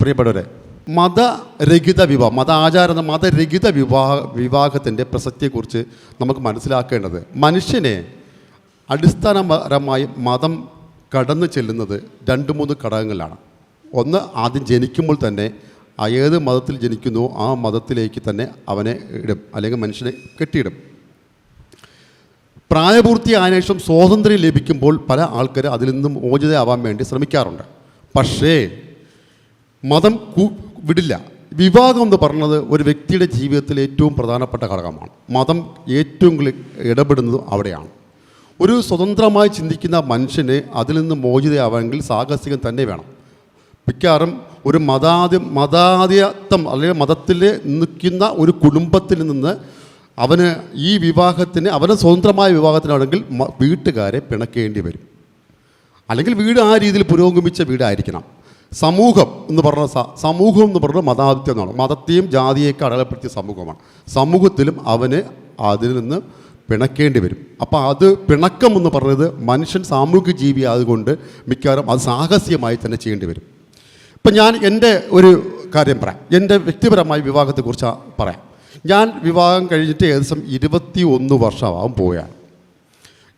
പ്രിയപ്പെട്ടവരെ, മതരഹിത വിവാഹം, മതരഹിത വിവാഹത്തിൻ്റെ പ്രസക്തിയെക്കുറിച്ച് നമുക്ക് മനസ്സിലാക്കേണ്ടത്, മനുഷ്യനെ അടിസ്ഥാനപരമായി മതം കടന്നു ചെല്ലുന്നത് 2-3 ഘടകങ്ങളിലാണ്. ഒന്ന്, ആദ്യം ജനിക്കുമ്പോൾ തന്നെ ഏത് മതത്തിൽ ജനിക്കുന്നു ആ മതത്തിലേക്ക് തന്നെ അവനെ ഇടും, അല്ലെങ്കിൽ മനുഷ്യനെ കെട്ടിയിടും. പ്രായപൂർത്തിയായതിനു ശേഷം സ്വാതന്ത്ര്യം ലഭിക്കുമ്പോൾ പല ആൾക്കാർ അതിൽ നിന്നും മോചിതയാവാൻ വേണ്ടി ശ്രമിക്കാറുണ്ട്. പക്ഷേ മതം വിടില്ല. വിവാഹം എന്ന് പറഞ്ഞത് ഒരു വ്യക്തിയുടെ ജീവിതത്തിൽ ഏറ്റവും പ്രധാനപ്പെട്ട ഘടകമാണ്. മതം ഏറ്റവും ഇടപെടുന്നത് അവിടെയാണ്. ഒരു സ്വതന്ത്രമായി ചിന്തിക്കുന്ന മനുഷ്യന് അതിൽ നിന്ന് മോചിതയാവാമെങ്കിൽ സാഹസികം തന്നെ വേണം. മിക്കവാറും ഒരു മതാധിപത്യം അല്ലെങ്കിൽ മതത്തിൽ നിൽക്കുന്ന ഒരു കുടുംബത്തിൽ നിന്ന് അവന് ഈ വിവാഹത്തിന്, അവന് സ്വതന്ത്രമായ വിവാഹത്തിനാണെങ്കിൽ വീട്ടുകാരെ പിണക്കേണ്ടി വരും. അല്ലെങ്കിൽ വീട് ആ രീതിയിൽ പുരോഗമിച്ച വീടായിരിക്കണം. സമൂഹം എന്ന് പറഞ്ഞ മതാധിപത്യം എന്നാണ്. മതത്തെയും ജാതിയെയൊക്കെ അടയാളപ്പെടുത്തിയ സമൂഹമാണ്. സമൂഹത്തിലും അവന് അതിൽ നിന്ന് പിണക്കേണ്ടി വരും. അപ്പോൾ അത് പിണക്കം എന്ന് പറയുന്നത് മനുഷ്യൻ സാമൂഹിക ജീവി ആയതുകൊണ്ട് മിക്കവാറും അത് സാഹസികമായി തന്നെ ചെയ്യേണ്ടി വരും. ഇപ്പം ഞാൻ എൻ്റെ ഒരു കാര്യം പറയാം. എൻ്റെ വ്യക്തിപരമായ വിവാഹത്തെക്കുറിച്ച് പറയാം. ഞാൻ വിവാഹം കഴിഞ്ഞിട്ട് ഏകദേശം 21 വർഷമാകും പോവുകയാണ്.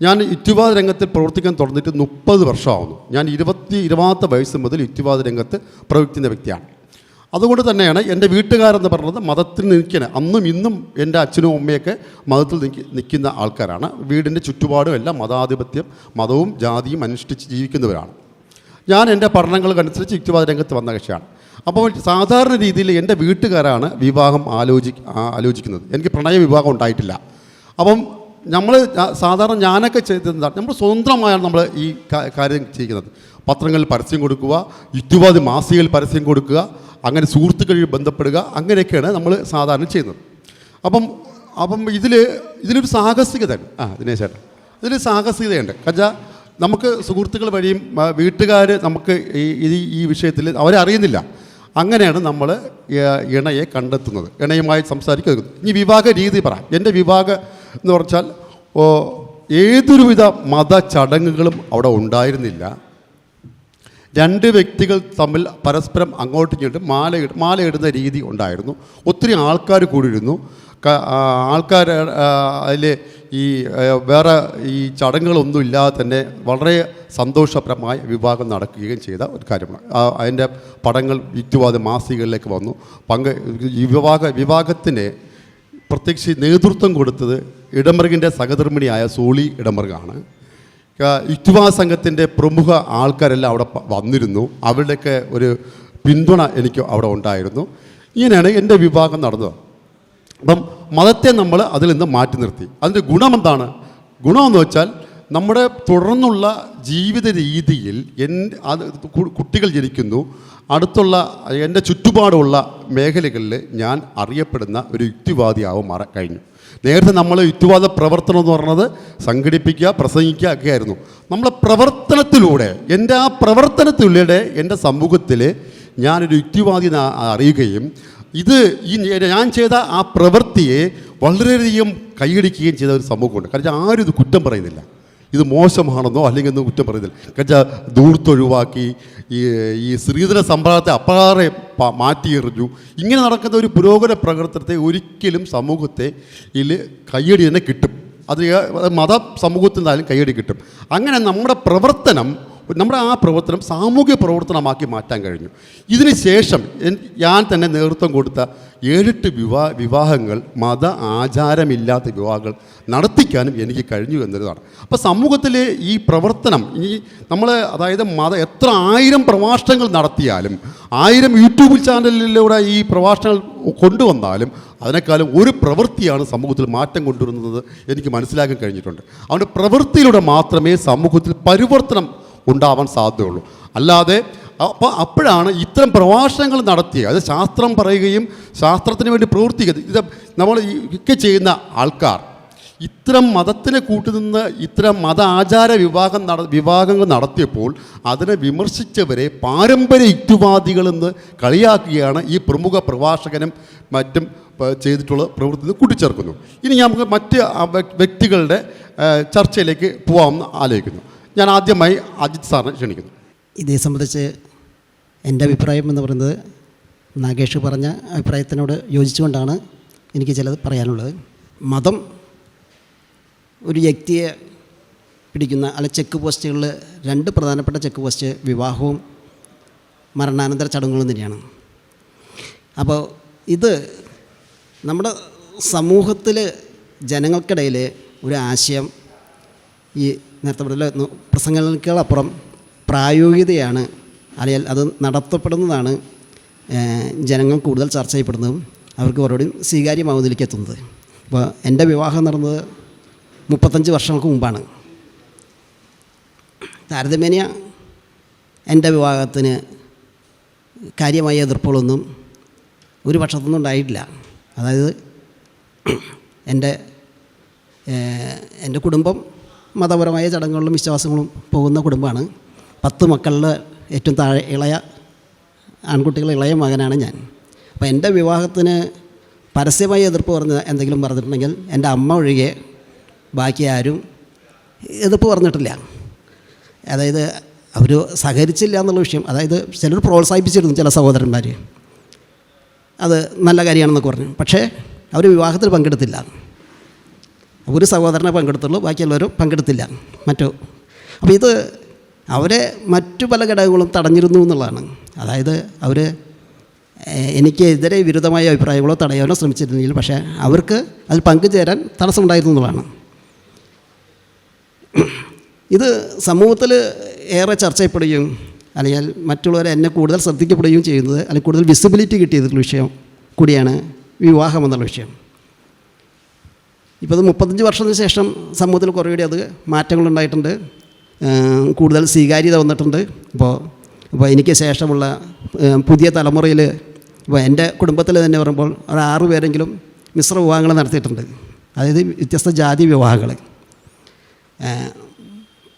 ഞാൻ യുക്തിവാദ രംഗത്ത് പ്രവർത്തിക്കാൻ തുടങ്ങിയിട്ട് 30 വർഷമാകുന്നു. ഞാൻ 20 വയസ്സ് മുതൽ യുക്തിവാദ രംഗത്ത് പ്രവർത്തിക്കുന്ന വ്യക്തിയാണ്. അതുകൊണ്ട് തന്നെയാണ് എൻ്റെ വീട്ടുകാരെന്ന് പറയുന്നത് മതത്തിൽ നിൽക്കുന്ന, അന്നും ഇന്നും എൻ്റെ അച്ഛനും അമ്മയൊക്കെ മതത്തിൽ നിൽക്കുന്ന ആൾക്കാരാണ്. വീടിൻ്റെ ചുറ്റുപാടും എല്ലാം മതാധിപത്യം, മതവും ജാതിയും അനുഷ്ഠിച്ച് ജീവിക്കുന്നവരാണ്. ഞാൻ എൻ്റെ പഠനങ്ങൾക്കനുസരിച്ച് യുക്തിവാദ രംഗത്ത് വന്ന കക്ഷിയാണ്. അപ്പോൾ സാധാരണ രീതിയിൽ എൻ്റെ വീട്ടുകാരാണ് വിവാഹം ആലോചിക്കുന്നത്. എനിക്ക് പ്രണയ വിവാഹം ഉണ്ടായിട്ടില്ല. അപ്പം നമ്മൾ സാധാരണ ഞാനൊക്കെ ചെയ്തതാണ്, നമ്മൾ സ്വതന്ത്രമായാണ് നമ്മൾ ഈ കാര്യം ചെയ്യുന്നത്. പത്രങ്ങളിൽ പരസ്യം കൊടുക്കുക, യുക്തിവാദി മാസികയിൽ പരസ്യം കൊടുക്കുക, അങ്ങനെ സുഹൃത്തുക്കളിൽ ബന്ധപ്പെടുക, അങ്ങനെയൊക്കെയാണ് നമ്മൾ സാധാരണ ചെയ്യുന്നത്. അപ്പം ഇതിലൊരു സാഹസികതയുണ്ട്. ദിനേശേട്ടൻ, ഇതിൽ സാഹസികതയുണ്ട്. കാരണം നമുക്ക് സുഹൃത്തുക്കൾ വഴിയും വീട്ടുകാർ നമുക്ക് ഈ വിഷയത്തിൽ അവരെ അറിയുന്നില്ല. അങ്ങനെയാണ് നമ്മൾ ഇണയെ കണ്ടെത്തുന്നത്, ഇണയുമായി സംസാരിക്കുന്നത്. ഇനി വിവാഹ രീതി പറയാം. എൻ്റെ വിവാഹം എന്ന് പറഞ്ഞാൽ ഏതൊരുവിധ മതചടങ്ങുകളും അവിടെ ഉണ്ടായിരുന്നില്ല. 2 വ്യക്തികൾ തമ്മിൽ പരസ്പരം അങ്ങോട്ടും ഇങ്ങോട്ടും മാലയിടുന്ന രീതി ഉണ്ടായിരുന്നു. ഒത്തിരി ആൾക്കാർ കൂടിയിരുന്നു. ആൾക്കാർ അതിൽ വേറെ ചടങ്ങുകളൊന്നും ഇല്ലാതെ തന്നെ വളരെ സന്തോഷപരമായ വിവാഹം നടക്കുകയും ചെയ്ത ഒരു കാര്യമാണ്. അതിൻ്റെ പടങ്ങൾ യുക്തിവാദ മാസികകളിലേക്ക് വന്നു. വിവാഹത്തിന് പ്രത്യേകിച്ച് നേതൃത്വം കൊടുത്തത് ഇടമറുകിൻ്റെ സഹധർമ്മിണിയായ സോളി ഇടമറുകാണ്. യുക്തിവാദ സംഘത്തിൻ്റെ പ്രമുഖ ആൾക്കാരെല്ലാം അവിടെ വന്നിരുന്നു. അവരുടെയൊക്കെ ഒരു പിന്തുണ എനിക്ക് അവിടെ ഉണ്ടായിരുന്നു. ഇങ്ങനെയാണ് എൻ്റെ വിവാഹം നടന്നത്. അപ്പം മതത്തെ നമ്മൾ അതിൽ നിന്ന് മാറ്റി നിർത്തി. അതിൻ്റെ ഗുണമെന്താണ്? ഗുണമെന്ന് വെച്ചാൽ നമ്മുടെ തുടർന്നുള്ള ജീവിത രീതിയിൽ കുട്ടികൾ ജനിക്കുന്നു. അടുത്തുള്ള എൻ്റെ ചുറ്റുപാടുമുള്ള മേഖലകളിൽ ഞാൻ അറിയപ്പെടുന്ന ഒരു യുക്തിവാദിയാവും കഴിഞ്ഞു. നേരത്തെ നമ്മൾ യുക്തിവാദ പ്രവർത്തനം എന്ന് പറയുന്നത് സംഘടിപ്പിക്കുക, പ്രസംഗിക്കുക ഒക്കെ ആയിരുന്നു. നമ്മളെ പ്രവർത്തനത്തിലൂടെ, എൻ്റെ ആ പ്രവർത്തനത്തിലൂടെ എൻ്റെ സമൂഹത്തിൽ ഞാനൊരു യുക്തിവാദി അറിയുകയും ഞാൻ ചെയ്ത ആ പ്രവൃത്തിയെ വളരെയധികം കൈയടിക്കുകയും ചെയ്ത ഒരു സമൂഹമുണ്ട്. കാരണം ആരും ഇത് കുറ്റം പറയുന്നില്ല, ഇത് മോശമാണെന്നോ അല്ലെങ്കിൽ ഒന്നും കുറ്റം പറയുന്നില്ല. കാരണം ദൂർത്തൊഴിവാക്കി ഈ സ്ത്രീധന സമ്പ്രദായത്തെ അപ്പാറെ മാറ്റിയെറിഞ്ഞു. ഇങ്ങനെ നടക്കുന്ന ഒരു പുരോഗമന പ്രവർത്തനത്തെ ഒരിക്കലും സമൂഹത്തെ കയ്യടി തന്നെ കിട്ടും. അത് മത സമൂഹത്തിൽ നിന്നാലും കയ്യടി കിട്ടും. അങ്ങനെ നമ്മുടെ ആ പ്രവർത്തനം സാമൂഹ്യ പ്രവർത്തനമാക്കി മാറ്റാൻ കഴിഞ്ഞു. ഇതിന് ശേഷം ഞാൻ തന്നെ നേതൃത്വം കൊടുത്ത 7-8 വിവാഹങ്ങൾ മത ആചാരമില്ലാത്ത വിവാഹങ്ങൾ നടത്തിക്കാനും എനിക്ക് കഴിഞ്ഞു എന്നതാണ്. അപ്പോൾ സമൂഹത്തിലെ ഈ പ്രവർത്തനം അതായത് എത്ര 1000 പ്രഭാഷണങ്ങൾ നടത്തിയാലും, 1000 യൂട്യൂബ് ചാനലിലൂടെ ഈ പ്രഭാഷണങ്ങൾ കൊണ്ടുവന്നാലും അതിനേക്കാളും ഒരു പ്രവൃത്തിയാണ് സമൂഹത്തിൽ മാറ്റം കൊണ്ടുവരുന്നത് എനിക്ക് മനസ്സിലാക്കാൻ കഴിഞ്ഞിട്ടുണ്ട്. അതുകൊണ്ട് പ്രവൃത്തിയിലൂടെ മാത്രമേ സമൂഹത്തിൽ പരിവർത്തനം ഉണ്ടാവാൻ സാധ്യതയുള്ളൂ. അല്ലാതെ അപ്പോഴാണ് ഇത്തരം പ്രഭാഷണങ്ങൾ നടത്തി, അത് ശാസ്ത്രം പറയുകയും ശാസ്ത്രത്തിന് വേണ്ടി പ്രവർത്തിക്കുന്നത്, ഇത് നമ്മൾ ഒക്കെ ചെയ്യുന്ന ആൾക്കാർ ഇത്തരം മതത്തിനെ കൂട്ടുനിന്ന് ഇത്തരം മത ആചാര വിവാഹങ്ങൾ നടത്തിയപ്പോൾ അതിനെ വിമർശിച്ചവരെ പാരമ്പര്യ യുക്തിവാദികളെന്ന് കളിയാക്കുകയാണ് ഈ പ്രമുഖ പ്രഭാഷകനും മറ്റും ചെയ്തിട്ടുള്ള പ്രവൃത്തി കൂട്ടിച്ചേർക്കുന്നു. ഇനി നമുക്ക് മറ്റ് വ്യക്തികളുടെ ചർച്ചയിലേക്ക് പോകാമെന്ന് ആലോചിക്കുന്നു. ഞാൻ ആദ്യമായി അജിത് സാറിനെ ക്ഷണിക്കുന്നു. ഇതേ സംബന്ധിച്ച് എൻ്റെ അഭിപ്രായം എന്ന് പറയുന്നത് നാഗേഷ് പറഞ്ഞ അഭിപ്രായത്തിനോട് യോജിച്ചുകൊണ്ടാണ് എനിക്ക് ചിലത് പറയാനുള്ളത്. മതം ഒരു വ്യക്തിയെ പിടിക്കുന്ന ചെക്ക് പോസ്റ്റുകളിൽ 2 പ്രധാനപ്പെട്ട ചെക്ക് പോസ്റ്റ് വിവാഹവും മരണാനന്തര ചടങ്ങുകളും തന്നെയാണ്. അപ്പോൾ ഇത് നമ്മുടെ സമൂഹത്തിൽ ജനങ്ങൾക്കിടയിൽ ഒരു ആശയം ഈ നേരത്തെ പറഞ്ഞ പ്രസംഗങ്ങൾക്കപ്പുറം പ്രായോഗികതയാണ്, അല്ലെങ്കിൽ അത് നടത്തപ്പെടുന്നതാണ് ജനങ്ങൾ കൂടുതൽ ചർച്ച ചെയ്യപ്പെടുന്നതും അവർക്ക് ഓരോടും സ്വീകാര്യമാവുന്നതിലേക്ക് എത്തുന്നത്. അപ്പോൾ എൻ്റെ വിവാഹം നടന്നത് 35 വർഷങ്ങൾക്ക് മുമ്പാണ്. താരതമ്യേന എൻ്റെ വിവാഹത്തിന് കാര്യമായ എതിർപ്പുകളൊന്നും ഒരു പക്ഷത്തുനിന്നും ഉണ്ടായിട്ടില്ല. അതായത് എൻ്റെ കുടുംബം മതപരമായ ചടങ്ങുകളിലും വിശ്വാസങ്ങളും പോകുന്ന കുടുംബമാണ്. 10 മക്കളിൽ ഏറ്റവും താഴെ ആൺകുട്ടികളുടെ ഇളയ മകനാണ് ഞാൻ. അപ്പോൾ എൻ്റെ വിവാഹത്തിന് പരസ്യമായി എതിർപ്പ് എന്തെങ്കിലും പറഞ്ഞിട്ടുണ്ടെങ്കിൽ എൻ്റെ അമ്മ ഒഴികെ ബാക്കി ആരും എതിർപ്പ് പറഞ്ഞിട്ടില്ല. അതായത് അവർ സഹകരിച്ചില്ല എന്നുള്ള വിഷയം, അതായത് ചിലർ പ്രോത്സാഹിപ്പിച്ചിരുന്നു, ചില സഹോദരന്മാർ അത് നല്ല കാര്യമാണെന്നൊക്കെ പറഞ്ഞു. പക്ഷേ അവർ വിവാഹത്തിൽ പങ്കെടുത്തില്ല. ഒരു സഹോദരനെ പങ്കെടുത്തുള്ളൂ, ബാക്കിയുള്ളവരും പങ്കെടുത്തില്ല അപ്പോൾ ഇത് അവരെ മറ്റു പല ഘടകങ്ങളും തടഞ്ഞിരുന്നു എന്നുള്ളതാണ്. അതായത് അവർ എനിക്കെതിരെ വിരുദ്ധമായ അഭിപ്രായങ്ങളോ തടയാനോ ശ്രമിച്ചിരുന്നെങ്കിൽ പക്ഷേ അവർക്ക് അതിൽ പങ്കുചേരാൻ തടസ്സമുണ്ടായിരുന്നു എന്നുള്ളതാണ്. ഇത് സമൂഹത്തിൽ ഏറെ ചർച്ച ചെയ്യപ്പെടുകയും അല്ലെങ്കിൽ മറ്റുള്ളവരെ എന്നെ കൂടുതൽ ശ്രദ്ധിക്കപ്പെടുകയും ചെയ്യുന്നത്, അല്ലെങ്കിൽ കൂടുതൽ വിസിബിലിറ്റി കിട്ടിയതിലുള്ള വിഷയം കൂടിയാണ് വിവാഹം എന്നുള്ള വിഷയം. ഇപ്പോൾ അത് 35 വർഷത്തിന് ശേഷം സമൂഹത്തിൽ കുറേയൂടി അത് മാറ്റങ്ങളുണ്ടായിട്ടുണ്ട്, കൂടുതൽ സ്വീകാര്യത വന്നിട്ടുണ്ട്. ഇപ്പോൾ എനിക്ക് ശേഷമുള്ള പുതിയ തലമുറയിൽ ഇപ്പോൾ എൻ്റെ കുടുംബത്തിൽ തന്നെ പറയുമ്പോൾ ഒരു 6 പേരെങ്കിലും മിശ്ര വിവാഹങ്ങൾ നടത്തിയിട്ടുണ്ട്, അതായത് വ്യത്യസ്ത ജാതി വിവാഹങ്ങൾ.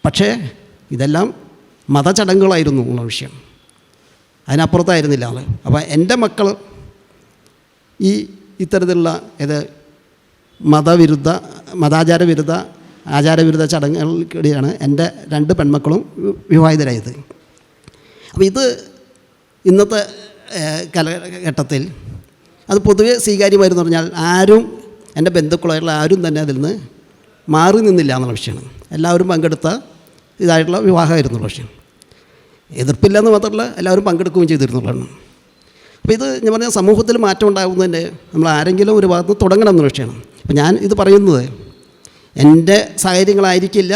പക്ഷേ ഇതെല്ലാം മതചടങ്ങുകളായിരുന്നു എന്നുള്ള വിഷയം, അതിനപ്പുറത്തായിരുന്നില്ല. അപ്പോൾ എൻ്റെ മക്കൾ ഇത്തരത്തിലുള്ള മതാചാരവിരുദ്ധ ആചാരവിരുദ്ധ ചടങ്ങുകൾക്കിടെയാണ് എൻ്റെ 2 പെൺമക്കളും വിവാഹിതരായത്. അപ്പോൾ ഇത് ഇന്നത്തെ കാലഘട്ടത്തിൽ അത് പൊതുവെ സ്വീകാര്യമായിരുന്നു പറഞ്ഞാൽ ആരും എൻ്റെ ബന്ധുക്കളായിട്ടുള്ള ആരും തന്നെ അതിൽ നിന്ന് മാറി നിന്നില്ല എന്നുള്ള വിഷയമാണ്. എല്ലാവരും പങ്കെടുത്ത ഇതായിട്ടുള്ള വിവാഹമായിരുന്നുള്ള വിഷയം. എതിർപ്പില്ലെന്ന് മാത്രമല്ല, എല്ലാവരും പങ്കെടുക്കുകയും ചെയ്തിരുന്നുള്ളതാണ്. അപ്പോൾ ഇത് ഞാൻ പറഞ്ഞ സമൂഹത്തിൽ മാറ്റം ഉണ്ടാകുന്നതിൻ്റെ നമ്മൾ ആരെങ്കിലും ഒരു ഭാഗത്ത് തുടങ്ങണം എന്നുള്ള വിഷയമാണ്. അപ്പോൾ ഞാൻ ഇത് പറയുന്നത് എൻ്റെ സാഹചര്യങ്ങളായിരിക്കില്ല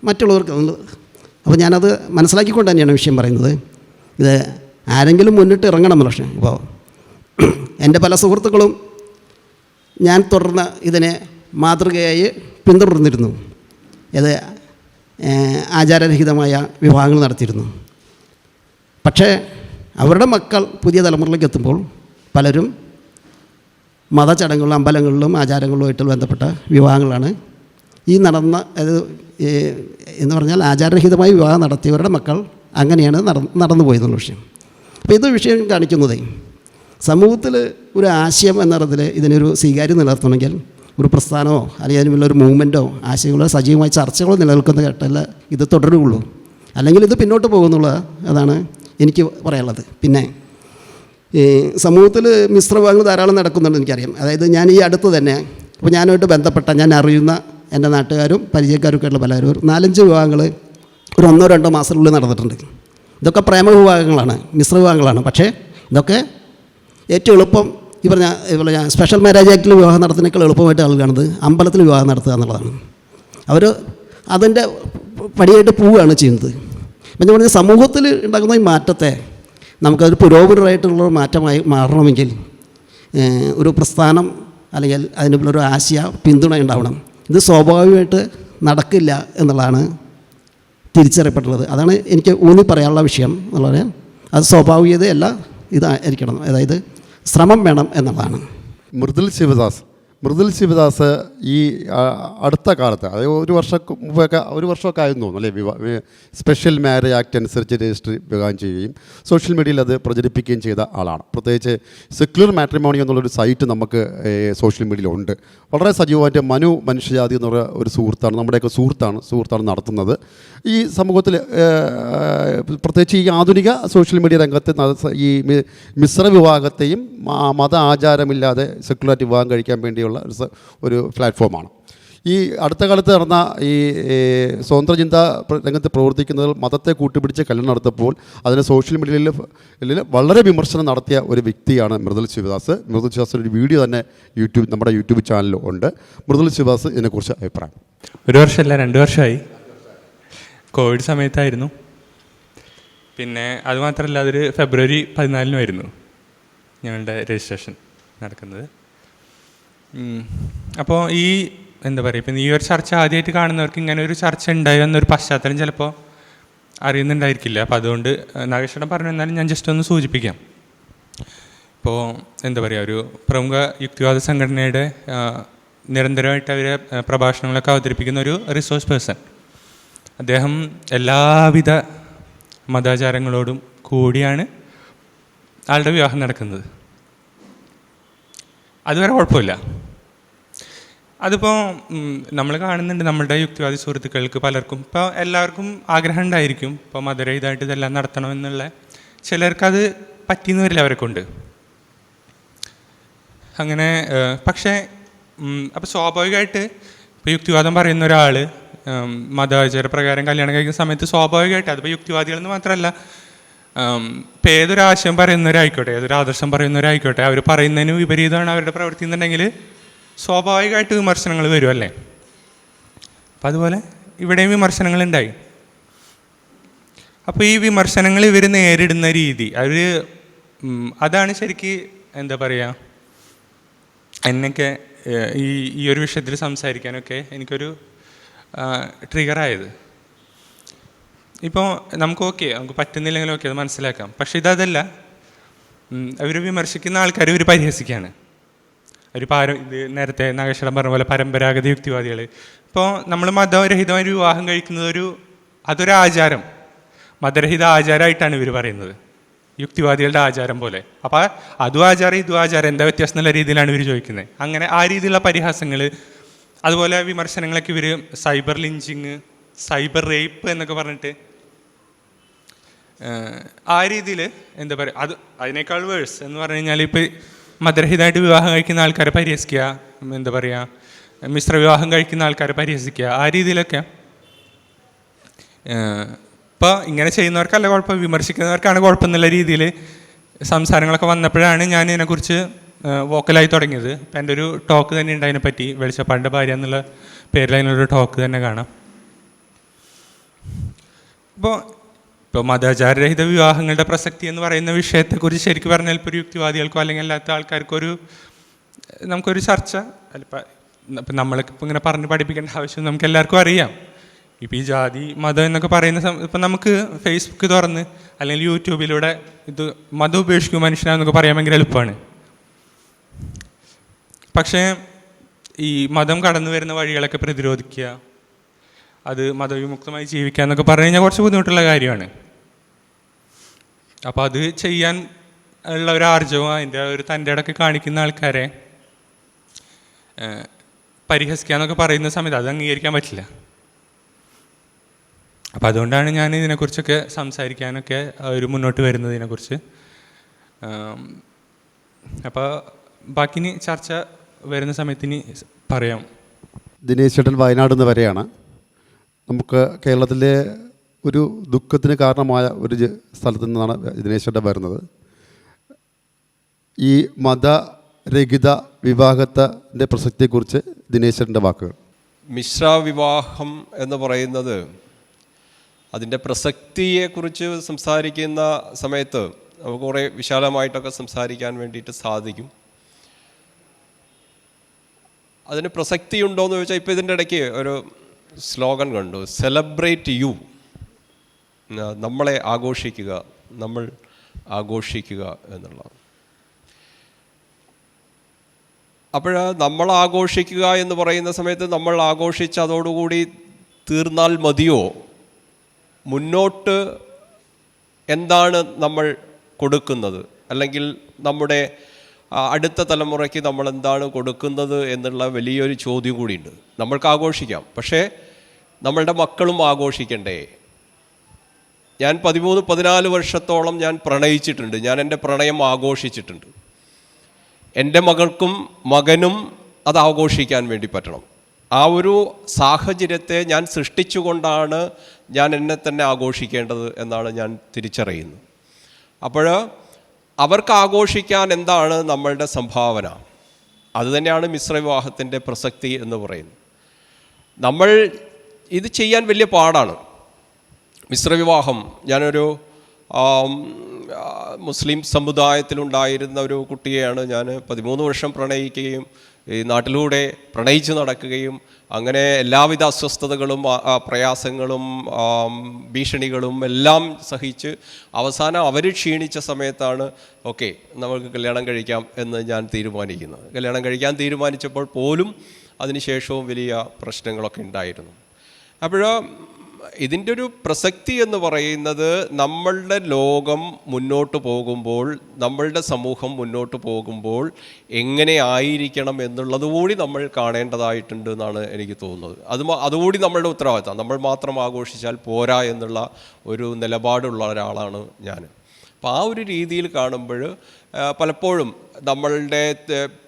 മറ്റുള്ളവർക്ക്. അപ്പോൾ ഞാനത് മനസ്സിലാക്കിക്കൊണ്ട് തന്നെയാണ് വിഷയം പറയുന്നത്. ഇത് ആരെങ്കിലും മുന്നിട്ട് ഇറങ്ങണം എന്നുള്ള വിഷയം. ഇപ്പോൾ എൻ്റെ പല സുഹൃത്തുക്കളും ഞാൻ തുടർന്ന ഇതിനെ മാതൃകയായി പിന്തുടർന്നിരുന്നു. ഇത് ആചാരരഹിതമായ വിവാഹങ്ങൾ നടത്തിയിരുന്നു. പക്ഷേ അവരുടെ മക്കൾ പുതിയ തലമുറയിലേക്ക് എത്തുമ്പോൾ പലരും മതചടങ്ങുകളിലും അമ്പലങ്ങളിലും ആചാരങ്ങളുമായിട്ട് ബന്ധപ്പെട്ട വിവാഹങ്ങളാണ് ഈ നടന്ന എന്ന് പറഞ്ഞാൽ ആചാരരഹിതമായി വിവാഹം നടത്തിയവരുടെ മക്കൾ അങ്ങനെയാണ് നടന്നു പോയെന്നുള്ള വിഷയം. അപ്പോൾ ഇത് വിഷയം കാണിക്കുന്നത് സമൂഹത്തിൽ ഒരു ആശയം എന്നതിൽ ഇതിനൊരു സ്വീകാര്യം നിലനിർത്തണമെങ്കിൽ ഒരു പ്രസ്ഥാനമോ അല്ലെങ്കിൽ അതിനുള്ളൊരു മൂവ്മെൻറ്റോ ആശയങ്ങളോ സജീവമായ ചർച്ചകളോ നിലനിൽക്കുന്ന ഘട്ടമല്ല ഇത് തുടരുകയുള്ളൂ, അല്ലെങ്കിൽ ഇത് പിന്നോട്ട് പോകുന്നുള്ള അതാണ് എനിക്ക് പറയാനുള്ളത്. പിന്നെ സമൂഹത്തിൽ മിശ്രവിവാഹങ്ങൾ ധാരാളം നടക്കുന്നുണ്ട് എനിക്കറിയാം. അതായത് ഞാൻ ഈ അടുത്ത് തന്നെ ഇപ്പോൾ ഞാനുമായിട്ട് ബന്ധപ്പെട്ട ഞാൻ അറിയുന്ന എൻ്റെ നാട്ടുകാരും പരിചയക്കാരൊക്കെ ഉള്ള പലരും 4-5 വിവാഹങ്ങൾ ഒരു 1-2 മാസത്തിനുള്ളിൽ നടന്നിട്ടുണ്ട്. ഇതൊക്കെ പ്രേമ വിവാഹങ്ങളാണ്, മിശ്രവിവാഹങ്ങളാണ്. പക്ഷേ ഇതൊക്കെ ഏറ്റവും എളുപ്പം ഈ പറഞ്ഞ സ്പെഷ്യൽ മാരേജ് ആക്ടിൽ വിവാഹം നടത്തുന്നതിനേക്കാൾ എളുപ്പമായിട്ട് ആൾ കാണുന്നത് അമ്പലത്തിൽ വിവാഹം നടത്തുക എന്നുള്ളതാണ്. അവർ അതിൻ്റെ പടിയായിട്ട് പോവുകയാണ് ചെയ്യുന്നത്. അപ്പം ഞാൻ പറഞ്ഞ സമൂഹത്തിൽ ഉണ്ടാകുന്ന ഈ മാറ്റത്തെ നമുക്കതൊരു പുരോഗമനമായിട്ടുള്ള മാറ്റമായി മാറണമെങ്കിൽ ഒരു പ്രസ്ഥാനം അല്ലെങ്കിൽ അതിനുള്ളൊരു ആശയ പിന്തുണ ഉണ്ടാവണം. ഇത് സ്വാഭാവികമായിട്ട് നടക്കില്ല എന്നുള്ളതാണ് തിരിച്ചറിയപ്പെട്ടുള്ളത്. അതാണ് എനിക്ക് ഊന്നി പറയാനുള്ള വിഷയം എന്നുള്ളത്. അത് സ്വാഭാവികതയല്ല, ഇതായിരിക്കണം. അതായത് ശ്രമം വേണം എന്നുള്ളതാണ്. മൃദുൽ ശിവദാസ്, മൃദുൽ ശിവദാസ് ഈ അടുത്ത കാലത്ത്, അതായത് ഒരു വർഷമൊക്കെ ആയിരുന്നു തോന്നുന്നു അല്ലേ, സ്പെഷ്യൽ മാരേജ് ആക്ട് അനുസരിച്ച് രജിസ്റ്റർ വിവാഹം ചെയ്യുകയും സോഷ്യൽ മീഡിയയിൽ അത് പ്രചരിപ്പിക്കുകയും ചെയ്ത ആളാണ്. പ്രത്യേകിച്ച് സെക്യുലർ മാട്രിമോണി എന്നുള്ളൊരു സൈറ്റ് നമുക്ക് സോഷ്യൽ മീഡിയയിലുണ്ട്. വളരെ സജീവമായിട്ട് മനു മനുഷ്യജാതി എന്നുള്ള ഒരു സുഹൃത്താണ്, നമ്മുടെയൊക്കെ സുഹൃത്താണ് നടത്തുന്നത്. ഈ സമൂഹത്തിൽ പ്രത്യേകിച്ച് ഈ ആധുനിക സോഷ്യൽ മീഡിയ രംഗത്ത് ഈ മിശ്ര വിവാഹത്തെയും മത ആചാരമില്ലാതെ സെക്യുലറായിട്ട് വിവാഹം കഴിക്കാൻ വേണ്ടിയുള്ള ഒരു പ്ലാറ്റ്ഫോമാണ്. ഈ അടുത്ത കാലത്ത് നടന്ന ഈ സ്വതന്ത്ര ചിന്ത രംഗത്ത് പ്രവർത്തിക്കുന്നതിൽ മതത്തെ കൂട്ടുപിടിച്ച് കല്യാണം നടത്തപ്പോൾ അതിന് സോഷ്യൽ മീഡിയയിൽ വളരെ വിമർശനം നടത്തിയ ഒരു വ്യക്തിയാണ് മൃദുൽ ശിവദാസ്. മൃദുൽ ശിവദാസിൻ്റെ ഒരു വീഡിയോ തന്നെ നമ്മുടെ യൂട്യൂബ് ചാനലിൽ ഉണ്ട്. മൃദുൽ ശിവദാസ് ഇതിനെക്കുറിച്ച് അഭിപ്രായം. 1 വർഷമല്ല 2 വർഷമായി. കോവിഡ് സമയത്തായിരുന്നു. പിന്നെ അതുമാത്രമല്ല, അതൊരു ഫെബ്രുവരി 14 ഞങ്ങളുടെ രജിസ്ട്രേഷൻ നടക്കുന്നത്. അപ്പോൾ എന്താ പറയുക, ഇപ്പം ഈ ഒരു ചർച്ച ആദ്യമായിട്ട് കാണുന്നവർക്ക് ഇങ്ങനെ ഒരു ചർച്ച ഉണ്ടായോ എന്നൊരു പശ്ചാത്തലം ചിലപ്പോൾ അറിയുന്നുണ്ടായിരിക്കില്ല. അപ്പോൾ അതുകൊണ്ട് നാഗേശ്വരൻ പറഞ്ഞു എന്നാലും ഞാൻ ജസ്റ്റ് ഒന്ന് സൂചിപ്പിക്കാം. ഇപ്പോൾ എന്താ പറയുക, ഒരു പ്രമുഖ യുക്തിവാദ സംഘടനയുടെ നിരന്തരമായിട്ട് അവരെ പ്രഭാഷണങ്ങളൊക്കെ അവതരിപ്പിക്കുന്ന ഒരു റിസോഴ്സ് പേഴ്സൺ, അദ്ദേഹം എല്ലാവിധ മതാചാരങ്ങളോടും കൂടിയാണ് ആളുടെ വിവാഹം നടക്കുന്നത്. അതുവരെ കുഴപ്പമില്ല. അതിപ്പോൾ നമ്മൾ കാണുന്നുണ്ട് നമ്മളുടെ യുക്തിവാദി സുഹൃത്തുക്കൾക്ക് പലർക്കും, ഇപ്പോൾ എല്ലാവർക്കും ആഗ്രഹം ഉണ്ടായിരിക്കും ഇപ്പോൾ മതരഹിതമായിട്ട് ഇതെല്ലാം നടത്തണമെന്നുള്ള. ചിലർക്കത് പറ്റിയെന്ന് വരില്ല അവരെ കൊണ്ട് അങ്ങനെ. പക്ഷേ അപ്പോൾ സ്വാഭാവികമായിട്ട് ഇപ്പോൾ യുക്തിവാദം പറയുന്ന ഒരാൾ മതാചാര പ്രകാരം കല്യാണം കഴിക്കുന്ന സമയത്ത് സ്വാഭാവികമായിട്ട്, അതിപ്പോൾ യുക്തിവാദികളെന്ന് മാത്രമല്ല, ഇപ്പോൾ ഏതൊരാശയം പറയുന്നവരായിക്കോട്ടെ, ഏതൊരു ആദർശം പറയുന്നവരായിക്കോട്ടെ, അവർ പറയുന്നതിന് വിപരീതമാണ് അവരുടെ പ്രവൃത്തി എന്നുണ്ടെങ്കിൽ സ്വാഭാവികമായിട്ട് വിമർശനങ്ങൾ വരുമല്ലേ. അപ്പം അതുപോലെ ഇവിടെയും വിമർശനങ്ങളുണ്ടായി. അപ്പോൾ ഈ വിമർശനങ്ങൾ ഇവർ നേരിടുന്ന രീതി, അതാണ് ശരിക്ക് എന്താ പറയുക, എന്നൊക്കെ ഈ ഒരു വിഷയത്തിൽ സംസാരിക്കാനൊക്കെ എനിക്കൊരു ട്രിഗറായത്. ഇപ്പോൾ നമുക്ക് പറ്റുന്നില്ലെങ്കിലും അത് മനസ്സിലാക്കാം. പക്ഷേ അതല്ല, അവർ വിമർശിക്കുന്ന ആൾക്കാർ ഇവർ പരിഹസിക്കുകയാണ്. ഇത് നേരത്തെ നാഗേശ്വരൻ പറഞ്ഞ പോലെ പരമ്പരാഗത യുക്തിവാദികൾ. ഇപ്പോൾ നമ്മൾ മതരഹിതമായി വിവാഹം കഴിക്കുന്നത് അതൊരു ആചാരം, മതരഹിത ആചാരമായിട്ടാണ് ഇവർ പറയുന്നത്, യുക്തിവാദികളുടെ ആചാരം പോലെ. അപ്പോൾ അതും ആചാരം ഇതും ആചാരം, എന്താ വ്യത്യാസം എന്നുള്ള രീതിയിലാണ് ഇവർ ചോദിക്കുന്നത്. അങ്ങനെ ആ രീതിയിലുള്ള പരിഹാസങ്ങൾ, അതുപോലെ വിമർശനങ്ങളൊക്കെ ഇവർ സൈബർ ലിഞ്ചിങ്, സൈബർ റേപ്പ് എന്നൊക്കെ പറഞ്ഞിട്ട് ആ രീതിയിൽ എന്താ പറയുക, അതിനേക്കാൾ വേഴ്സ് എന്ന് പറഞ്ഞു കഴിഞ്ഞാൽ ഇപ്പോൾ മതരഹിതമായിട്ട് വിവാഹം കഴിക്കുന്ന ആൾക്കാരെ പരിഹസിക്കുക, എന്താ പറയുക, മിശ്ര വിവാഹം കഴിക്കുന്ന ആൾക്കാരെ പരിഹസിക്കുക, ആ രീതിയിലൊക്കെ. ഇപ്പോൾ ഇങ്ങനെ ചെയ്യുന്നവർക്കല്ല കുഴപ്പം, വിമർശിക്കുന്നവർക്കാണ് കുഴപ്പം എന്നുള്ള രീതിയിൽ സംസാരങ്ങളൊക്കെ വന്നപ്പോഴാണ് ഞാൻ ഇതിനെക്കുറിച്ച് വോക്കലായി തുടങ്ങിയത്. ഇപ്പം എൻ്റെ ഒരു ടോക്ക് തന്നെ ഉണ്ട് അതിനെപ്പറ്റി, വെളിച്ചപ്പാടിൻ്റെ ഭാര്യ എന്നുള്ള പേരിൽ അതിനുള്ളൊരു ടോക്ക് തന്നെ കാണാം. ഇപ്പോൾ മതാചാരരഹിത വിവാഹങ്ങളുടെ പ്രസക്തി എന്ന് പറയുന്ന വിഷയത്തെക്കുറിച്ച് ശരിക്കും പറഞ്ഞാൽ ഇപ്പോൾ ഒരു യുക്തിവാദികൾക്കോ അല്ലെങ്കിൽ അല്ലാത്ത ആൾക്കാർക്കോ നമുക്കൊരു ചർച്ച ഇപ്പം നമ്മൾക്കിപ്പോൾ ഇങ്ങനെ പറഞ്ഞ് പഠിപ്പിക്കേണ്ട ആവശ്യം നമുക്ക് എല്ലാവർക്കും അറിയാം. ഇപ്പോൾ ഈ ജാതി മതം എന്നൊക്കെ പറയുന്ന ഇപ്പം നമുക്ക് ഫേസ്ബുക്ക് തുറന്ന് അല്ലെങ്കിൽ യൂട്യൂബിലൂടെ ഇത് മതം ഉപേക്ഷിക്കും മനുഷ്യനാന്നൊക്കെ പറയാൻ ഭയങ്കര എളുപ്പമാണ്. പക്ഷേ ഈ മതം കടന്നു വരുന്ന വഴികളൊക്കെ പ്രതിരോധിക്കുക, അത് മതവിമുക്തമായി ജീവിക്കുക എന്നൊക്കെ പറഞ്ഞു കഴിഞ്ഞാൽ കുറച്ച് ബുദ്ധിമുട്ടുള്ള കാര്യമാണ്. അപ്പോൾ അത് ചെയ്യാൻ ഉള്ള ഒരു ആർജവും അതിൻ്റെ ഒരു തൻ്റെ ഇടയ്ക്ക് കാണിക്കുന്ന ആൾക്കാരെ പരിഹസിക്കുക എന്നൊക്കെ പറയുന്ന സമയത്ത് അത് അംഗീകരിക്കാൻ പറ്റില്ല. അപ്പോൾ അതുകൊണ്ടാണ് ഞാൻ ഇതിനെക്കുറിച്ചൊക്കെ സംസാരിക്കാനൊക്കെ മുന്നോട്ട് വരുന്നത് ഇതിനെക്കുറിച്ച്. അപ്പോൾ ബാക്കി ചർച്ച വരുന്ന സമയത്തിന് പറയാം. ദിനേശ് ചേട്ടൻ വയനാട് നിന്ന് വരെയാണ്. നമുക്ക് കേരളത്തിലെ ഒരു ദുഃഖത്തിന് കാരണമായ ഒരു സ്ഥലത്തു നിന്നാണ് ദിനേശ് ചേട്ടൻ വരുന്നത്. ഈ മതരഹിത വിവാഹത്തിൻ്റെ പ്രസക്തിയെക്കുറിച്ച് ദിനേശ് ചേട്ടൻ്റെ വാക്കുകൾ. മിശ്ര വിവാഹം എന്ന് പറയുന്നത് അതിൻ്റെ പ്രസക്തിയെക്കുറിച്ച് സംസാരിക്കുന്ന സമയത്ത് നമുക്ക് കുറേ വിശാലമായിട്ടൊക്കെ സംസാരിക്കാൻ വേണ്ടിയിട്ട് സാധിക്കും. അതിന് പ്രസക്തിയുണ്ടോയെന്ന് ചോദിച്ചാൽ ഇപ്പോൾ ഇതിൻ്റെ ഇടയ്ക്ക് ഒരു സ്ലോഗൻ കണ്ടു, സെലബ്രേറ്റ് യു, നമ്മളെ ആഘോഷിക്കുക, നമ്മൾ ആഘോഷിക്കുക എന്നുള്ളത്. അപ്പോൾ നമ്മൾ ആഘോഷിക്കുക എന്ന് പറയുന്ന സമയത്ത് നമ്മൾ ആഘോഷിച്ച് അതോടുകൂടി തീർന്നാൽ മതിയോ? മുന്നോട്ട് എന്താണ് നമ്മൾ കൊടുക്കുന്നത്, അല്ലെങ്കിൽ നമ്മുടെ അടുത്ത തലമുറയ്ക്ക് നമ്മൾ എന്താണ് കൊടുക്കുന്നത് എന്നുള്ള വലിയൊരു ചോദ്യം കൂടിയുണ്ട്. നമ്മൾക്ക് ആഘോഷിക്കാം, പക്ഷേ നമ്മളുടെ മക്കളും ആഘോഷിക്കണ്ടേ? ഞാൻ 13-14 വർഷത്തോളം ഞാൻ പ്രണയിച്ചിട്ടുണ്ട്. ഞാൻ എൻ്റെ പ്രണയം ആഘോഷിച്ചിട്ടുണ്ട്. എൻ്റെ മകനും അത് ആഘോഷിക്കാൻ വേണ്ടി പറ്റണം. ആ ഒരു സാഹചര്യത്തെ ഞാൻ സൃഷ്ടിച്ചുകൊണ്ടാണ് ഞാൻ എന്നെ തന്നെ ആഘോഷിക്കേണ്ടത് എന്നാണ് ഞാൻ തിരിച്ചറിയുന്നത്. അപ്പോൾ അവർക്ക് ആഘോഷിക്കാൻ എന്താണ് നമ്മളുടെ സംഭാവന? അതുതന്നെയാണ് മിശ്രവിവാഹത്തിൻ്റെ പ്രസക്തി എന്ന് പറയുന്നത്. നമ്മൾ ഇത് ചെയ്യാൻ വലിയ പാടാണ്. മിശ്രവിവാഹം, ഞാനൊരു മുസ്ലിം സമുദായത്തിലുണ്ടായിരുന്ന ഒരു കുട്ടിയെയാണ് ഞാൻ 13 വർഷം പ്രണയിക്കുകയും ഈ നാട്ടിലൂടെ പ്രണയിച്ച് നടക്കുകയും അങ്ങനെ എല്ലാവിധ അസ്വസ്ഥതകളും പ്രയാസങ്ങളും ഭീഷണികളും എല്ലാം സഹിച്ച് അവസാനം അവർ ക്ഷീണിച്ച സമയത്താണ് ഓക്കെ നമുക്ക് കല്യാണം കഴിക്കാം എന്ന് ഞാൻ തീരുമാനിക്കുന്നത്. കല്യാണം കഴിക്കാൻ തീരുമാനിച്ചപ്പോൾ പോലും അതിനുശേഷവും വലിയ പ്രശ്നങ്ങളൊക്കെ ഉണ്ടായിരുന്നു. അപ്പോൾ ഇതിൻ്റെ ഒരു പ്രസക്തി എന്ന് പറയുന്നത് നമ്മളുടെ ലോകം മുന്നോട്ട് പോകുമ്പോൾ, നമ്മളുടെ സമൂഹം മുന്നോട്ട് പോകുമ്പോൾ എങ്ങനെ ആയിരിക്കണം എന്നുള്ളതുകൂടി നമ്മൾ കാണേണ്ടതായിട്ടുണ്ട് എന്നാണ് എനിക്ക് തോന്നുന്നത്. അതുകൂടി നമ്മളുടെ ഉത്തരവാദിത്തം. നമ്മൾ മാത്രം ആഘോഷിച്ചാൽ പോരാ എന്നുള്ള ഒരു നിലപാടുള്ള ഒരാളാണ് ഞാൻ. അപ്പോൾ ആ ഒരു രീതിയിൽ കാണുമ്പോൾ പലപ്പോഴും നമ്മളുടെ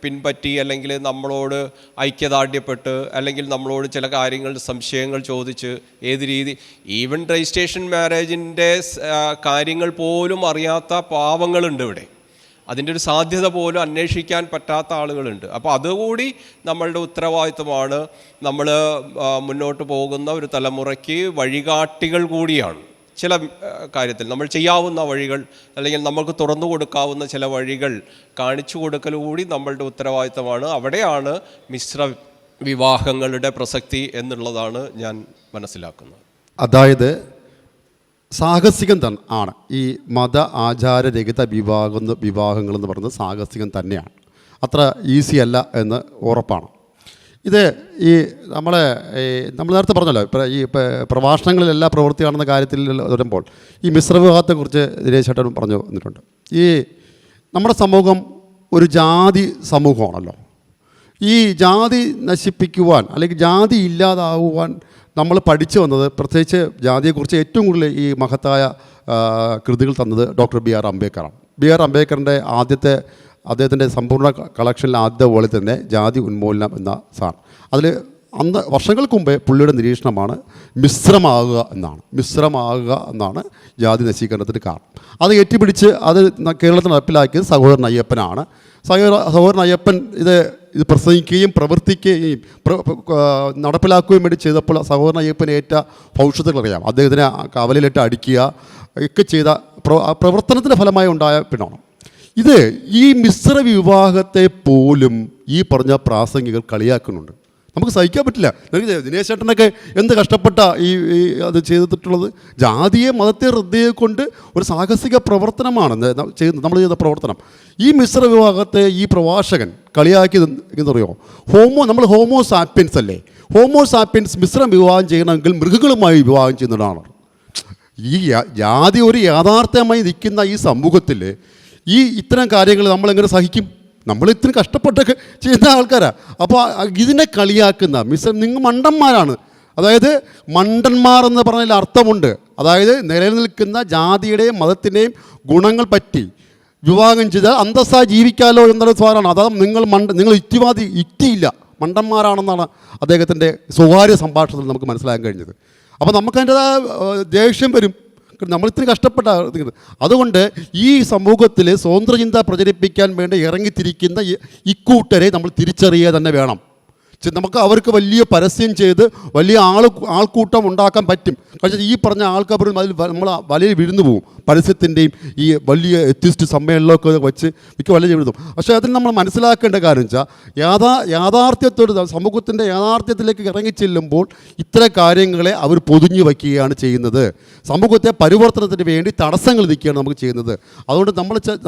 പിൻപറ്റി അല്ലെങ്കിൽ നമ്മളോട് ഐക്യദാർഢ്യപ്പെട്ട് അല്ലെങ്കിൽ നമ്മളോട് ചില കാര്യങ്ങൾ സംശയങ്ങൾ ചോദിച്ച് ഏത് രീതി ഈവൻ രജിസ്ട്രേഷൻ മാരേജിൻ്റെ കാര്യങ്ങൾ പോലും അറിയാത്ത പാവങ്ങളുണ്ട് ഇവിടെ. അതിൻ്റെ ഒരു സാധ്യത പോലും അന്വേഷിക്കാൻ പറ്റാത്ത ആളുകളുണ്ട്. അപ്പോൾ അതുകൂടി നമ്മളുടെ ഉത്തരവാദിത്വമാണ്. നമ്മൾ മുന്നോട്ട് പോകുന്ന ഒരു തലമുറയ്ക്ക് വഴികാട്ടികൾ കൂടിയാണ്. ചില കാര്യത്തിൽ നമ്മൾ ചെയ്യാവുന്ന വഴികൾ അല്ലെങ്കിൽ നമുക്ക് തുറന്നു കൊടുക്കാവുന്ന ചില വഴികൾ കാണിച്ചു കൊടുക്കൽ കൂടി നമ്മളുടെ ഉത്തരവാദിത്തമാണ്. അവിടെയാണ് മിശ്ര വിവാഹങ്ങളുടെ പ്രസക്തി എന്നുള്ളതാണ് ഞാൻ മനസ്സിലാക്കുന്നത്. അതായത് സാഹസികം ആണ് ഈ മത ആചാരരഹിത വിവാഹങ്ങളെന്ന് പറയുന്നത് സാഹസികം തന്നെയാണ്. അത്ര ഈസി അല്ല എന്ന് ഉറപ്പാണ്. ഇത് ഈ നമ്മൾ നേരത്തെ പറഞ്ഞല്ലോ, ഈ പ്രഭാഷണങ്ങളിൽ എല്ലാ പ്രവൃത്തിയാണെന്ന കാര്യത്തിൽ വരുമ്പോൾ ഈ മിശ്രവിവാഹത്തെക്കുറിച്ച് ദിനേശ് ചേട്ടൻ പറഞ്ഞു വന്നിട്ടുണ്ട്. ഈ നമ്മുടെ സമൂഹം ഒരു ജാതി സമൂഹമാണല്ലോ. ഈ ജാതി നശിപ്പിക്കുവാൻ അല്ലെങ്കിൽ ജാതി ഇല്ലാതാവുവാൻ നമ്മൾ പഠിച്ചു വന്നത്, പ്രത്യേകിച്ച് ജാതിയെക്കുറിച്ച് ഏറ്റവും കൂടുതൽ ഈ മഹത്തായ കൃതികൾ തന്നത് ഡോക്ടർ ബി ആർ അംബേദ്കറാണ്. ബി ആർ അംബേദ്കറിൻ്റെ അദ്ദേഹത്തിൻ്റെ സമ്പൂർണ്ണ കളക്ഷനിൽ ആദ്യത്തെ വോളിൽ തന്നെ ജാതി ഉന്മൂലനം എന്ന സാധനം. അതിൽ അന്ന് വർഷങ്ങൾക്ക് മുമ്പേ പുള്ളിയുടെ നിരീക്ഷണമാണ് മിശ്രമാകുക എന്നാണ് ജാതി നശീകരണത്തിന് കാരണം. അത് ഏറ്റുപിടിച്ച് അത് കേരളത്തിൽ നടപ്പിലാക്കിയത് സഹോദരൻ അയ്യപ്പനാണ്. സഹോദരൻ അയ്യപ്പൻ ഇത് പ്രസംഗിക്കുകയും പ്രവർത്തിക്കുകയും നടപ്പിലാക്കുകയും വേണ്ടി ചെയ്തപ്പോൾ സഹോദരൻ അയ്യപ്പൻ ഏറ്റ ഭൗഷ്യത്തുകൾ അറിയാം. അദ്ദേഹത്തിനെ കവലിലിട്ട് അടിക്കുക ഒക്കെ ചെയ്ത പ്രവർത്തനത്തിൻ്റെ ഫലമായി ഉണ്ടായ പിന്നാണ് ഇത്. ഈ മിശ്ര വിവാഹത്തെ പോലും ഈ പറഞ്ഞ പ്രാസംഗികൾ കളിയാക്കുന്നുണ്ട്. നമുക്ക് സഹിക്കാൻ പറ്റില്ല. ദിനേശ് ചേട്ടനൊക്കെ എന്ത് കഷ്ടപ്പെട്ട ഈ അത് ചെയ്തിട്ടുള്ളത്. ജാതിയെ മതത്തെ ഹൃദയെ കൊണ്ട് ഒരു സാഹസിക പ്രവർത്തനമാണ് നമ്മൾ ചെയ്ത പ്രവർത്തനം. ഈ മിശ്ര വിവാഹത്തെ ഈ പ്രഭാഷകൻ കളിയാക്കി എന്നറിയോ? നമ്മൾ ഹോമോ സാപ്പിയൻസ് അല്ലേ? ഹോമോ സാപ്പിയൻസ് മിശ്ര വിവാഹം ചെയ്യണമെങ്കിൽ മൃഗങ്ങളുമായി വിവാഹം ചെയ്യുന്നതാണ്. ഈ ജാതി ഒരു യാഥാർത്ഥ്യമായി നിൽക്കുന്ന ഈ സമൂഹത്തിൽ ഇത്തരം കാര്യങ്ങൾ നമ്മളെങ്ങനെ സഹിക്കും? നമ്മൾ ഇത്രയും കഷ്ടപ്പെട്ടൊക്കെ ചെയ്യുന്ന ആൾക്കാരാണ്. അപ്പോൾ ഇതിനെ കളിയാക്കുന്ന നിങ്ങൾ മണ്ടന്മാരാണ്. അതായത് മണ്ടന്മാർ എന്ന് പറഞ്ഞതിൽ അർത്ഥമുണ്ട്. അതായത് നിലനിൽക്കുന്ന ജാതിയുടെയും മതത്തിൻ്റെയും ഗുണങ്ങൾ പറ്റി വിവാഹം ചെയ്താൽ അന്തസ്സായി ജീവിക്കാമല്ലോ എന്നുള്ള സ്വാറാണ്. അതായത് നിങ്ങൾ യുക്തിയില്ല, മണ്ടന്മാരാണെന്നാണ് അദ്ദേഹത്തിൻ്റെ സ്വകാര്യ സംഭാഷണത്തിൽ നമുക്ക് മനസ്സിലാക്കാൻ കഴിഞ്ഞത്. അപ്പോൾ നമുക്കതിൻ്റെതായ ദേഷ്യം വരും. നമ്മളിത്തിരി കഷ്ടപ്പെട്ട. അതുകൊണ്ട് ഈ സമൂഹത്തിൽ സ്വതന്ത്രചിന്ത പ്രചരിപ്പിക്കാൻ വേണ്ടി ഇറങ്ങിത്തിരിക്കുന്ന ഇക്കൂട്ടരെ നമ്മൾ തിരിച്ചറിയുക തന്നെ വേണം. നമുക്ക് അവർക്ക് വലിയ പരസ്യം ചെയ്ത് വലിയ ആൾക്കൂട്ടം ഉണ്ടാക്കാൻ പറ്റും. പക്ഷേ ഈ പറഞ്ഞ ആൾക്കാർ അതിൽ നമ്മൾ വലയിൽ വീഴുന്നു പോകും. പരസ്യത്തിൻ്റെയും ഈ വലിയ എത്തിസ്റ്റ് സമ്മേളനമൊക്കെ വെച്ച് മിക്ക വലയിൽ വീഴുന്നു. പക്ഷേ അതിൽ നമ്മൾ മനസ്സിലാക്കേണ്ട കാര്യം വെച്ചാൽ യാഥാർത്ഥ്യത്തോട് സമൂഹത്തിൻ്റെ യാഥാർത്ഥ്യത്തിലേക്ക് ഇറങ്ങിച്ചെല്ലുമ്പോൾ ഇത്തരം കാര്യങ്ങളെ അവർ പൊതിഞ്ഞു വയ്ക്കുകയാണ് ചെയ്യുന്നത്. സമൂഹത്തെ പരിവർത്തനത്തിന് വേണ്ടി തടസ്സങ്ങൾ നിൽക്കുകയാണ് നമുക്ക് ചെയ്യുന്നത്. അതുകൊണ്ട്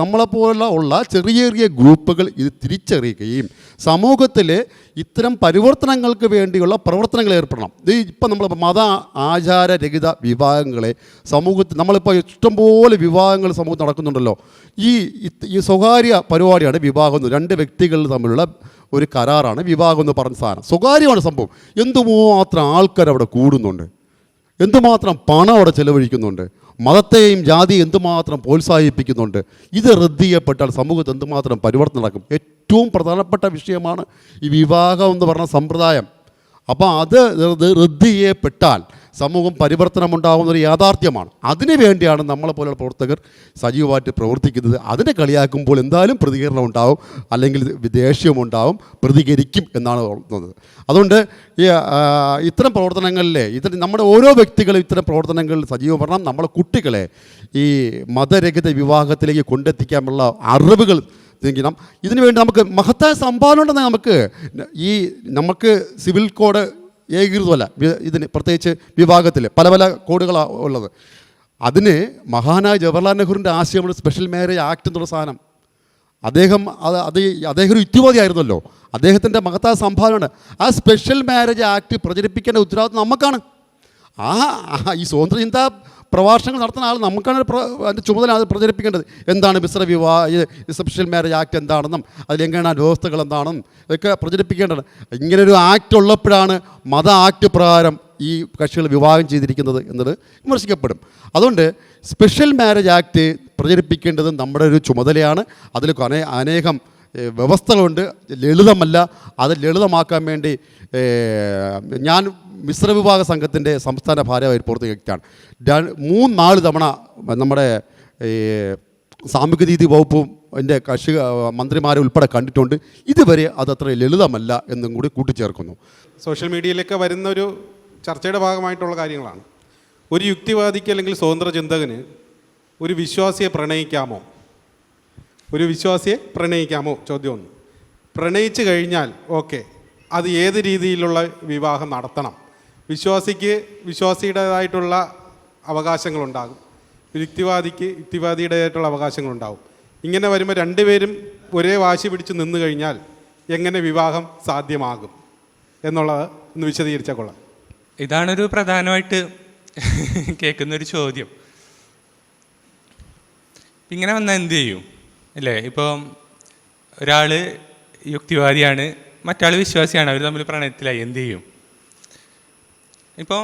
നമ്മളെപ്പോലുള്ള ചെറിയ ചെറിയ ഗ്രൂപ്പുകൾ ഇത് തിരിച്ചറിയുകയും സമൂഹത്തിലെ ഇത്തരം പരിവർത്തനങ്ങൾക്ക് വേണ്ടിയുള്ള പ്രവർത്തനങ്ങൾ ഏർപ്പെടണം. ഇത് ഇപ്പം നമ്മൾ മത ആചാരരഹിത വിവാഹങ്ങളെ സമൂഹത്തിൽ നമ്മളിപ്പോൾ ഇഷ്ടംപോലെ വിവാഹങ്ങൾ സമൂഹത്തിൽ നടക്കുന്നുണ്ടല്ലോ. ഈ സ്വകാര്യ പരിപാടിയാണ് വിവാഹം. രണ്ട് വ്യക്തികൾ തമ്മിലുള്ള ഒരു കരാറാണ് വിവാഹം എന്ന് പറഞ്ഞ സാധനം. സ്വകാര്യമാണ് സംഭവം. എന്തുമാത്രം ആൾക്കാർ അവിടെ കൂടുന്നുണ്ട്, എന്തുമാത്രം പണം അവിടെ ചെലവഴിക്കുന്നുണ്ട്, മതത്തെയും ജാതിയും എന്തുമാത്രം പ്രോത്സാഹിപ്പിക്കുന്നുണ്ട്. ഇത് റദ്ദ് ചെയ്യപ്പെട്ടാൽ സമൂഹത്തിൽ എന്തുമാത്രം പരിവർത്തനം നടക്കും. ഏറ്റവും പ്രധാനപ്പെട്ട വിഷയമാണ് ഈ വിവാഹം എന്ന് പറഞ്ഞ സമ്പ്രദായം. അപ്പോൾ അത് റദ്ദ് ചെയ്യപ്പെട്ടാൽ സമൂഹം പരിവർത്തനമുണ്ടാകുന്നൊരു യാഥാർത്ഥ്യമാണ്. അതിനു വേണ്ടിയാണ് നമ്മളെപ്പോലുള്ള പ്രവർത്തകർ സജീവമായിട്ട് പ്രവർത്തിക്കുന്നത്. അതിനെ കളിയാക്കുമ്പോൾ എന്തായാലും പ്രതികരണം ഉണ്ടാവും, അല്ലെങ്കിൽ ദേഷ്യമുണ്ടാവും, പ്രതികരിക്കും എന്നാണ് തോന്നുന്നത്. അതുകൊണ്ട് ഇത്തരം പ്രവർത്തനങ്ങളിലെ നമ്മുടെ ഓരോ വ്യക്തികളും ഇത്തരം പ്രവർത്തനങ്ങളിൽ സജീവപ്പെടണം. നമ്മളെ കുട്ടികളെ ഈ മതരഹിത വിവാഹത്തിലേക്ക് കൊണ്ടെത്തിക്കാനുള്ള അറിവുകൾ തിരിക്കണം. ഇതിനുവേണ്ടി നമുക്ക് മഹത്തായ സംഭാവന ഉണ്ടെന്ന് നമുക്ക് സിവിൽ കോഡ് ഏകീകൃതമല്ല. ഇതിന് പ്രത്യേകിച്ച് വിഭാഗത്തിൽ പല പല കോഡുകളാണ് ഉള്ളത്. അതിന് മഹാനായ ജവഹർലാൽ നെഹ്റുവിൻ്റെ ആശയമാണ് സ്പെഷ്യൽ മാരേജ് ആക്ട് എന്നുള്ള സാധനം. അദ്ദേഹം ഒരു യുക്തിവാദിയായിരുന്നല്ലോ. അദ്ദേഹത്തിൻ്റെ മഹത്തായ സംഭാവനയാണ്. ആ സ്പെഷ്യൽ മാരേജ് ആക്ട് പ്രചരിപ്പിക്കേണ്ട ഉത്തരവാദിത്വം നമുക്കാണ്. ഈ സ്വതന്ത്രചിന്താ പ്രഭാഷണങ്ങൾ നടത്തുന്ന ആൾ നമുക്കാണ് അതിൻ്റെ ചുമതല അത് പ്രചരിപ്പിക്കേണ്ടത്. എന്താണ് മിശ്ര വിവാഹ സ്പെഷ്യൽ മാരേജ് ആക്ട് എന്താണെന്നും അതിലെങ്ങനെയാണ് വ്യവസ്ഥകൾ എന്താണെന്നും ഇതൊക്കെ പ്രചരിപ്പിക്കേണ്ടത്. ഇങ്ങനൊരു ആക്ട് ഉള്ളപ്പോഴാണ് മത ആക്ട് പ്രകാരം ഈ കക്ഷികൾ വിവാഹം ചെയ്തിരിക്കുന്നത് എന്നത് വിമർശിക്കപ്പെടും. അതുകൊണ്ട് സ്പെഷ്യൽ മാരേജ് ആക്ട് പ്രചരിപ്പിക്കേണ്ടത് നമ്മുടെ ഒരു ചുമതലയാണ്. അതിൽ അനേകം വ്യവസ്ഥകളുണ്ട്, ലളിതമല്ല. അത് ലളിതമാക്കാൻ വേണ്ടി ഞാൻ മിശ്രവിഭാഗ സംഘത്തിൻ്റെ സംസ്ഥാന ഭാരവാഹി പ്രവർത്തക വ്യക്തിയാണ്. 3-4 തവണ നമ്മുടെ സാമൂഹികനീതി വകുപ്പും എൻ്റെ കക്ഷി മന്ത്രിമാരെ ഉൾപ്പെടെ കണ്ടിട്ടുണ്ട്. ഇതുവരെ അതത്ര ലളിതമല്ല എന്നും കൂടി കൂട്ടിച്ചേർക്കുന്നു. സോഷ്യൽ മീഡിയയിലൊക്കെ വരുന്നൊരു ചർച്ചയുടെ ഭാഗമായിട്ടുള്ള കാര്യങ്ങളാണ്. ഒരു യുക്തിവാദിക്ക് അല്ലെങ്കിൽ സ്വതന്ത്ര ചിന്തകന് ഒരു വിശ്വാസിയെ പ്രണയിക്കാമോ? ചോദ്യം 1. പ്രണയിച്ചു കഴിഞ്ഞാൽ ഓക്കെ, അത് ഏത് രീതിയിലുള്ള വിവാഹം നടത്തണം? വിശ്വാസിയുടേതായിട്ടുള്ള അവകാശങ്ങളുണ്ടാകും, യുക്തിവാദിയുടേതായിട്ടുള്ള അവകാശങ്ങളുണ്ടാകും. ഇങ്ങനെ വരുമ്പോൾ രണ്ടുപേരും ഒരേ വാശി പിടിച്ച് നിന്ന് കഴിഞ്ഞാൽ എങ്ങനെ വിവാഹം സാധ്യമാകും എന്നുള്ളത് ഒന്ന് വിശദീകരിച്ചാൽ കൊള്ളാം. ഇതാണൊരു പ്രധാനമായിട്ട് കേൾക്കുന്നൊരു ചോദ്യം. ഇങ്ങനെ വന്നാൽ എന്ത് ചെയ്യും അല്ലേ? ഇപ്പോൾ ഒരാൾ യുക്തിവാദിയാണ്, മറ്റാൾ വിശ്വാസിയാണ്, അവർ തമ്മിൽ പ്രണയത്തിലായി, എന്ത് ചെയ്യും? ഇപ്പോൾ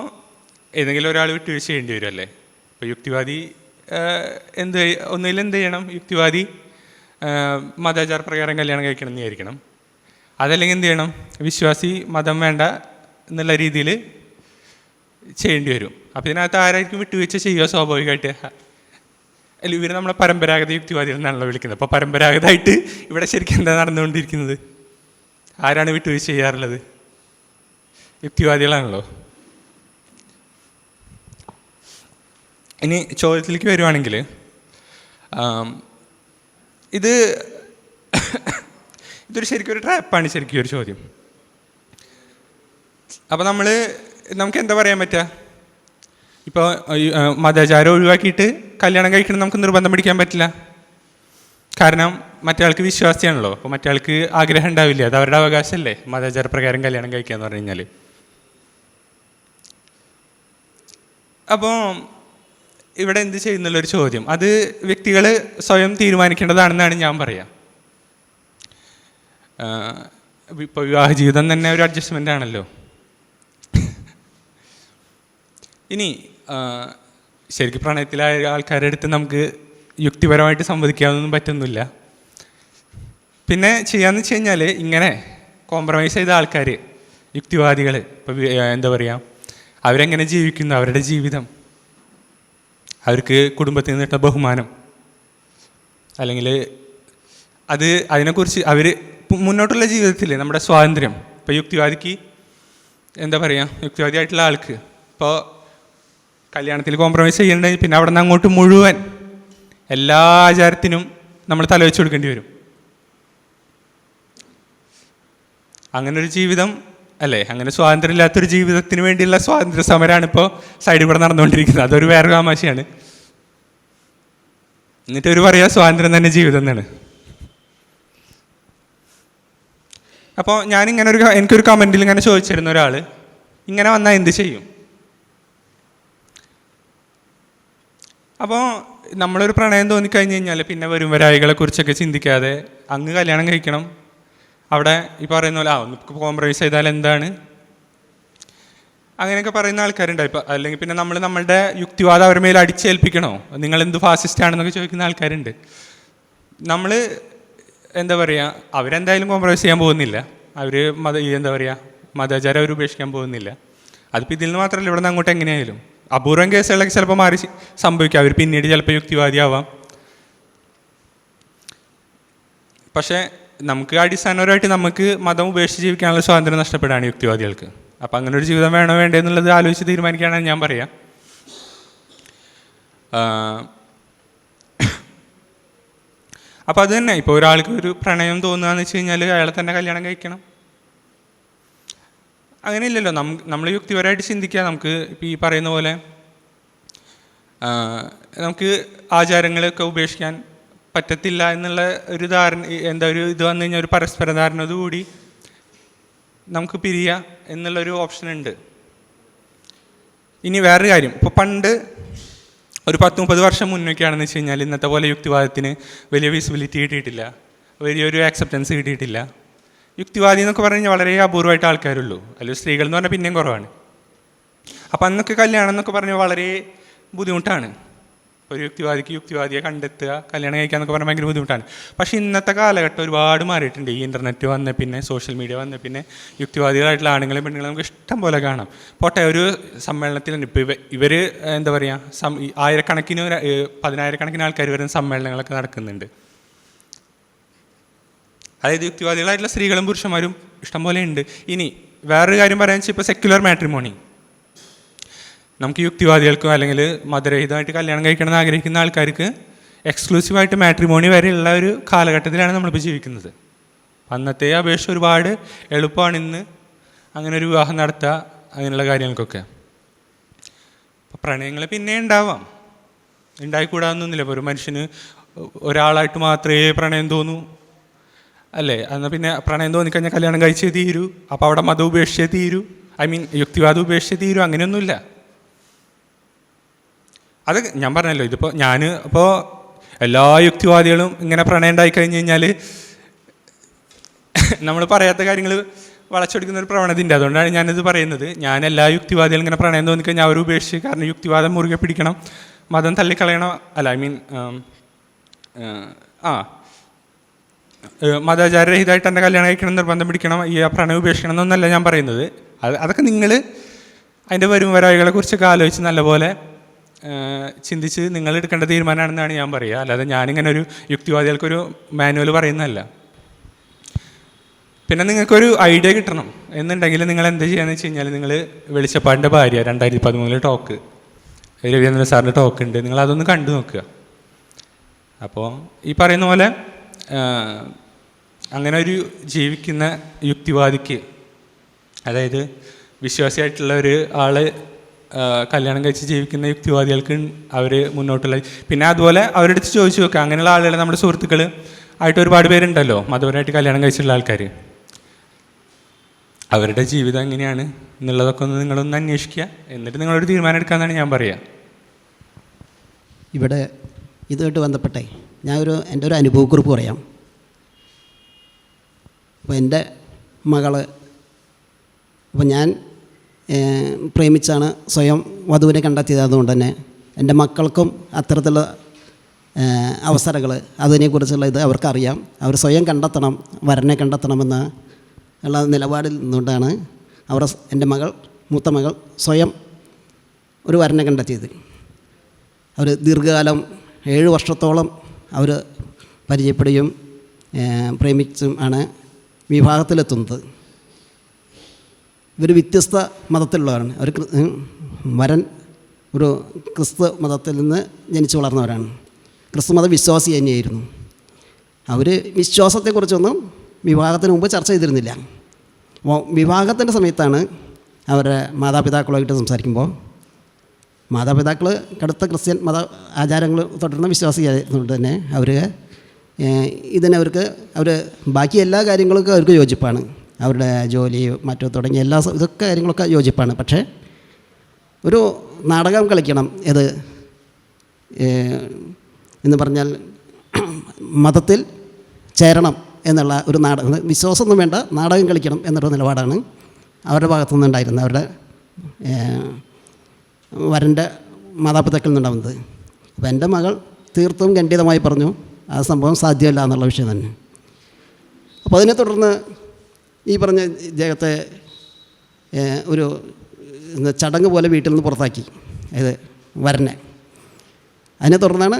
ഏതെങ്കിലും ഒരാൾ വിട്ടുവീഴ്ച ചെയ്യേണ്ടി വരും അല്ലേ? ഇപ്പോൾ യുക്തിവാദി ഒന്നുകിൽ എന്ത് ചെയ്യണം? യുക്തിവാദി മതാചാര പ്രകാരം കല്യാണം കഴിക്കണം എന്ന് വിചാരിക്കണം. അതല്ലെങ്കിൽ എന്ത് ചെയ്യണം? വിശ്വാസി മതം വേണ്ട എന്നുള്ള രീതിയിൽ ചെയ്യേണ്ടി വരും. അപ്പോൾ ഇതിനകത്ത് ആരായിരിക്കും വിട്ടുവീഴ്ച ചെയ്യുക? സ്വാഭാവികമായിട്ട് അല്ല, ഇവർ നമ്മളെ പരമ്പരാഗത യുക്തിവാദികൾ എന്നാണല്ലോ വിളിക്കുന്നത്. അപ്പോൾ പരമ്പരാഗതമായിട്ട് ഇവിടെ ശരിക്കും എന്താ നടന്നുകൊണ്ടിരിക്കുന്നത്? ആരാണ് വിട്ടുവീഴ്ച ചെയ്യാറുള്ളത്? യുക്തിവാദികളാണല്ലോ. ഇനി ചോദ്യത്തിലേക്ക് വരുവാണെങ്കിൽ, ഇതൊരു ശരിക്കും ഒരു ട്രാപ്പാണ് ശരിക്കും ഒരു ചോദ്യം. അപ്പോൾ നമുക്ക് എന്താ പറയാൻ പറ്റുക? ഇപ്പോൾ മതാചാരം ഒഴിവാക്കിയിട്ട് കല്യാണം കഴിക്കണം നമുക്ക് നിർബന്ധം പിടിക്കാൻ പറ്റില്ല. കാരണം മറ്റേയാൾക്ക് വിശ്വാസിയാണല്ലോ. അപ്പോൾ മറ്റേയാൾക്ക് ആഗ്രഹം ഉണ്ടാവില്ല. അത് അവരുടെ അവകാശമല്ലേ മതാചാര പ്രകാരം കല്യാണം കഴിക്കുക എന്ന് പറഞ്ഞു കഴിഞ്ഞാൽ. അപ്പോൾ ഇവിടെ എന്ത് ചെയ്യുന്നുള്ളൊരു ചോദ്യം, അത് വ്യക്തികൾ സ്വയം തീരുമാനിക്കേണ്ടതാണെന്നാണ് ഞാൻ പറയാം. ഇപ്പോൾ വിവാഹ ജീവിതം തന്നെ ഒരു അഡ്ജസ്റ്റ്മെൻ്റ് ആണല്ലോ. ഇനി ശരിക്കും പ്രണയത്തിലായ ആൾക്കാരുടെ അടുത്ത് നമുക്ക് യുക്തിപരമായിട്ട് സംവദിക്കാനൊന്നും പറ്റുന്നില്ല. പിന്നെ ചെയ്യാന്ന് വെച്ച് കഴിഞ്ഞാൽ ഇങ്ങനെ കോംപ്രമൈസ് ചെയ്ത ആൾക്കാർ, യുക്തിവാദികൾ, ഇപ്പോൾ എന്താ പറയുക, അവരെങ്ങനെ ജീവിക്കുന്നു, അവരുടെ ജീവിതം, അവർക്ക് കുടുംബത്തിൽ നിന്നിട്ട ബഹുമാനം, അല്ലെങ്കിൽ അതിനെക്കുറിച്ച് അവർ മുന്നോട്ടുള്ള ജീവിതത്തിൽ നമ്മുടെ സ്വാതന്ത്ര്യം ഇപ്പോൾ യുക്തിവാദിക്ക് എന്താ പറയുക, യുക്തിവാദിയായിട്ടുള്ള ആൾക്ക് ഇപ്പോൾ കല്യാണത്തിൽ കോംപ്രമൈസ് ചെയ്യണമെങ്കിൽ പിന്നെ അവിടെ നിന്ന് അങ്ങോട്ട് മുഴുവൻ എല്ലാ ആചാരത്തിനും നമ്മൾ തലവെച്ച് കൊടുക്കേണ്ടി വരും. അങ്ങനൊരു ജീവിതം അല്ലേ, അങ്ങനെ സ്വാതന്ത്ര്യമില്ലാത്തൊരു ജീവിതത്തിന് വേണ്ടിയുള്ള സ്വാതന്ത്ര്യ സമരമാണ് ഇപ്പോൾ സൈഡിൽ കൂടെ നടന്നുകൊണ്ടിരിക്കുന്നത്. അതൊരു വേറെ തമാശയാണ്. എന്നിട്ട് ഒരു പറയാ സ്വാതന്ത്ര്യം തന്നെ ജീവിതം എന്നാണ്. അപ്പോൾ ഞാനിങ്ങനെ എനിക്കൊരു കമൻറ്റിൽ ഇങ്ങനെ ചോദിച്ചിരുന്ന ഒരാൾ, ഇങ്ങനെ വന്നാൽ എന്ത് ചെയ്യും? അപ്പോൾ നമ്മളൊരു പ്രണയം തോന്നിക്കഴിഞ്ഞ് കഴിഞ്ഞാൽ പിന്നെ വരും വരായികളെ കുറിച്ചൊക്കെ ചിന്തിക്കാതെ അങ്ങ് കല്യാണം കഴിക്കണം. അവിടെ ഈ പറയുന്ന പോലെ ഒന്ന് കോംപ്രമൈസ് ചെയ്താൽ എന്താണ്, അങ്ങനെയൊക്കെ പറയുന്ന ആൾക്കാരുണ്ടായി. ഇപ്പം അല്ലെങ്കിൽ പിന്നെ നമ്മളുടെ യുക്തിവാദം അവരുടെ മേൽ അടിച്ചേൽപ്പിക്കണോ, നിങ്ങളെന്ത് ഫാസിസ്റ്റാണെന്നൊക്കെ ചോദിക്കുന്ന ആൾക്കാരുണ്ട്. നമ്മൾ എന്താ പറയുക, അവരെന്തായാലും കോംപ്രമൈസ് ചെയ്യാൻ പോകുന്നില്ല. അവർ എന്താ പറയുക, മതാചാരം അവർ ഉപേക്ഷിക്കാൻ പോകുന്നില്ല. അതിപ്പോൾ ഇതിൽ നിന്ന് മാത്രമല്ല, ഇവിടെ നിന്ന് അങ്ങോട്ട് എങ്ങനെയായാലും അപൂർവം കേസുകളൊക്കെ ചിലപ്പോൾ മാറി സംഭവിക്കാം. അവർ പിന്നീട് ചിലപ്പോൾ യുക്തിവാദിയാവാം. പക്ഷേ നമുക്ക് അടിസ്ഥാനപരമായിട്ട് നമുക്ക് മതം ഉപേക്ഷിച്ച് ജീവിക്കാനുള്ള സ്വാതന്ത്ര്യം നഷ്ടപ്പെടുകയാണ് യുക്തിവാദികൾക്ക്. അപ്പം അങ്ങനെ ഒരു ജീവിതം വേണോ വേണ്ടേ എന്നുള്ളത് ആലോചിച്ച് തീരുമാനിക്കുകയാണെന്ന് ഞാൻ പറയാം. അപ്പോൾ അത് തന്നെ, ഇപ്പോൾ ഒരാൾക്ക് ഒരു പ്രണയം തോന്നുകയെന്ന് വെച്ച് കഴിഞ്ഞാൽ അയാളെ തന്നെ കല്യാണം കഴിക്കണം. അങ്ങനെയില്ലല്ലോ. നമ്മൾ യുക്തിപരമായിട്ട് ചിന്തിക്കുക. നമുക്ക് ഇപ്പോൾ ഈ പറയുന്ന പോലെ നമുക്ക് ആചാരങ്ങളൊക്കെ ഉപേക്ഷിക്കാൻ പറ്റത്തില്ല എന്നുള്ള ഒരു ഇത് വന്നു കഴിഞ്ഞാൽ ഒരു പരസ്പര ധാരണയോടുകൂടി നമുക്ക് പിരിയുക എന്നുള്ളൊരു ഓപ്ഷൻ ഉണ്ട്. ഇനി വേറൊരു കാര്യം, ഇപ്പോൾ പണ്ട് ഒരു 10-30 വർഷം മുന്നൊക്കെയാണെന്ന് വെച്ച് കഴിഞ്ഞാൽ ഇന്നത്തെ പോലെ യുക്തിവാദത്തിന് വലിയ വിസിബിലിറ്റി കിട്ടിയിട്ടില്ല, വലിയൊരു ആക്സെപ്റ്റൻസ് കിട്ടിയിട്ടില്ല. യുക്തിവാദി എന്നൊക്കെ പറഞ്ഞു കഴിഞ്ഞാൽ വളരെ അപൂർവമായിട്ട് ആൾക്കാരുള്ളൂ. അല്ലെങ്കിൽ സ്ത്രീകൾ എന്ന് പറഞ്ഞാൽ പിന്നെയും കുറവാണ്. അപ്പം അന്നൊക്കെ കല്യാണം എന്നൊക്കെ പറഞ്ഞാൽ വളരെ ബുദ്ധിമുട്ടാണ്. ഒരു യുക്തിവാദിയെ കണ്ടെത്തുക, കല്യാണം കഴിക്കുക എന്നൊക്കെ പറഞ്ഞാൽ ഭയങ്കര ബുദ്ധിമുട്ടാണ്. പക്ഷേ ഇന്നത്തെ കാലഘട്ടം ഒരുപാട് മാറിയിട്ടുണ്ട്. ഈ ഇൻ്റർനെറ്റ് വന്ന പിന്നെ, സോഷ്യൽ മീഡിയ വന്ന പിന്നെ യുക്തിവാദികളായിട്ടുള്ള ആണുങ്ങളെയും പെണ്ണുങ്ങളെ നമുക്ക് ഇഷ്ടം പോലെ കാണാം. പോട്ടെ, ഒരു സമ്മേളനത്തിൽ ഇപ്പോൾ ഇവർ എന്താ പറയുക, ആയിരക്കണക്കിന് 10,000-കണക്കിന് ആൾക്കാർ വരുന്ന സമ്മേളനങ്ങളൊക്കെ നടക്കുന്നുണ്ട്. അതായത് യുക്തിവാദികളായിട്ടുള്ള സ്ത്രീകളും പുരുഷന്മാരും ഇഷ്ടംപോലെ ഉണ്ട്. ഇനി വേറൊരു കാര്യം പറയാൻ വെച്ചാൽ ഇപ്പോൾ സെക്യുലർ മാട്രിമോണി, നമുക്ക് യുക്തിവാദികൾക്കോ അല്ലെങ്കിൽ മതരഹിതമായിട്ട് കല്യാണം കഴിക്കണമെന്ന് ആഗ്രഹിക്കുന്ന ആൾക്കാർക്ക് എക്സ്ക്ലൂസീവായിട്ട് മാട്രിമോണി വരെയുള്ള ഒരു കാലഘട്ടത്തിലാണ് നമ്മളിപ്പോൾ ജീവിക്കുന്നത്. അന്നത്തെ അപേക്ഷ ഒരുപാട് എളുപ്പമാണ് ഇന്ന് അങ്ങനെ ഒരു വിവാഹം നടത്തുക, അങ്ങനെയുള്ള കാര്യങ്ങൾക്കൊക്കെ. അപ്പോൾ പ്രണയങ്ങൾ പിന്നെ ഉണ്ടാവാം, ഉണ്ടായിക്കൂടാതൊന്നുമില്ല. ഇപ്പോൾ ഒരു മനുഷ്യന് ഒരാളായിട്ട് മാത്രമേ പ്രണയം തോന്നൂ അല്ലേ? എന്നാൽ പിന്നെ പ്രണയം തോന്നിക്കഴിഞ്ഞാൽ കല്യാണം കഴിച്ചേ തീരൂ. അപ്പോൾ അവിടെ മതം ഉപേക്ഷിച്ചേ തീരൂ, യുക്തിവാദം ഉപേക്ഷിച്ചേ തീരൂ, അങ്ങനെയൊന്നുമില്ല. അത് ഞാൻ പറഞ്ഞല്ലോ, ഇതിപ്പോൾ ഇപ്പോൾ എല്ലാ യുക്തിവാദികളും ഇങ്ങനെ പ്രണയം ഉണ്ടായിക്കഴിഞ്ഞ് കഴിഞ്ഞാൽ നമ്മൾ പറയാത്ത കാര്യങ്ങൾ വളച്ചൊടിക്കുന്ന ഒരു പ്രവണതയുണ്ട്. അതുകൊണ്ടാണ് ഞാനിത് പറയുന്നത്. ഞാൻ എല്ലാ യുക്തിവാദികളും ഇങ്ങനെ പ്രണയം തോന്നിക്കഴിഞ്ഞാൽ അവർ ഉപേക്ഷിച്ച്, കാരണം യുക്തിവാദം മുറുകെ പിടിക്കണം, മതം തള്ളിക്കളയണം, അല്ല മതാചാരരഹിതമായിട്ട് എൻ്റെ കല്യാണം കഴിക്കണം, നിർബന്ധം പിടിക്കണം, ഈ പ്രണയം ഉപേക്ഷിക്കണം എന്നൊന്നല്ല ഞാൻ പറയുന്നത്. അതൊക്കെ നിങ്ങൾ അതിൻ്റെ വരായികളെ കുറിച്ചൊക്കെ ആലോചിച്ച് നല്ലപോലെ ചിന്തിച്ച് നിങ്ങൾ എടുക്കേണ്ട തീരുമാനമാണെന്നാണ് ഞാൻ പറയുക. അല്ലാതെ ഞാനിങ്ങനെ ഒരു യുക്തിവാദികൾക്കൊരു മാനുവൽ പറയുന്നതല്ല. പിന്നെ നിങ്ങൾക്കൊരു ഐഡിയ കിട്ടണം എന്നുണ്ടെങ്കിൽ നിങ്ങൾ എന്ത് ചെയ്യാന്ന് വെച്ച് കഴിഞ്ഞാൽ, നിങ്ങൾ വെളിച്ചപ്പാടിൻ്റെ ഭാര്യ 2013 ടോക്ക്, രവീന്ദ്രൻ സാറിൻ്റെ ടോക്ക് ഉണ്ട്, നിങ്ങളതൊന്ന് കണ്ടു നോക്കുക. അപ്പോൾ ഈ പറയുന്ന പോലെ അങ്ങനെ ഒരു ജീവിക്കുന്ന യുക്തിവാദിക്ക്, അതായത് വിശ്വാസിയായിട്ടുള്ള ഒരു ആൾ കല്യാണം കഴിച്ച് ജീവിക്കുന്ന യുക്തിവാദികൾക്ക് അവർ മുന്നോട്ടുള്ള, പിന്നെ അതുപോലെ അവരുടെ അടുത്ത് ചോദിച്ചു നോക്കുക. അങ്ങനെയുള്ള ആളുകൾ നമ്മുടെ സുഹൃത്തുക്കൾ ആയിട്ട് ഒരുപാട് പേരുണ്ടല്ലോ മതപരമായിട്ട് കല്യാണം കഴിച്ചിട്ടുള്ള ആൾക്കാർ. അവരുടെ ജീവിതം എങ്ങനെയാണ് എന്നുള്ളതൊക്കെ ഒന്ന് നിങ്ങളൊന്ന് അന്വേഷിക്കുക. എന്നിട്ട് നിങ്ങളൊരു തീരുമാനം എടുക്കാമെന്നാണ് ഞാൻ പറയുക. ഇവിടെ ഇതുമായിട്ട് ബന്ധപ്പെട്ടേ എൻ്റെ ഒരു അനുഭവക്കുറിപ്പ് പറയാം. അപ്പോൾ എൻ്റെ മകൾ, അപ്പോൾ ഞാൻ പ്രേമിച്ചാണ് സ്വയം വധുവിനെ കണ്ടെത്തിയത്. അതുകൊണ്ട് തന്നെ എൻ്റെ മക്കൾക്കും അത്തരത്തിലുള്ള അവസരങ്ങൾ, അതിനെക്കുറിച്ചുള്ള ഇത് അവർക്കറിയാം. അവർ സ്വയം കണ്ടെത്തണം, വരനെ കണ്ടെത്തണമെന്ന് ഉള്ള നിലപാടിൽ നിന്നുകൊണ്ടാണ് എൻ്റെ മൂത്ത മകൾ സ്വയം ഒരു വരനെ കണ്ടെത്തിയത്. അവർ ദീർഘകാലം 7 വർഷത്തോളം അവർ പരിചയപ്പെടുകയും പ്രേമിച്ചും ആണ് വിവാഹത്തിലെത്തുന്നത്. ഇവർ വ്യത്യസ്ത മതത്തിലുള്ളവരാണ്. അവർ വരൻ ഒരു ക്രിസ്തു മതത്തിൽ നിന്ന് ജനിച്ചു വളർന്നവരാണ്. ക്രിസ്തു മത വിശ്വാസി തന്നെയായിരുന്നു. അവർ വിശ്വാസത്തെക്കുറിച്ചൊന്നും വിവാഹത്തിന് മുമ്പ് ചർച്ച ചെയ്തിരുന്നില്ല. അപ്പോൾ വിവാഹത്തിൻ്റെ സമയത്താണ് അവരുടെ മാതാപിതാക്കളുമായിട്ട് സംസാരിക്കുമ്പോൾ, മാതാപിതാക്കൾ കടുത്ത ക്രിസ്ത്യൻ മത ആചാരങ്ങൾ തുടരുന്ന വിശ്വാസിയായതുകൊണ്ട് തന്നെ അവർ അവർ ബാക്കി എല്ലാ കാര്യങ്ങൾക്കും അവർക്ക് യോജിപ്പാണ്. അവരുടെ ജോലി മറ്റോ തുടങ്ങിയ ഇതൊക്കെ കാര്യങ്ങളൊക്കെ യോജിപ്പാണ്. പക്ഷേ ഒരു നാടകം കളിക്കണം എന്ന് പറഞ്ഞാൽ മതത്തിൽ ചേരണം എന്നുള്ള ഒരു വിശ്വാസമൊന്നും വേണ്ട, നാടകം കളിക്കണം എന്നുള്ള നിലപാടാണ് അവരുടെ ഭാഗത്തു നിന്നുണ്ടായിരുന്നത്, അവരുടെ വരൻ്റെ മാതാപിതാക്കളിൽ നിന്നുണ്ടാവുന്നത്. അപ്പോൾ എൻ്റെ മകൾ തീർത്തും ഖണ്ഡിതമായി പറഞ്ഞു ആ സംഭവം സാധ്യമല്ല എന്നുള്ള വിഷയം തന്നെ. അപ്പോൾ അതിനെ തുടർന്ന് ഈ പറഞ്ഞ ഇദ്ദേഹത്തെ ഒരു ചടങ്ങ് പോലെ വീട്ടിൽ നിന്ന് പുറത്താക്കി, വരനെ. അതിനെ തുടർന്നാണ്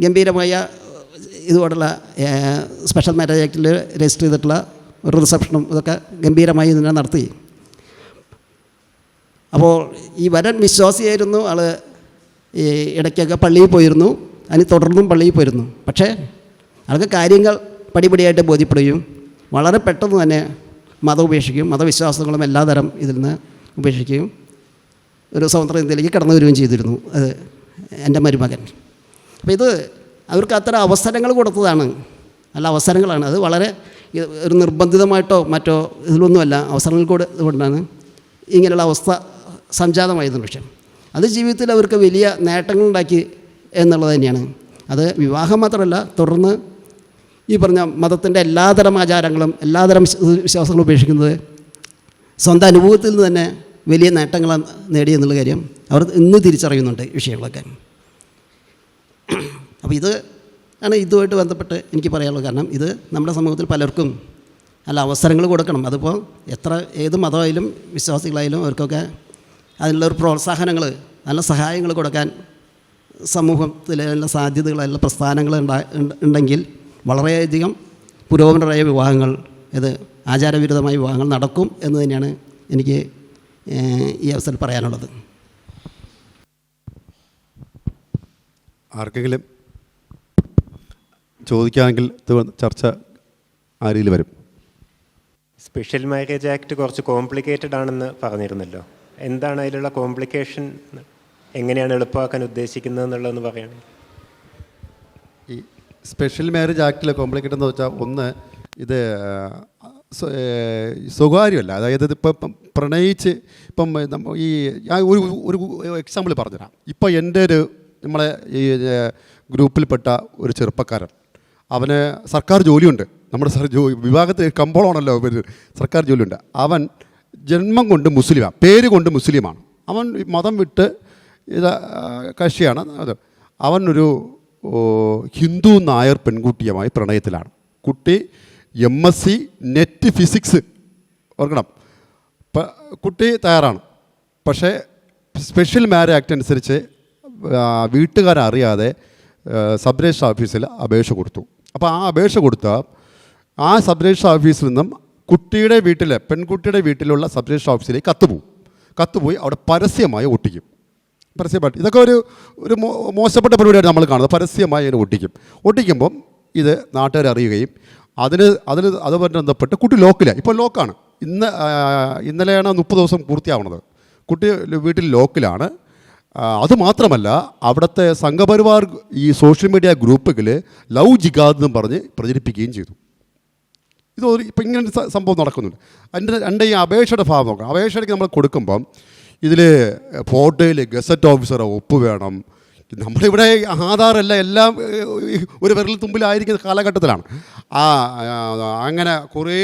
ഗംഭീരമായ ഇതുപോലുള്ള സ്പെഷ്യൽ മാരേജ് ആക്ടിൽ രജിസ്റ്റർ ചെയ്തിട്ടുള്ള ഒരു റിസപ്ഷനും ഇതൊക്കെ ഗംഭീരമായി ഇതിനെ നടത്തി. അപ്പോൾ ഈ വരൻ വിശ്വാസിയായിരുന്നു. ആൾ ഈ ഇടയ്ക്കൊക്കെ പള്ളിയിൽ പോയിരുന്നു, അതിന് തുടർന്നും പള്ളിയിൽ പോയിരുന്നു. പക്ഷേ ആൾക്ക് കാര്യങ്ങൾ പടിപടിയായിട്ട് ബോധ്യപ്പെടുകയും വളരെ പെട്ടെന്ന് തന്നെ മതം ഉപേക്ഷിക്കുകയും മതവിശ്വാസങ്ങളും എല്ലാതരം ഇതിൽ നിന്ന് ഉപേക്ഷിക്കുകയും ഒരു സ്വതന്ത്ര ഇന്ത്യയിലേക്ക് കടന്നു വരികയും ചെയ്തിരുന്നു അത് എൻ്റെ മരുമകൻ. അപ്പോൾ ഇത് അവർക്ക് അത്തരം അവസരങ്ങൾ കൊടുത്തതാണ്, നല്ല അവസരങ്ങളാണ്. അത് വളരെ ഒരു നിർബന്ധിതമായിട്ടോ മറ്റോ ഇതിലൊന്നുമല്ല, അവസരങ്ങൾ കൊണ്ടാണ് ഇങ്ങനെയുള്ള അവസ്ഥ സംജാതമായിരുന്നു. പക്ഷേ അത് ജീവിതത്തിൽ അവർക്ക് വലിയ നേട്ടങ്ങളുണ്ടാക്കി എന്നുള്ളത് തന്നെയാണ്. അത് വിവാഹം മാത്രമല്ല, തുടർന്ന് ഈ പറഞ്ഞ മതത്തിൻ്റെ എല്ലാതരം ആചാരങ്ങളും എല്ലാതരം വിശ്വാസങ്ങളും ഉപേക്ഷിക്കുന്നത് സ്വന്തം അനുഭവത്തിൽ നിന്ന് തന്നെ വലിയ നേട്ടങ്ങൾ നേടി എന്നുള്ള കാര്യം അവർ ഇന്ന് തിരിച്ചറിയുന്നുണ്ട് വിഷയങ്ങളൊക്കെ. അപ്പോൾ ഇത് ആണ് ഇതുമായിട്ട് ബന്ധപ്പെട്ട് എനിക്ക് പറയാനുള്ളത്. കാരണം ഇത് നമ്മുടെ സമൂഹത്തിൽ പലർക്കും നല്ല അവസരങ്ങൾ കൊടുക്കണം. അതിപ്പോൾ ഏത് മതമായാലും വിശ്വാസികളായാലും അവർക്കൊക്കെ അതിനുള്ളൊരു പ്രോത്സാഹനങ്ങൾ, നല്ല സഹായങ്ങൾ കൊടുക്കാൻ സമൂഹത്തിൽ നല്ല സാധ്യതകൾ, നല്ല പ്രസ്ഥാനങ്ങൾ ഉണ്ടെങ്കിൽ വളരെയധികം പുരോഗമനമായ വിവാഹങ്ങൾ, ആചാരവിരുദ്ധമായ വിവാഹങ്ങൾ നടക്കും എന്ന് തന്നെയാണ് എനിക്ക് ഈ അവസരത്തിൽ പറയാനുള്ളത്. ആർക്കെങ്കിലും ചോദിക്കാമെങ്കിൽ ചർച്ച ആ രീതിയിൽ വരും. സ്പെഷ്യൽ മാരേജ് ആക്ട് കുറച്ച് കോംപ്ലിക്കേറ്റഡ് ആണെന്ന് പറഞ്ഞിരുന്നല്ലോ. എന്താണ് അതിലുള്ള കോംപ്ലിക്കേഷൻ, എങ്ങനെയാണ് എളുപ്പമാക്കാൻ ഉദ്ദേശിക്കുന്നത് എന്നുള്ളതെന്ന് പറയണം. ഈ സ്പെഷ്യൽ മാരേജ് ആക്ടിലെ കോംപ്ലിക്കേറ്റ് എന്ന് വെച്ചാൽ, ഒന്ന് ഇത് സ്വകാര്യമല്ല. അതായത് ഇപ്പം പ്രണയിച്ച് ഇപ്പം ഈ ഞാൻ ഒരു എക്സാമ്പിൾ പറഞ്ഞുതരാം. ഇപ്പോൾ എൻ്റെ നമ്മളെ ഈ ഗ്രൂപ്പിൽപ്പെട്ട ഒരു ചെറുപ്പക്കാരൻ, അവന് സർക്കാർ ജോലിയുണ്ട്. നമ്മുടെ വിഭാഗത്തിൽ കമ്പോളമാണല്ലോ, സർക്കാർ ജോലിയുണ്ട്. അവൻ ജന്മം കൊണ്ട് മുസ്ലിമാണ്, പേര് കൊണ്ട് മുസ്ലിമാണ്. അവൻ മതം വിട്ട് കക്ഷിയാണ്. അവനൊരു ഹിന്ദു നായർ പെൺകുട്ടിയുമായി പ്രണയത്തിലാണ്. കുട്ടി MSc നെറ്റ് ഫിസിക്സ് ഓർക്കണം, കുട്ടി തയ്യാറാണ്. പക്ഷേ സ്പെഷ്യൽ മാരേജ് ആക്ട് അനുസരിച്ച് വീട്ടുകാരറിയാതെ സബ് രജിസ്റ്റർ ഓഫീസിൽ അപേക്ഷ കൊടുത്തു. അപ്പോൾ ആ അപേക്ഷ കൊടുത്ത ആ സബ് രജിസ്റ്റർ ഓഫീസിൽ നിന്നും കുട്ടിയുടെ വീട്ടിലെ പെൺകുട്ടിയുടെ വീട്ടിലുള്ള സബ് രജിസ്റ്റർ ഓഫീസിലേക്ക് കത്തുപോയി അവിടെ പരസ്യമായി ഒട്ടിക്കും. പരസ്യമായിട്ട് ഇതൊക്കെ ഒരു മോശപ്പെട്ട പരിപാടിയാണ് നമ്മൾ കാണുന്നത്. പരസ്യമായി അതിനെ ഒട്ടിക്കുമ്പം ഇത് നാട്ടുകാർ അറിയുകയും അതുമായി ബന്ധപ്പെട്ട് കുട്ടി ലോക്കിലാണ്. ഇപ്പോൾ ലോക്കാണ്. ഇന്നലെയാണ് 30 ദിവസം പൂർത്തിയാവുന്നത്. കുട്ടി വീട്ടിൽ ലോക്കിലാണ്. അതുമാത്രമല്ല, അവിടുത്തെ സംഘപരിവാർ ഈ സോഷ്യൽ മീഡിയ ഗ്രൂപ്പുകൾ ലവ് ജിഹാദ് എന്നും പറഞ്ഞ് പ്രചരിപ്പിക്കുകയും ചെയ്തു. ഇപ്പം ഇങ്ങനെ സംഭവം നടക്കുന്നുണ്ട്. എൻ്റെ ഈ അപേക്ഷയുടെ ഭാഗം നോക്കാം. അപേക്ഷയ്ക്ക് നമ്മൾ കൊടുക്കുമ്പം ഇതിൽ ഫോട്ടോയിൽ ഗസറ്റ് ഓഫീസറെ ഒപ്പ് വേണം. നമ്മളിവിടെ ആധാറല്ല, എല്ലാം ഒരു വിരൽ തുമ്പിലായിരിക്കുന്ന കാലഘട്ടത്തിലാണ്. അങ്ങനെ കുറേ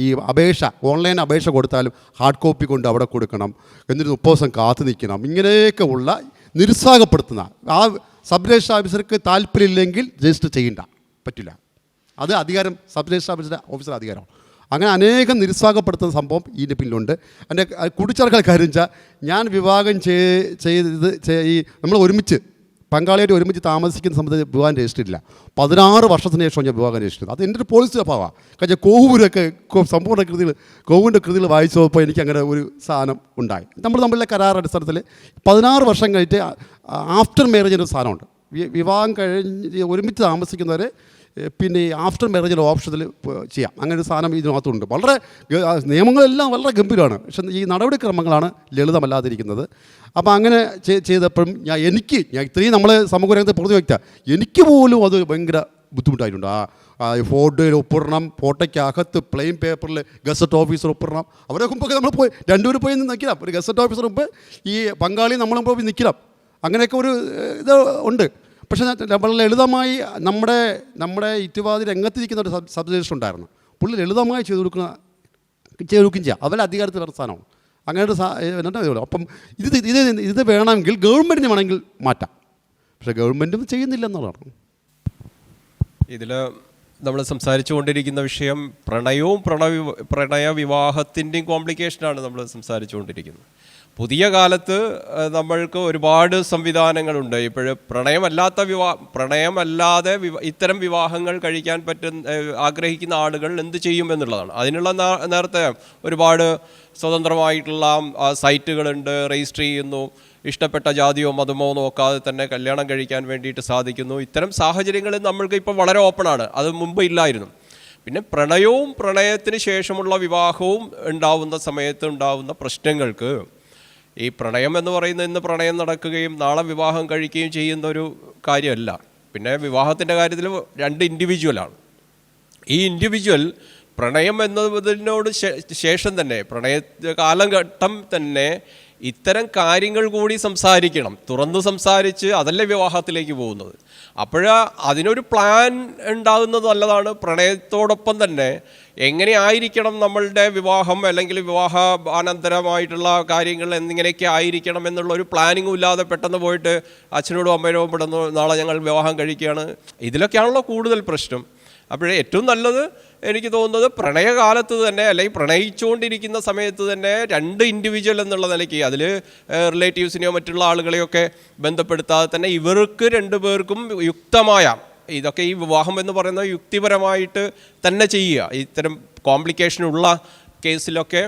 ഈ അപേക്ഷ ഓൺലൈൻ അപേക്ഷ കൊടുത്താലും ഹാർഡ് കോപ്പി കൊണ്ട് അവിടെ കൊടുക്കണം, എന്നിട്ട് 30 ദിവസം കാത്തു നിൽക്കണം. ഇങ്ങനെയൊക്കെ ഉള്ള നിരുത്സാഹപ്പെടുത്തുന്ന ആ സബ് രജിസ്റ്റർ ഓഫീസർക്ക് താല്പര്യമില്ലെങ്കിൽ രജിസ്റ്റർ ചെയ്യണ്ട, പറ്റില്ല. അത് അധികാരം സബ് രജിസ്റ്റർ ഓഫീസർ അധികാരമാണ്. അങ്ങനെ അനേകം നിരുത്സാഹപ്പെടുത്തുന്ന സംഭവം ഇതിൻ്റെ പിന്നിലുണ്ട്. എൻ്റെ കൂട്ടിച്ചേർക്കൽ കാര്യം വെച്ചാൽ, ഞാൻ വിവാഹം ചെയ്ത് നമ്മൾ ഒരുമിച്ച് പങ്കാളിയായിട്ട് ഒരുമിച്ച് താമസിക്കുന്ന സമയത്ത് വിവാഹം രജിസ്റ്റർ ഇല്ല. 16 വർഷത്തിന് ശേഷം ഞാൻ വിവാഹം രജിസ്റ്റർ ചെയ്തു. അത് എൻ്റെ ഒരു പോളിസി സ്വഭാവമാണ്. കാരണം കോവൂരൊക്കെ സമ്പൂർണ്ണ കൃതികൾ കോവിൻ്റെ കൃതികൾ വായിച്ചപ്പോൾ എനിക്ക് അങ്ങനെ ഒരു സാധനം ഉണ്ടായി. നമ്മൾ തമ്മിലുള്ള കരാർ അടിസ്ഥാനത്തിൽ 16 വർഷം കഴിഞ്ഞിട്ട് ആഫ്റ്റർ മാരേജിൻ്റെ ഒരു സാധനമുണ്ട്. വിവാഹം കഴിഞ്ഞ് ഒരുമിച്ച് താമസിക്കുന്നവരെ പിന്നെ ആഫ്റ്റർ മാരേജിൽ ഓപ്ഷനിൽ ചെയ്യാം. അങ്ങനെ ഒരു സാധനം ഇതിനകത്തുണ്ട്. വളരെ നിയമങ്ങളെല്ലാം വളരെ ഗംഭീരമാണ്. പക്ഷേ ഈ നടപടിക്രമങ്ങളാണ് ലളിതമല്ലാതിരിക്കുന്നത്. അപ്പോൾ അങ്ങനെ ചെയ്തപ്പോഴും ഞാൻ ഇത്രയും നമ്മളെ സമൂഹ രംഗത്തെ പൊതു വ്യക്തിയാണ്, എനിക്ക് പോലും അത് ഭയങ്കര ബുദ്ധിമുട്ടായിട്ടുണ്ട്. ഫോട്ടോയിൽ ഒപ്പിടണം, ഫോട്ടോയ്ക്കകത്ത് പ്ലെയിൻ പേപ്പറിൽ ഗസറ്റ് ഓഫീസർ ഒപ്പിടണം. അവരെ മുമ്പൊക്കെ നമ്മൾ പോയി രണ്ടുപേരും പോയി നിൽക്കണം. ഒരു ഗസറ്റ് ഓഫീസർ മുമ്പ് ഈ പങ്കാളി നമ്മളും പോയി നിൽക്കണം. അങ്ങനെയൊക്കെ ഒരു ഇത് ഉണ്ട്. പക്ഷേ വളരെ ലളിതമായി നമ്മുടെ യുക്തിവാദി രംഗത്തിരിക്കുന്ന ഒരു സബ് രജിസ്റ്റർ ഉണ്ടായിരുന്നു. പുള്ളി ലളിതമായി ചെയ്തു കൊടുക്കുകയും ചെയ്യാം. അവരുടെ അധികാരത്തിൽ വേറെ സ്ഥാനമാണ്. അങ്ങനെ ഒരു അപ്പം ഇത് വേണമെങ്കിൽ ഗവൺമെൻറ്റിന് വേണമെങ്കിൽ മാറ്റാം. പക്ഷേ ഗവൺമെൻറ്റും ചെയ്യുന്നില്ല എന്നുള്ളതാണ്. ഇതിൽ നമ്മൾ സംസാരിച്ചു കൊണ്ടിരിക്കുന്ന വിഷയം പ്രണയവും പ്രണയ വിവാഹത്തിൻ്റെയും കോംപ്ലിക്കേഷനാണ് നമ്മൾ സംസാരിച്ചു കൊണ്ടിരിക്കുന്നത്. പുതിയ കാലത്ത് നമ്മൾക്ക് ഒരുപാട് സംവിധാനങ്ങളുണ്ട്. ഇപ്പോഴ് പ്രണയമല്ലാതെ ഇത്തരം വിവാഹങ്ങൾ കഴിക്കാൻ ആഗ്രഹിക്കുന്ന ആളുകൾ എന്ത് ചെയ്യും എന്നുള്ളതാണ്. അതിനുള്ള നേരത്തെ ഒരുപാട് സ്വതന്ത്രമായിട്ടുള്ള സൈറ്റുകളുണ്ട്. രജിസ്റ്റർ ചെയ്യുന്നു, ഇഷ്ടപ്പെട്ട ജാതിയോ മതമോ നോക്കാതെ തന്നെ കല്യാണം കഴിക്കാൻ വേണ്ടിയിട്ട് സാധിക്കുന്നു. ഇത്തരം സാഹചര്യങ്ങളിൽ നമ്മൾക്ക് ഇപ്പോൾ വളരെ ഓപ്പണാണ്. അത് മുമ്പ് ഇല്ലായിരുന്നു. പിന്നെ പ്രണയത്തിന് ശേഷമുള്ള വിവാഹവും ഉണ്ടാവുന്ന സമയത്ത് ഉണ്ടാവുന്ന പ്രശ്നങ്ങൾക്ക് ഈ പ്രണയം എന്ന് പറയുന്നത് ഇന്ന് പ്രണയം നടക്കുകയും നാളെ വിവാഹം കഴിക്കുകയും ചെയ്യുന്ന ഒരു കാര്യമല്ല. പിന്നെ വിവാഹത്തിൻ്റെ കാര്യത്തിൽ 2 ഇൻഡിവിജ്വലാണ്. ഈ ഇൻഡിവിജ്വൽ പ്രണയം എന്നതിനോട് ശേഷം തന്നെ പ്രണയ കാലഘട്ടം തന്നെ ഇത്തരം കാര്യങ്ങൾ കൂടി സംസാരിക്കണം. തുറന്ന് സംസാരിച്ച് അതല്ലേ വിവാഹത്തിലേക്ക് പോകുന്നത്. അതിനൊരു പ്ലാൻ ഉണ്ടാകുന്നത് നല്ലതാണ്. പ്രണയത്തോടൊപ്പം തന്നെ എങ്ങനെയായിരിക്കണം നമ്മളുടെ വിവാഹം, അല്ലെങ്കിൽ വിവാഹ അനന്തരമായിട്ടുള്ള കാര്യങ്ങൾ എന്നിങ്ങനെയൊക്കെ ആയിരിക്കണം എന്നുള്ളൊരു പ്ലാനിങ്ങും ഇല്ലാതെ പെട്ടെന്ന് പോയിട്ട് അച്ഛനോടും അമ്മയോടും പെടുന്നു നാളെ ഞങ്ങൾ വിവാഹം കഴിക്കുകയാണ്. ഇതിലൊക്കെയാണല്ലോ കൂടുതൽ പ്രശ്നം. ഏറ്റവും നല്ലത് എനിക്ക് തോന്നുന്നത് പ്രണയകാലത്ത് തന്നെ, അല്ലെങ്കിൽ പ്രണയിച്ചുകൊണ്ടിരിക്കുന്ന സമയത്ത് തന്നെ 2 ഇൻഡിവിജ്വൽ എന്നുള്ള നിലയ്ക്ക് അതിൽ റിലേറ്റീവ്സിനെയോ മറ്റുള്ള ആളുകളെയൊക്കെ ബന്ധപ്പെടുത്താതെ തന്നെ ഇവർക്ക് 2 പേർക്കും യുക്തമായ ഇതൊക്കെ ഈ വിവാഹം എന്ന് പറയുന്നത് യുക്തിപരമായിട്ട് തന്നെ ചെയ്യുക. ഇത്തരം കോംപ്ലിക്കേഷനുള്ള കേസിലൊക്കെ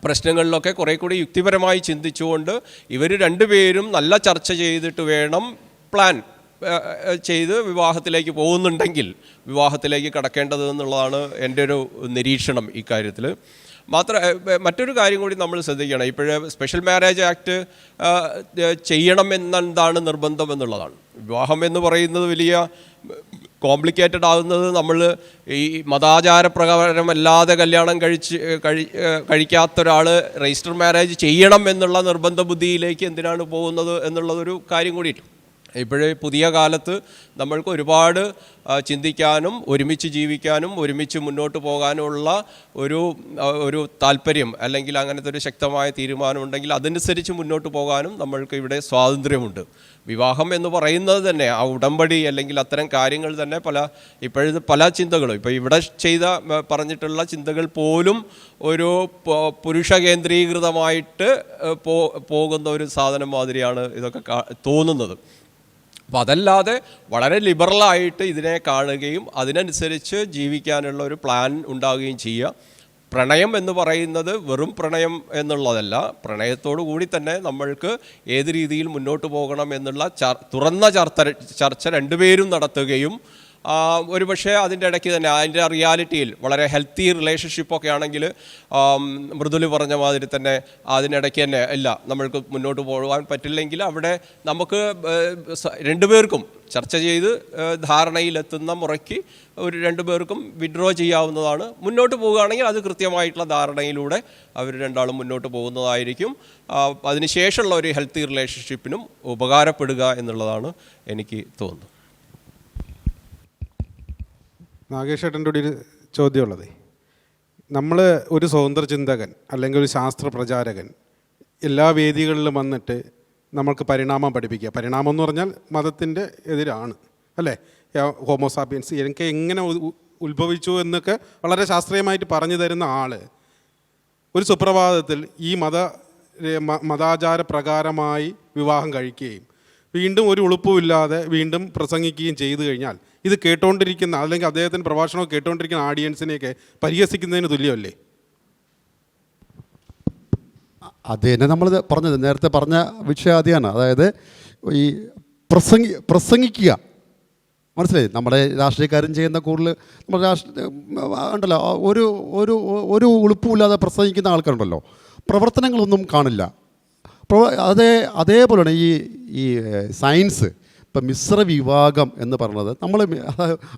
പ്രശ്നങ്ങളിലൊക്കെ കുറേ കൂടി യുക്തിപരമായി ചിന്തിച്ചുകൊണ്ട് ഇവർ 2 പേരും നല്ല ചർച്ച ചെയ്തിട്ട് വേണം പ്ലാൻ ചെയ്ത് വിവാഹത്തിലേക്ക് പോകുന്നുണ്ടെങ്കിൽ വിവാഹത്തിലേക്ക് കടക്കേണ്ടത് എന്നുള്ളതാണ് എൻ്റെ ഒരു നിരീക്ഷണം ഇക്കാര്യത്തിൽ. മറ്റൊരു കാര്യം കൂടി നമ്മൾ ശ്രദ്ധിക്കണം. ഇപ്പോഴേ സ്പെഷ്യൽ മാരേജ് ആക്ട് ചെയ്യണമെന്നെന്താണ് നിർബന്ധം എന്നുള്ളതാണ്. വിവാഹം എന്ന് പറയുന്നത് വലിയ കോംപ്ലിക്കേറ്റഡ് ആകുന്നത് നമ്മൾ ഈ മതാചാരപ്രകാരമല്ലാതെ കല്യാണം കഴിക്കാത്ത ഒരാൾ രജിസ്റ്റർ മാരേജ് ചെയ്യണം എന്നുള്ള നിർബന്ധ ബുദ്ധിയിലേക്ക് എന്തിനാണ് പോകുന്നത് എന്നുള്ളതൊരു കാര്യം കൂടിയിട്ട്. ഇപ്പോഴേ പുതിയ കാലത്ത് നമ്മൾക്ക് ഒരുപാട് ചിന്തിക്കാനും ഒരുമിച്ച് ജീവിക്കാനും ഒരുമിച്ച് മുന്നോട്ട് പോകാനുമുള്ള ഒരു താല്പര്യം, അല്ലെങ്കിൽ അങ്ങനത്തെ ഒരു ശക്തമായ തീരുമാനമുണ്ടെങ്കിൽ അതനുസരിച്ച് മുന്നോട്ട് പോകാനും നമ്മൾക്ക് ഇവിടെ സ്വാതന്ത്ര്യമുണ്ട്. വിവാഹം എന്ന് പറയുന്നത് തന്നെ ആ ഉടമ്പടി അല്ലെങ്കിൽ അത്തരം കാര്യങ്ങൾ തന്നെ ഇപ്പോഴത്തെ പല ചിന്തകളും ഇപ്പോൾ ഇവിടെ പറഞ്ഞിട്ടുള്ള ചിന്തകൾ പോലും ഒരു പുരുഷ കേന്ദ്രീകൃതമായിട്ട് പോകുന്ന ഒരു സാധനം മാതിരിയാണ് ഇതൊക്കെ തോന്നുന്നത്. അപ്പോൾ അതല്ലാതെ വളരെ ലിബറലായിട്ട് ഇതിനെ കാണുകയും അതിനനുസരിച്ച് ജീവിക്കാനുള്ള ഒരു പ്ലാൻ ഉണ്ടാവുകയും ചെയ്യുക. പ്രണയം എന്ന് പറയുന്നത് വെറും പ്രണയം എന്നുള്ളതല്ല. പ്രണയത്തോടു കൂടി തന്നെ നമ്മൾക്ക് ഏത് രീതിയിൽ മുന്നോട്ട് പോകണം എന്നുള്ള തുറന്ന ചർച്ച 2 പേരും നടത്തുകയും ഒരു പക്ഷേ അതിൻ്റെ ഇടയ്ക്ക് തന്നെ അതിൻ്റെ റിയാലിറ്റിയിൽ വളരെ ഹെൽത്തി റിലേഷൻഷിപ്പൊക്കെ ആണെങ്കിൽ മൃദുലി പറഞ്ഞ മാതിരി തന്നെ അതിനിടയ്ക്ക് തന്നെ ഇല്ല നമ്മൾക്ക് മുന്നോട്ട് പോകാൻ പറ്റില്ലെങ്കിൽ അവിടെ നമുക്ക് 2 പേർക്കും ചർച്ച ചെയ്ത് ധാരണയിലെത്തുന്ന മുറയ്ക്ക് 2 പേർക്കും വിഡ്രോ ചെയ്യാവുന്നതാണ്. മുന്നോട്ട് പോവുകയാണെങ്കിൽ അത് കൃത്യമായിട്ടുള്ള ധാരണയിലൂടെ അവർ 2 ആളും മുന്നോട്ട് പോകുന്നതായിരിക്കും. അതിനുശേഷമുള്ള ഒരു ഹെൽത്തി റിലേഷൻഷിപ്പിനും ഉപകാരപ്പെടുക എന്നുള്ളതാണ് എനിക്ക് തോന്നുന്നത്. നാഗേഷ് ഏട്ടൻ്റെ കൂടി ഒരു ചോദ്യമുള്ളത്, നമ്മൾ ഒരു സ്വതന്ത്ര ചിന്തകൻ അല്ലെങ്കിൽ ഒരു ശാസ്ത്ര പ്രചാരകൻ എല്ലാ വേദികളിലും വന്നിട്ട് നമ്മൾക്ക് പരിണാമം പഠിപ്പിക്കുക. പരിണാമം എന്ന് പറഞ്ഞാൽ മതത്തിൻ്റെ എതിരാണ് അല്ലേ? ഹോമോസാപ്പിയൻസ് എനിക്ക് എങ്ങനെ ഉത്ഭവിച്ചു എന്നൊക്കെ വളരെ ശാസ്ത്രീയമായിട്ട് പറഞ്ഞു തരുന്ന ആൾ ഒരു സുപ്രഭാതത്തിൽ ഈ മതാചാര പ്രകാരമായി വിവാഹം കഴിക്കുകയും വീണ്ടും ഒരു ഉളുപ്പുമില്ലാതെ വീണ്ടും പ്രസംഗിക്കുകയും ചെയ്തു കഴിഞ്ഞാൽ ഇത് കേട്ടുകൊണ്ടിരിക്കുന്ന അല്ലെങ്കിൽ അദ്ദേഹത്തിൻ്റെ പ്രഭാഷണം കേട്ടുകൊണ്ടിരിക്കുന്ന ഓഡിയൻസിനെയൊക്കെ പരിഹസിക്കുന്നതിന് തുല്യമല്ലേ? അത് തന്നെ നമ്മൾ പറഞ്ഞത് നേരത്തെ പറഞ്ഞ വിഷയം അതാണ്. അതായത് ഈ പ്രസംഗിക്കുക, മനസ്സിലായി? നമ്മുടെ രാഷ്ട്രീയക്കാരും ചെയ്യുന്ന കൂടുതൽ നമ്മുടെ ഉണ്ടല്ലോ, ഒരു ഉളുപ്പുമില്ലാതെ പ്രസംഗിക്കുന്ന ആൾക്കാരുണ്ടല്ലോ, പ്രവർത്തനങ്ങളൊന്നും കാണില്ല. അതേപോലെയാണ് ഈ സയൻസ്. ഇപ്പം മിശ്ര വിഭാഗം എന്ന് പറയുന്നത് നമ്മൾ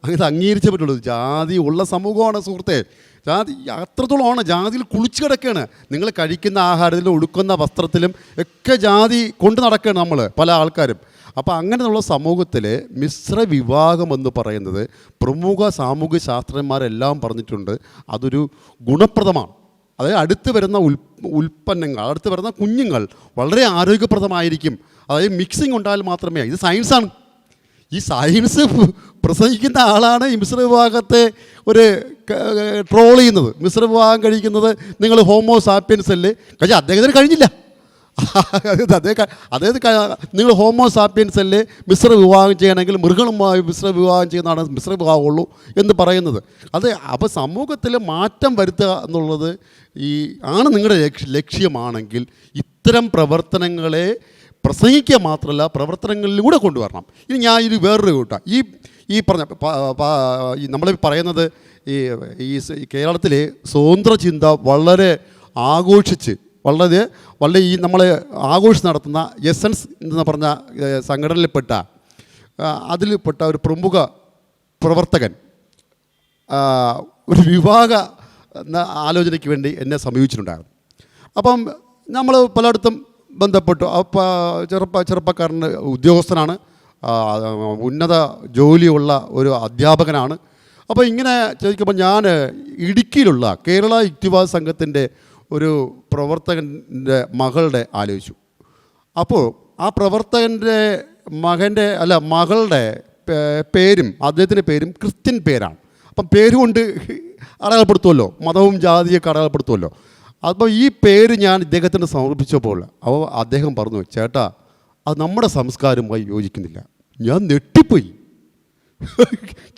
അങ്ങനെ അംഗീകരിച്ചേ പറ്റുള്ളൂ. ജാതി ഉള്ള സമൂഹമാണ് സുഹൃത്തെ. ജാതി അത്രത്തോളമാണ്, ജാതിയിൽ കുളിച്ചു കിടക്കുകയാണ്. നിങ്ങൾ കഴിക്കുന്ന ആഹാരത്തിലും ഉടുക്കുന്ന വസ്ത്രത്തിലും ഒക്കെ ജാതി കൊണ്ട് നടക്കുകയാണ് നമ്മൾ പല ആൾക്കാരും. അപ്പോൾ അങ്ങനെയുള്ള സമൂഹത്തിൽ മിശ്ര വിഭാഗം എന്ന് പറയുന്നത് പ്രമുഖ സാമൂഹ്യ ശാസ്ത്രജ്ഞന്മാരെല്ലാം പറഞ്ഞിട്ടുണ്ട്, അതൊരു ഗുണപ്രദമാണ്. അതായത് അടുത്ത് വരുന്ന ഉൽപ്പന്നങ്ങൾ, അടുത്ത് വരുന്ന കുഞ്ഞുങ്ങൾ വളരെ ആരോഗ്യപ്രദമായിരിക്കും. അതായത് മിക്സിംഗ് ഉണ്ടായാൽ മാത്രമേ, ഇത് സയൻസാണ്. ഈ സയൻസ് പ്രസംഗിക്കുന്ന ആളാണ് ഈ മിശ്ര വിഭാഗത്തെ ഒരു ട്രോൾ ചെയ്യുന്നത്. മിശ്ര വിഭാഗം കഴിക്കുന്നത് നിങ്ങൾ ഹോമോ സാപ്പിയൻസ് അല്ലേ? പക്ഷേ അദ്ദേഹത്തിന് കഴിഞ്ഞില്ല. അതായത് നിങ്ങൾ ഹോമോ സാപ്പിയൻസ് അല്ലേ മിശ്ര വിവാഹം ചെയ്യണമെങ്കിൽ മൃഗങ്ങളുമായി മിശ്ര വിവാഹം ചെയ്യുന്നതാണ് മിശ്ര വിവാഹമുള്ളൂ എന്ന് പറയുന്നത്. അത് അപ്പോൾ സമൂഹത്തിൽ മാറ്റം വരുത്തുക എന്നുള്ളത് ആണ് നിങ്ങളുടെ ലക്ഷ്യമാണെങ്കിൽ ഇത്തരം പ്രവർത്തനങ്ങളെ പ്രസംഗിക്കുക മാത്രമല്ല പ്രവർത്തനങ്ങളിലൂടെ കൊണ്ടുവരണം. ഇനി ഞാൻ ഇത് വേറൊരു കൂട്ടം ഈ പറഞ്ഞ നമ്മൾ പറയുന്നത് ഈ കേരളത്തിൽ സ്വതന്ത്ര ചിന്ത വളരെ ആഘോഷിച്ച് വളരെ ഈ നമ്മൾ ആഘോഷിച്ച് നടത്തുന്ന എസൻസ് എന്ന് പറഞ്ഞ സംഘടനയിൽപ്പെട്ട അതിൽപ്പെട്ട ഒരു പ്രമുഖ പ്രവർത്തകൻ ഒരു വിവാഹ ആലോചനയ്ക്ക് വേണ്ടി എന്നെ സമീപിച്ചിട്ടുണ്ടായിരുന്നു. അപ്പം നമ്മൾ പലയിടത്തും ബന്ധപ്പെട്ടു. ചെറുപ്പക്കാരന് ഉദ്യോഗസ്ഥനാണ്, ഉന്നത ജോലിയുള്ള ഒരു അധ്യാപകനാണ്. അപ്പോൾ ഇങ്ങനെ ചോദിക്കുമ്പോൾ ഞാൻ ഇടുക്കിയിലുള്ള കേരള യുക്തിവാദ സംഘത്തിൻ്റെ ഒരു പ്രവർത്തകൻ്റെ മകളുടെ ആലോചിച്ചു. അപ്പോൾ ആ പ്രവർത്തകൻ്റെ മകളുടെ പേരും അദ്ദേഹത്തിൻ്റെ പേരും ക്രിസ്ത്യൻ പേരാണ്. അപ്പം പേരുകൊണ്ട് അടയാളപ്പെടുത്തുമല്ലോ, മതവും ജാതിയൊക്കെ അടയാളപ്പെടുത്തുമല്ലോ. അപ്പോൾ ഈ പേര് ഞാൻ ഇദ്ദേഹത്തിന് സമർപ്പിച്ചപ്പോൾ അദ്ദേഹം പറഞ്ഞു, ചേട്ടാ അത് നമ്മുടെ സംസ്കാരവുമായി യോജിക്കുന്നില്ല. ഞാൻ നെട്ടിപ്പോയി.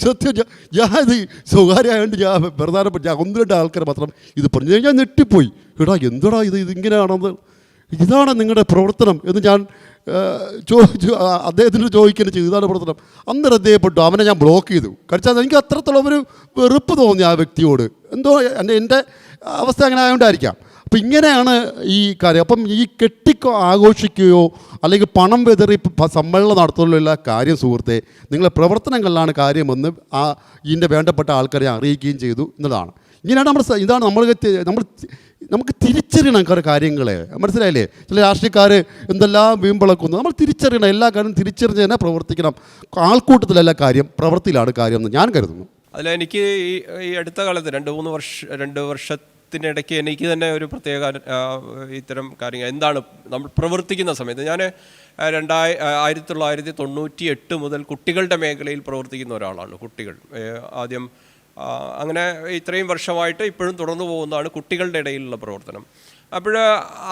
സത്യം, ഞാനിത് സ്വകാര്യമായതുകൊണ്ട് ഞാൻ പ്രധാനപ്പെട്ട ഞാൻ 1-2 ആൾക്കാർ മാത്രം ഇത് പറഞ്ഞു. ഞാൻ നെട്ടിപ്പോയി. എടാ എന്താടാ ഇതിങ്ങനെയാണെന്ന്, ഇതാണ് നിങ്ങളുടെ പ്രവർത്തനം എന്ന് ഞാൻ അദ്ദേഹത്തിന് ചോദിക്കുന്നത് ചെയ്തു. ഇതാണ് പ്രവർത്തനം. അന്നേരം അദ്ദേഹപ്പെട്ടു. അവനെ ഞാൻ ബ്ലോക്ക് ചെയ്തു. കഴിച്ചാൽ എനിക്ക് അത്രത്തോളം ഒരു വെറുപ്പ് തോന്നി ആ വ്യക്തിയോട്. എന്തോ എൻ്റെ അവസ്ഥ അങ്ങനെ ആയതുകൊണ്ടായിരിക്കാം. അപ്പം ഇങ്ങനെയാണ് ഈ കാര്യം. അപ്പം ഈ ആഘോഷിക്കുകയോ അല്ലെങ്കിൽ പണം വെതറി സമ്മേളനം നടത്തുകയുള്ള കാര്യം സുഹൃത്തെ, നിങ്ങളുടെ പ്രവർത്തനങ്ങളിലാണ് കാര്യമെന്ന് ഇതിൻ്റെ വേണ്ടപ്പെട്ട ആൾക്കാരെ അറിയിക്കുകയും ചെയ്തു എന്നുള്ളതാണ്. ഇങ്ങനെയാണ് ഇതാണ് നമുക്ക് തിരിച്ചറിയണം കാര്യങ്ങളെ, മനസ്സിലായില്ലേ? ചില രാഷ്ട്രീയക്കാർ എന്തെല്ലാം വീമ്പിളക്കുന്നു. നമ്മൾ തിരിച്ചറിയണം, എല്ലാ കാര്യം തിരിച്ചറിഞ്ഞ് തന്നെ പ്രവർത്തിക്കണം. ആൾക്കൂട്ടത്തിലല്ല കാര്യം, പ്രവൃത്തിയിലാണ് കാര്യം എന്ന് ഞാൻ കരുതുന്നു. അതിലെനിക്ക് ഈ അടുത്ത കാലത്ത് 2 വർഷത്തിനിടയ്ക്ക് എനിക്ക് തന്നെ ഒരു പ്രത്യേക ഇത്തരം കാര്യങ്ങൾ എന്താണ് നമ്മൾ പ്രവർത്തിക്കുന്ന സമയത്ത് ഞാൻ 1998 മുതൽ കുട്ടികളുടെ മേഖലയിൽ പ്രവർത്തിക്കുന്ന ഒരാളാണ്. കുട്ടികൾ ആദ്യം അങ്ങനെ ഇത്രയും വർഷമായിട്ട് ഇപ്പോഴും തുടർന്നു പോകുന്നതാണ് കുട്ടികളുടെ ഇടയിലുള്ള പ്രവർത്തനം. അപ്പോൾ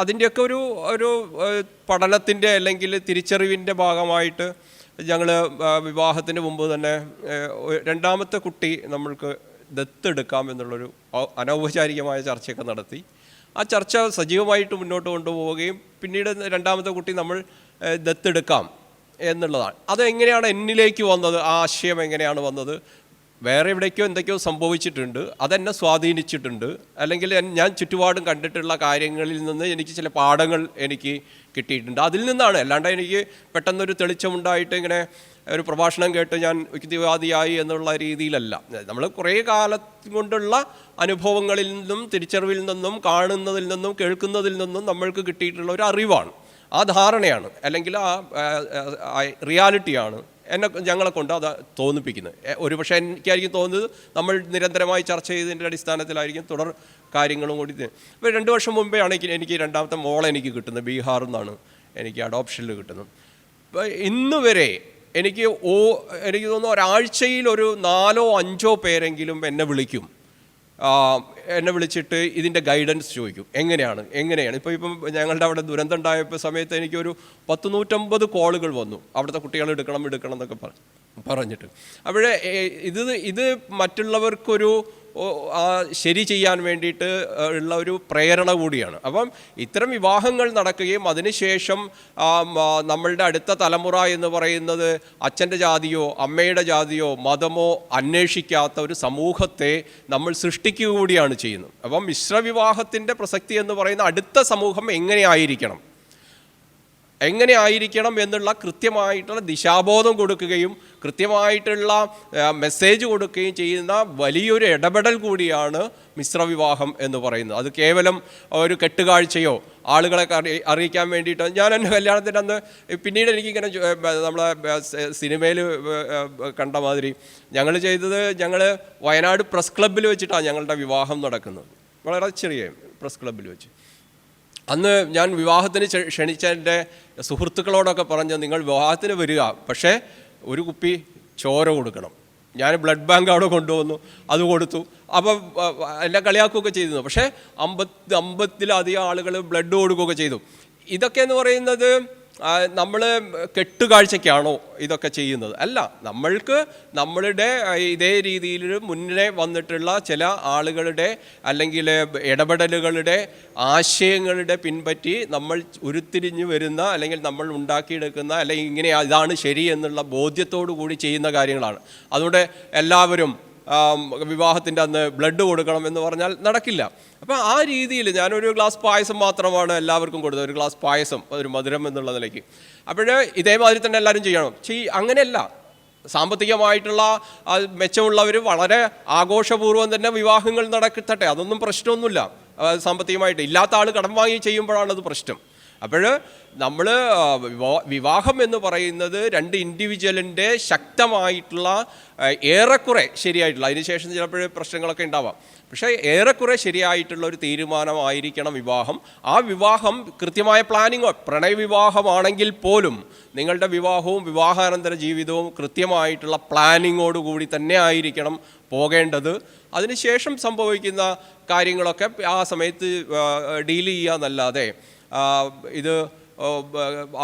അതിൻ്റെയൊക്കെ ഒരു പഠനത്തിൻ്റെ അല്ലെങ്കിൽ തിരിച്ചറിവിൻ്റെ ഭാഗമായിട്ട് ഞങ്ങൾ വിവാഹത്തിന് മുമ്പ് തന്നെ 2ാമത്തെ കുട്ടി നമ്മൾക്ക് ദത്തെടുക്കാം എന്നുള്ളൊരു അനൗപചാരികമായ ചർച്ചയൊക്കെ നടത്തി. ആ ചർച്ച സജീവമായിട്ട് മുന്നോട്ട് കൊണ്ടുപോവുകയും പിന്നീട് 2ാമത്തെ കുട്ടി നമ്മൾ ദത്തെടുക്കാം എന്നുള്ളതാണ്. അതെങ്ങനെയാണ് എന്നിലേക്ക് വന്നത്, ആ ആശയം എങ്ങനെയാണ് വന്നത്? വേറെ എവിടേക്കോ എന്തൊക്കെയോ സംഭവിച്ചിട്ടുണ്ട്, അതെന്നെ സ്വാധീനിച്ചിട്ടുണ്ട്. അല്ലെങ്കിൽ ഞാൻ ചുറ്റുപാടും കണ്ടിട്ടുള്ള കാര്യങ്ങളിൽ നിന്ന് എനിക്ക് ചില പാഠങ്ങൾ എനിക്ക് കിട്ടിയിട്ടുണ്ട്. അതിൽ നിന്നാണ്, അല്ലാണ്ട് എനിക്ക് പെട്ടെന്നൊരു തെളിച്ചമുണ്ടായിട്ട് ഇങ്ങനെ ഒരു പ്രഭാഷണം കേട്ട് ഞാൻ യുക്തിവാദിയായി എന്നുള്ള രീതിയിലല്ല. നമ്മൾ കുറേ കാലം കൊണ്ടുള്ള അനുഭവങ്ങളിൽ നിന്നും തിരിച്ചറിവിൽ നിന്നും കാണുന്നതിൽ നിന്നും കേൾക്കുന്നതിൽ നിന്നും നമ്മൾക്ക് കിട്ടിയിട്ടുള്ള ഒരു അറിവാണ്, ആ ധാരണയാണ്, അല്ലെങ്കിൽ ആ റിയാലിറ്റിയാണ് ഞങ്ങളെ കൊണ്ട് അത് തോന്നിപ്പിക്കുന്നത്. ഒരുപക്ഷെ എനിക്കായിരിക്കും തോന്നുന്നത് നമ്മൾ നിരന്തരമായി ചർച്ച ചെയ്തതിൻ്റെ അടിസ്ഥാനത്തിലായിരിക്കും തുടർ കാര്യങ്ങളും കൂടി. ഇപ്പോൾ 2 വർഷം മുമ്പേ ആണ് എനിക്ക് 2ാമത്തെ മോളെ എനിക്ക് കിട്ടുന്നത്. ബീഹാറിൽ നിന്നാണ് എനിക്ക് അഡോപ്ഷനിൽ കിട്ടുന്നത്. ഇന്ന് വരെ എനിക്ക് തോന്നുന്നു ഒരാഴ്ചയിൽ ഒരു 4-5 പേരെങ്കിലും എന്നെ വിളിക്കും. എന്നെ വിളിച്ചിട്ട് ഇതിൻ്റെ ഗൈഡൻസ് ചോദിക്കും. എങ്ങനെയാണ് ഇപ്പം ഞങ്ങളുടെ അവിടെ ദുരന്തം ഉണ്ടായപ്പോൾ സമയത്ത് എനിക്കൊരു 150 കോളുകൾ വന്നു, അവിടുത്തെ കുട്ടികൾ എടുക്കണം എന്നൊക്കെ പറഞ്ഞിട്ട്. അപ്പോഴേ ഇത് മറ്റുള്ളവർക്കൊരു ശരി ചെയ്യാൻ വേണ്ടിയിട്ട് ഉള്ള ഒരു പ്രേരണ കൂടിയാണ്. അപ്പം ഇത്തരം വിവാഹങ്ങൾ നടക്കുകയും അതിനുശേഷം നമ്മളുടെ അടുത്ത തലമുറ എന്ന് പറയുന്നത് അച്ഛൻ്റെ ജാതിയോ അമ്മയുടെ ജാതിയോ മതമോ അന്വേഷിക്കാത്ത ഒരു സമൂഹത്തെ നമ്മൾ സൃഷ്ടിക്കുക കൂടിയാണ് ചെയ്യുന്നത്. അപ്പം മിശ്രവിവാഹത്തിൻ്റെ പ്രസക്തി എന്ന് പറയുന്ന അടുത്ത സമൂഹം എങ്ങനെ ആയിരിക്കണം എന്നുള്ള കൃത്യമായിട്ടുള്ള ദിശാബോധം കൊടുക്കുകയും കൃത്യമായിട്ടുള്ള മെസ്സേജ് കൊടുക്കുകയും ചെയ്യുന്ന വലിയൊരു ഇടപെടൽ കൂടിയാണ് മിശ്രവിവാഹം എന്ന് പറയുന്നത്. അത് കേവലം ഒരു കെട്ടുകാഴ്ചയോ ആളുകളെ അറിയിക്കാൻ വേണ്ടിയിട്ട്. ഞാൻ എൻ്റെ കല്യാണത്തിൻ്റെ അന്ന് പിന്നീട് എനിക്കിങ്ങനെ നമ്മളെ സിനിമയിൽ കണ്ട മാതിരി ഞങ്ങൾ വയനാട് പ്രസ് ക്ലബ്ബിൽ വെച്ചിട്ടാണ് ഞങ്ങളുടെ വിവാഹം നടക്കുന്നത്. വളരെ ചെറിയ പ്രസ് ക്ലബ്ബിൽ വെച്ച്. അന്ന് ഞാൻ വിവാഹത്തിന് ക്ഷണിച്ച എൻ്റെ സുഹൃത്തുക്കളോടൊക്കെ പറഞ്ഞ് നിങ്ങൾ വിവാഹത്തിന് വരിക, പക്ഷേ ഒരു കുപ്പി ചോര കൊടുക്കണം. ഞാൻ ബ്ലഡ് ബാങ്ക് അവിടെ കൊണ്ടുവന്നു, അത് കൊടുത്തു. അപ്പം എന്നെ കളിയാക്കുകയൊക്കെ ചെയ്തിരുന്നു. പക്ഷേ 50-ലധികം ആളുകൾ ബ്ലഡ് കൊടുക്കുകയൊക്കെ ചെയ്തു. ഇതൊക്കെ എന്ന് പറയുന്നത് നമ്മൾ കെട്ടുകാഴ്ചയ്ക്കാണോ ഇതൊക്കെ ചെയ്യുന്നത്? അല്ല, നമ്മളുടെ ഇതേ രീതിയിൽ മുന്നേ വന്നിട്ടുള്ള ചില ആളുകളുടെ അല്ലെങ്കിൽ ഇടപെടലുകളുടെ ആശയങ്ങളുടെ പിൻപറ്റി നമ്മൾ ഉരുത്തിരിഞ്ഞു വരുന്ന അല്ലെങ്കിൽ നമ്മൾ ഉണ്ടാക്കിയെടുക്കുന്ന അല്ലെങ്കിൽ ഇങ്ങനെ ഇതാണ് ശരി എന്നുള്ള ബോധ്യത്തോടു കൂടി ചെയ്യുന്ന കാര്യങ്ങളാണ്. അതുകൊണ്ട് എല്ലാവരും വിവാഹത്തിൻ്റെ അന്ന് ബ്ലഡ് കൊടുക്കണം എന്ന് പറഞ്ഞാൽ നടക്കില്ല. അപ്പോൾ ആ രീതിയിൽ ഞാനൊരു ഗ്ലാസ് പായസം മാത്രമാണ് എല്ലാവർക്കും കൊടുത്തത്, ഒരു ഗ്ലാസ് പായസം, ഒരു മധുരം എന്നുള്ള നിലയ്ക്ക്. അപ്പോൾ ഇതേമാതിരി തന്നെ എല്ലാവരും ചെയ്യണം. അങ്ങനെയല്ല. സാമ്പത്തികമായിട്ടുള്ള മെച്ചമുള്ളവർ വളരെ ആഘോഷപൂർവ്വം തന്നെ വിവാഹങ്ങൾ നടക്കട്ടെ, അതൊന്നും പ്രശ്നമൊന്നുമില്ല. സാമ്പത്തികമായിട്ട് ഇല്ലാത്ത ആൾ കടം വാങ്ങി ചെയ്യുമ്പോഴാണത് പ്രശ്നം. അപ്പോൾ നമ്മൾ വിവാഹം എന്ന് പറയുന്നത് രണ്ട് ഇൻഡിവിജ്വലിൻ്റെ ശക്തമായിട്ടുള്ള ഏറെക്കുറെ ശരിയായിട്ടുള്ള, അതിനുശേഷം ചിലപ്പോൾ പ്രശ്നങ്ങളൊക്കെ ഉണ്ടാവാം, പക്ഷേ ഏറെക്കുറെ ശരിയായിട്ടുള്ള ഒരു തീരുമാനമായിരിക്കണം വിവാഹം. ആ വിവാഹം കൃത്യമായ പ്ലാനിങ്ങോ, പ്രണയവിവാഹമാണെങ്കിൽ പോലും നിങ്ങളുടെ വിവാഹവും വിവാഹാനന്തര ജീവിതവും കൃത്യമായിട്ടുള്ള പ്ലാനിങ്ങോടുകൂടി തന്നെ ആയിരിക്കണം പോകേണ്ടത്. അതിനുശേഷം സംഭവിക്കുന്ന കാര്യങ്ങളൊക്കെ ആ സമയത്ത് ഡീൽ ചെയ്യുക എന്നല്ലാതെ ഇത്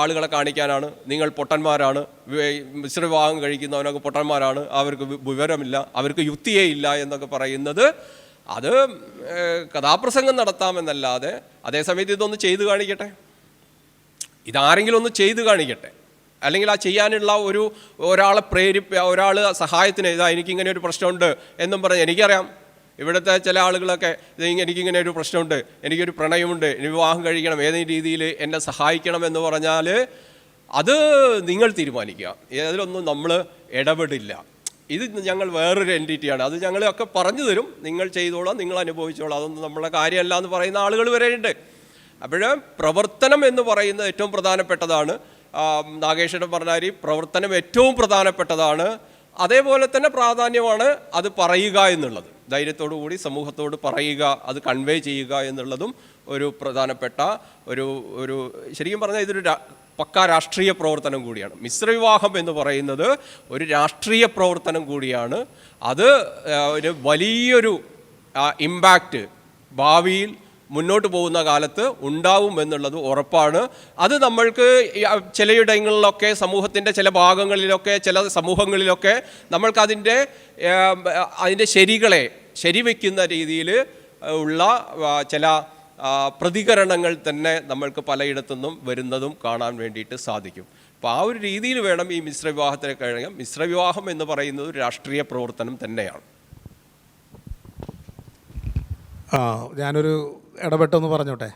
ആളുകളെ കാണിക്കാനാണ്, നിങ്ങൾ പൊട്ടന്മാരാണ്, മിശ്രവിവാഹം കഴിക്കുന്നവനൊക്കെ പൊട്ടന്മാരാണ്, അവർക്ക് വിവരമില്ല, അവർക്ക് യുക്തിയേ ഇല്ല എന്നൊക്കെ പറയുന്നത്, അത് കഥാപ്രസംഗം നടത്താമെന്നല്ലാതെ അതേസമയത്ത് ഇതൊന്ന് ചെയ്തു കാണിക്കട്ടെ, ഇതാരെങ്കിലും ഒന്ന് ചെയ്തു കാണിക്കട്ടെ. അല്ലെങ്കിൽ ആ ചെയ്യാനുള്ള ഒരാളെ ഒരാൾ സഹായത്തിന് ഇതാ എനിക്കിങ്ങനെ ഒരു പ്രശ്നമുണ്ട് എന്നും പറഞ്ഞ്, എനിക്കറിയാം ഇവിടുത്തെ ചില ആളുകളൊക്കെ എനിക്കിങ്ങനെ ഒരു പ്രശ്നമുണ്ട്, എനിക്കൊരു പ്രണയമുണ്ട്, എനിക്ക് വിവാഹം കഴിക്കണം, ഏതെങ്കിലും രീതിയിൽ എന്നെ സഹായിക്കണം എന്ന് പറഞ്ഞാൽ അത് നിങ്ങൾ തീരുമാനിക്കുക. അതിലൊന്നും നമ്മൾ ഇടപെടില്ല. ഇത് ഞങ്ങൾ വേറൊരു എൻറ്റിറ്റിയാണ്, അത് ഞങ്ങളൊക്കെ പറഞ്ഞു തരും, നിങ്ങൾ ചെയ്തോളാം, നിങ്ങൾ അനുഭവിച്ചോളാം, അതൊന്നും നമ്മളെ കാര്യമല്ല എന്ന് പറയുന്ന ആളുകൾ വരെയുണ്ട്. അപ്പോൾ പ്രവർത്തനം എന്ന് പറയുന്നത് ഏറ്റവും പ്രധാനപ്പെട്ടതാണ്. നാഗേശ്വരൻ പറഞ്ഞാൽ പ്രവർത്തനം ഏറ്റവും പ്രധാനപ്പെട്ടതാണ്. അതേപോലെ തന്നെ പ്രാധാന്യമാണ് അത് പറയുക എന്നുള്ളത്, ധൈര്യത്തോടു കൂടി സമൂഹത്തോട് പറയുക, അത് കൺവേ ചെയ്യുക എന്നുള്ളതും ഒരു പ്രധാനപ്പെട്ട ഒരു ശരിക്കും പറഞ്ഞാൽ ഇതൊരു പക്കാ രാഷ്ട്രീയ പ്രവർത്തനം കൂടിയാണ്. മിശ്രവിവാഹം എന്ന് പറയുന്നത് ഒരു രാഷ്ട്രീയ പ്രവർത്തനം കൂടിയാണ്. അത് ഒരു വലിയൊരു ഇമ്പാക്റ്റ് ഭാവിയിൽ മുന്നോട്ട് പോകുന്ന കാലത്ത് ഉണ്ടാവും എന്നുള്ളത് ഉറപ്പാണ്. അത് നമ്മൾക്ക് ചിലയിടങ്ങളിലൊക്കെ സമൂഹത്തിൻ്റെ ചില ഭാഗങ്ങളിലൊക്കെ ചില സമൂഹങ്ങളിലൊക്കെ നമ്മൾക്കതിൻ്റെ ശരികളെ ശരിവെക്കുന്ന രീതിയിൽ ഉള്ള ചില പ്രതികരണങ്ങൾ തന്നെ നമ്മൾക്ക് പലയിടത്തുനിന്നും വരുന്നതും കാണാൻ വേണ്ടിയിട്ട് സാധിക്കും. അപ്പോൾ ആ ഒരു രീതിയിൽ വേണം ഈ മിശ്രവിവാഹത്തിനെ കഴിഞ്ഞാൽ. മിശ്രവിവാഹം എന്ന് പറയുന്നത് ഒരു രാഷ്ട്രീയ പ്രവർത്തനം തന്നെയാണ്. ഞാനൊരു ഇടപെട്ടെന്ന് പറഞ്ഞോട്ടെ.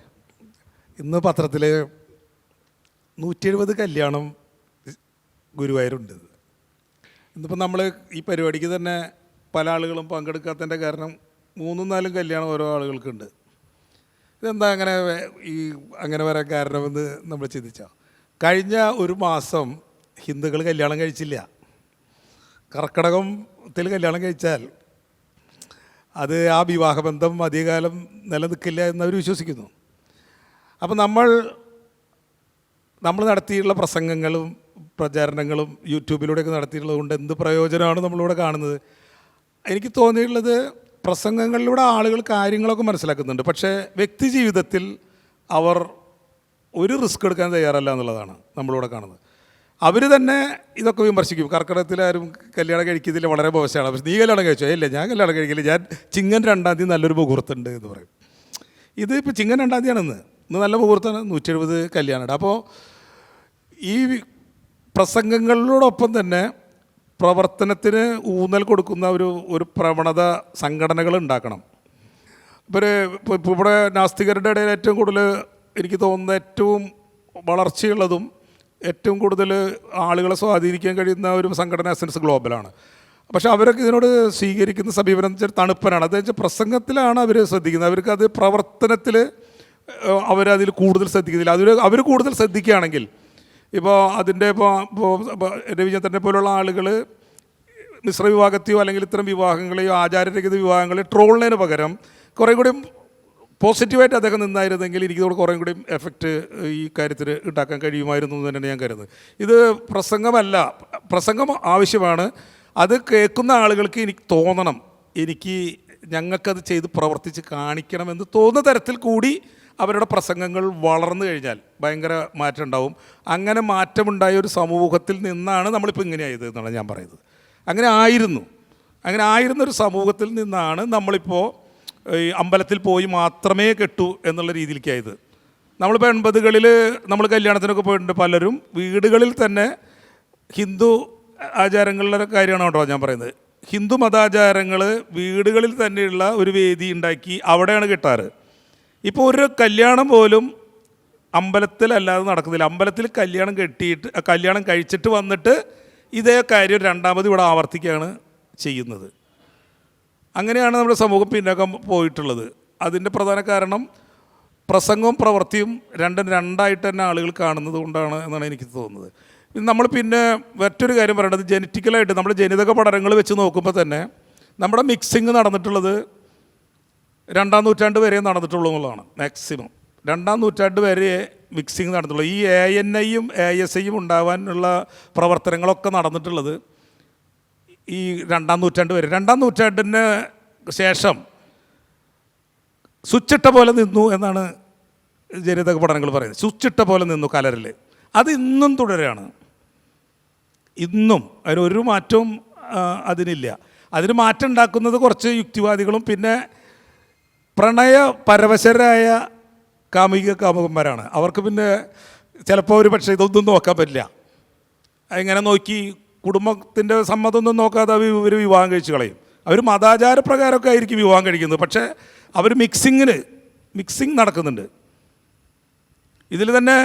ഇന്ന് പത്രത്തിൽ 170 കല്യാണം ഗുരുവായൂരുണ്ട്. ഇന്നിപ്പോൾ നമ്മൾ ഈ പരിപാടിക്ക് തന്നെ പല ആളുകളും പങ്കെടുക്കാത്തതിൻ്റെ കാരണം 3-4 കല്യാണം ഓരോ ആളുകൾക്കുണ്ട്. ഇതെന്താ അങ്ങനെ വരാൻ കാരണമെന്ന് നമ്മൾ ചിന്തിച്ചാൽ, കഴിഞ്ഞ ഒരു മാസം ഹിന്ദുക്കൾ കല്യാണം കഴിച്ചില്ല. കർക്കിടകത്തിൽ കല്യാണം കഴിച്ചാൽ അത് ആ വിവാഹബന്ധം അധികകാലം നിലനിൽക്കില്ല എന്നവർ വിശ്വസിക്കുന്നു. അപ്പം നമ്മൾ നടത്തിയിട്ടുള്ള പ്രസംഗങ്ങളും പ്രചാരണങ്ങളും യൂട്യൂബിലൂടെയൊക്കെ നടത്തിയിട്ടുള്ളത് കൊണ്ട് എന്ത് പ്രയോജനമാണ് നമ്മളിവിടെ കാണുന്നത്? എനിക്ക് തോന്നിയിട്ടുള്ളത് പ്രസംഗങ്ങളിലൂടെ ആളുകൾ കാര്യങ്ങളൊക്കെ മനസ്സിലാക്കുന്നുണ്ട്. പക്ഷേ വ്യക്തി ജീവിതത്തിൽ അവർ ഒരു റിസ്ക് എടുക്കാൻ തയ്യാറല്ല എന്നുള്ളതാണ് നമ്മളിവിടെ കാണുന്നത്. അവർ തന്നെ ഇതൊക്കെ വിമർശിക്കും. കർക്കിടകത്തിൽ ആരും കല്യാണം കഴിക്കുന്നതിൽ വളരെ മോശമാണ്. പക്ഷേ നീ കല്യാണം കഴിച്ചോ? ഇല്ല, ഞാൻ കല്യാണം കഴിക്കില്ല, ഞാൻ ചിങ്ങൻ 2-ാം തീയതി നല്ലൊരു മുഹൂർത്തമുണ്ട് എന്ന് പറയും. ഇത് ഇപ്പോൾ ചിങ്ങൻ 2-ാം തീയതിയാണെന്ന്, ഇന്ന് നല്ല മുഹൂർത്തമാണ്, 170 കല്യാണമുണ്ട്. അപ്പോൾ ഈ പ്രസംഗങ്ങളോടൊപ്പം തന്നെ പ്രവർത്തനത്തിന് ഊന്നൽ കൊടുക്കുന്ന ഒരു പ്രവണത സംഘടനകൾ ഉണ്ടാക്കണം. ഇപ്പോൾ ഇവിടെ നാസ്തികരുടെ ഇടയിൽ ഏറ്റവും കൂടുതൽ എനിക്ക് തോന്നുന്ന ഏറ്റവും വളർച്ചയുള്ളതും ഏറ്റവും കൂടുതൽ ആളുകളെ സ്വാധീനിക്കാൻ കഴിയുന്ന ഒരു സംഘടന എസൻസ് ഗ്ലോബലാണ്. പക്ഷേ അവരൊക്കെ ഇതിനോട് സ്വീകരിക്കുന്ന സമീപനം വെച്ചാൽ തണുപ്പനാണ്. അതെന്ന് വെച്ചാൽ പ്രസംഗത്തിലാണ് അവർ ശ്രദ്ധിക്കുന്നത്, അവർക്ക് അത് പ്രവർത്തനത്തിൽ അവരതിൽ കൂടുതൽ ശ്രദ്ധിക്കുന്നില്ല. അവർ കൂടുതൽ ശ്രദ്ധിക്കുകയാണെങ്കിൽ ഇപ്പോൾ അതിൻ്റെ ഇപ്പോൾ രവിചന്ദ്രനെ പോലുള്ള ആളുകൾ മിശ്ര വിവാഹത്തെയോ അല്ലെങ്കിൽ ഇത്തരം വിവാഹങ്ങളെയോ ആചാരരഹിത വിവാഹങ്ങളെയോ ട്രോളിനതിന് പകരം കുറേ കൂടി പോസിറ്റീവായിട്ട് അദ്ദേഹം നിന്നായിരുന്നെങ്കിൽ എനിക്കതോട് കുറേ കൂടി എഫക്റ്റ് ഈ കാര്യത്തിൽ ഉണ്ടാക്കാൻ കഴിയുമായിരുന്നു എന്ന് തന്നെയാണ് ഞാൻ കരുതുന്നത്. ഇത് പ്രസംഗമല്ല, പ്രസംഗം ആവശ്യമാണ്. അത് കേൾക്കുന്ന ആളുകൾക്ക് എനിക്ക് തോന്നണം, ഞങ്ങൾക്കത് ചെയ്ത് പ്രവർത്തിച്ച് കാണിക്കണമെന്ന് തോന്നുന്ന തരത്തിൽ കൂടി അവരുടെ പ്രസംഗങ്ങൾ വളർന്നു കഴിഞ്ഞാൽ ഭയങ്കര മാറ്റം ഉണ്ടാവും. അങ്ങനെ മാറ്റമുണ്ടായ ഒരു സമൂഹത്തിൽ നിന്നാണ് നമ്മളിപ്പോൾ ഇങ്ങനെയായത് എന്നാണ് ഞാൻ പറയുന്നത്. അങ്ങനെ ആയിരുന്നൊരു സമൂഹത്തിൽ നിന്നാണ് നമ്മളിപ്പോൾ ഈ അമ്പലത്തിൽ പോയി മാത്രമേ കെട്ടൂ എന്നുള്ള രീതിയിലേക്കായത്. നമ്മളിപ്പോൾ 80കളിൽ നമ്മൾ കല്യാണത്തിനൊക്കെ പോയിട്ടുണ്ട്. പലരും വീടുകളിൽ തന്നെ ഹിന്ദു ആചാരങ്ങളുടെ കാര്യമാണ് കേട്ടോ ഞാൻ പറയുന്നത്. ഹിന്ദു മതാചാരങ്ങൾ വീടുകളിൽ തന്നെയുള്ള ഒരു വേദി ഉണ്ടാക്കി അവിടെയാണ് കെട്ടാറ്. ഇപ്പോൾ ഒരു കല്യാണം പോലും അമ്പലത്തിലല്ലാതെ നടക്കുന്നില്ല. അമ്പലത്തിൽ കല്യാണം കഴിച്ചിട്ട് വന്നിട്ട് ഇതേ കാര്യം രണ്ടാമത് ഇവിടെ ആവർത്തിക്കുകയാണ് ചെയ്യുന്നത്. അങ്ങനെയാണ് നമ്മുടെ സമൂഹം പിന്നോക്കം പോയിട്ടുള്ളത്. അതിൻ്റെ പ്രധാന കാരണം പ്രസംഗവും പ്രവൃത്തിയും രണ്ടായിട്ട് തന്നെ ആളുകൾ കാണുന്നത് കൊണ്ടാണ് എന്നാണ് എനിക്ക് തോന്നുന്നത്. നമ്മൾ പിന്നെ മറ്റൊരു കാര്യം പറയേണ്ടത്, ജനറ്റിക്കലായിട്ട് നമ്മുടെ ജനിതക പഠനങ്ങൾ വെച്ച് നോക്കുമ്പോൾ തന്നെ നമ്മുടെ മിക്സിങ് നടന്നിട്ടുള്ളത് 2-ാം നൂറ്റാണ്ട് വരെ നടന്നിട്ടുള്ളൂ എന്നുള്ളതാണ്. മാക്സിമം 2-ാം നൂറ്റാണ്ട് വരെ മിക്സിങ് നടന്നിട്ടുള്ളൂ. ഈ ANIയും ASIയും ഉണ്ടാവാനുള്ള പ്രവർത്തനങ്ങളൊക്കെ നടന്നിട്ടുള്ളത് ഈ 2-ാം നൂറ്റാണ്ട് വരെ. 2-ാം നൂറ്റാണ്ടിന് ശേഷം സ്വിച്ചിട്ട പോലെ നിന്നു എന്നാണ് ജനിതക പഠനങ്ങൾ പറയുന്നത്. സ്വിച്ചിട്ട പോലെ നിന്നു കലറിൽ. അത് ഇന്നും തുടരുകയാണ്. ഇന്നും അതിനൊരു മാറ്റവും അതിനില്ല. അതിന് മാറ്റം ഉണ്ടാക്കുന്നത് കുറച്ച് യുക്തിവാദികളും പിന്നെ പ്രണയ പരവശരായ കാമുകന്മാരാണ്. അവർക്ക് പിന്നെ ചിലപ്പോൾ ഒരു പക്ഷേ ഇതൊന്നും നോക്കാൻ പറ്റില്ല. ഇങ്ങനെ നോക്കി കുടുംബത്തിൻ്റെ സമ്മതമൊന്നും നോക്കാതെ അവർ വിവാഹം കഴിച്ച് കളയും. അവർ മതാചാരപ്രകാരമൊക്കെ ആയിരിക്കും വിവാഹം കഴിക്കുന്നത്. പക്ഷേ അവർ മിക്സിങ് നടക്കുന്നുണ്ട്. ഇതിൽ തന്നെ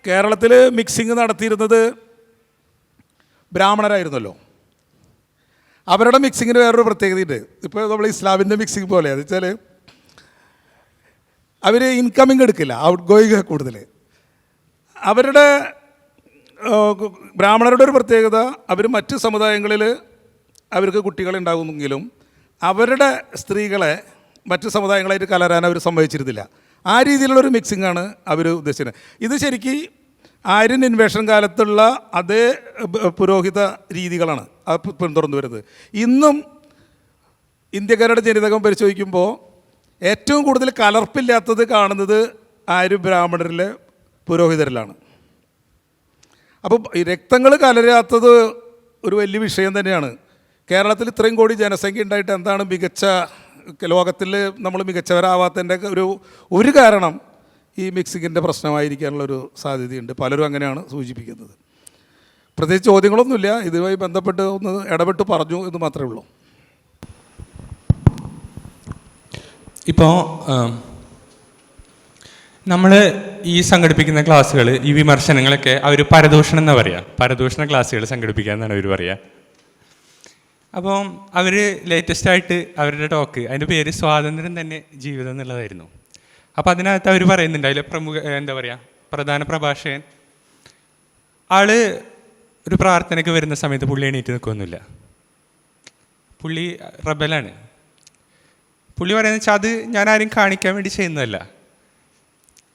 കേരളത്തിൽ മിക്സിങ് നടത്തിയിരുന്നത് ബ്രാഹ്മണരായിരുന്നല്ലോ. അവരുടെ മിക്സിങ്ങിന് വേറൊരു പ്രത്യേകതയുണ്ട്. ഇപ്പോൾ നമ്മൾ ഇസ്ലാമിൻ്റെ മിക്സിങ് പോലെ അത് വെച്ചാൽ അവർ ഇൻകമിങ് എടുക്കില്ല, ഔട്ട് ഗോയിങ് കൂടുതൽ. അവരുടെ ബ്രാഹ്മണരുടെ ഒരു പ്രത്യേകത, അവർ മറ്റ് സമുദായങ്ങളിൽ അവർക്ക് കുട്ടികളുണ്ടാകുമെങ്കിലും അവരുടെ സ്ത്രീകളെ മറ്റ് സമുദായങ്ങളായിട്ട് കലരാൻ അവർ സമ്മതിച്ചിരുന്നില്ല. ആ രീതിയിലുള്ളൊരു മിക്സിങ്ങാണ് അവർ ഉദ്ദേശിച്ചത്. ഇത് ശരിക്കും ആര്യൻ ഇൻവേഷൻ കാലത്തുള്ള അതേ പുരോഹിത രീതികളാണ് പിന്തുടർന്നു വരുന്നത്. ഇന്നും ഇന്ത്യക്കാരുടെ ജനിതകം പരിശോധിക്കുമ്പോൾ ഏറ്റവും കൂടുതൽ കലർപ്പില്ലാത്തത് കാണുന്നത് ആര്യ ബ്രാഹ്മണരിലെ പുരോഹിതരിലാണ്. അപ്പോൾ രക്തങ്ങൾ കലരാത്തത് ഒരു വലിയ വിഷയം തന്നെയാണ്. കേരളത്തിൽ ഇത്രയും കോടി ജനസംഖ്യ ഉണ്ടായിട്ട് എന്താണ് ലോകത്തിൽ നമ്മൾ മികച്ചവരാവാത്തതിൻ്റെ ഒരു കാരണം ഈ മിക്സിങ്ങിൻ്റെ പ്രശ്നമായിരിക്കാനുള്ളൊരു സാധ്യതയുണ്ട്. പലരും അങ്ങനെയാണ് സൂചിപ്പിക്കുന്നത്. പ്രത്യേകിച്ച് ചോദ്യങ്ങളൊന്നുമില്ല, ഇതുമായി ബന്ധപ്പെട്ട് ഒന്ന് ഇടപെട്ട് പറഞ്ഞു എന്ന് മാത്രമേ ഉള്ളൂ. ഇപ്പോൾ നമ്മൾ ഈ സംഘടിപ്പിക്കുന്ന ക്ലാസ്സുകൾ, ഈ വിമർശനങ്ങളൊക്കെ അവർ പരദൂഷണം എന്നാണ് പറയുക. പരദൂഷണ ക്ലാസ്സുകൾ സംഘടിപ്പിക്കുക എന്നാണ് അവർ പറയുക. അപ്പോൾ അവർ ലേറ്റസ്റ്റായിട്ട് അവരുടെ ടോക്ക്, അതിൻ്റെ പേര് സ്വാതന്ത്ര്യം തന്നെ ജീവിതം എന്നുള്ളതായിരുന്നു. അപ്പോൾ അതിനകത്ത് അവർ പറയുന്നുണ്ട്, അതിൽ പ്രധാന പ്രഭാഷകൻ ഒരു പ്രാർത്ഥനയ്ക്ക് വരുന്ന സമയത്ത് പുള്ളി എണീറ്റ് നിൽക്കുകയൊന്നുമില്ല. പുള്ളി റബലാണ്. പുള്ളി പറയുന്നത് വെച്ചാൽ അത് ഞാൻ ആരും കാണിക്കാൻ വേണ്ടി ചെയ്യുന്നതല്ല,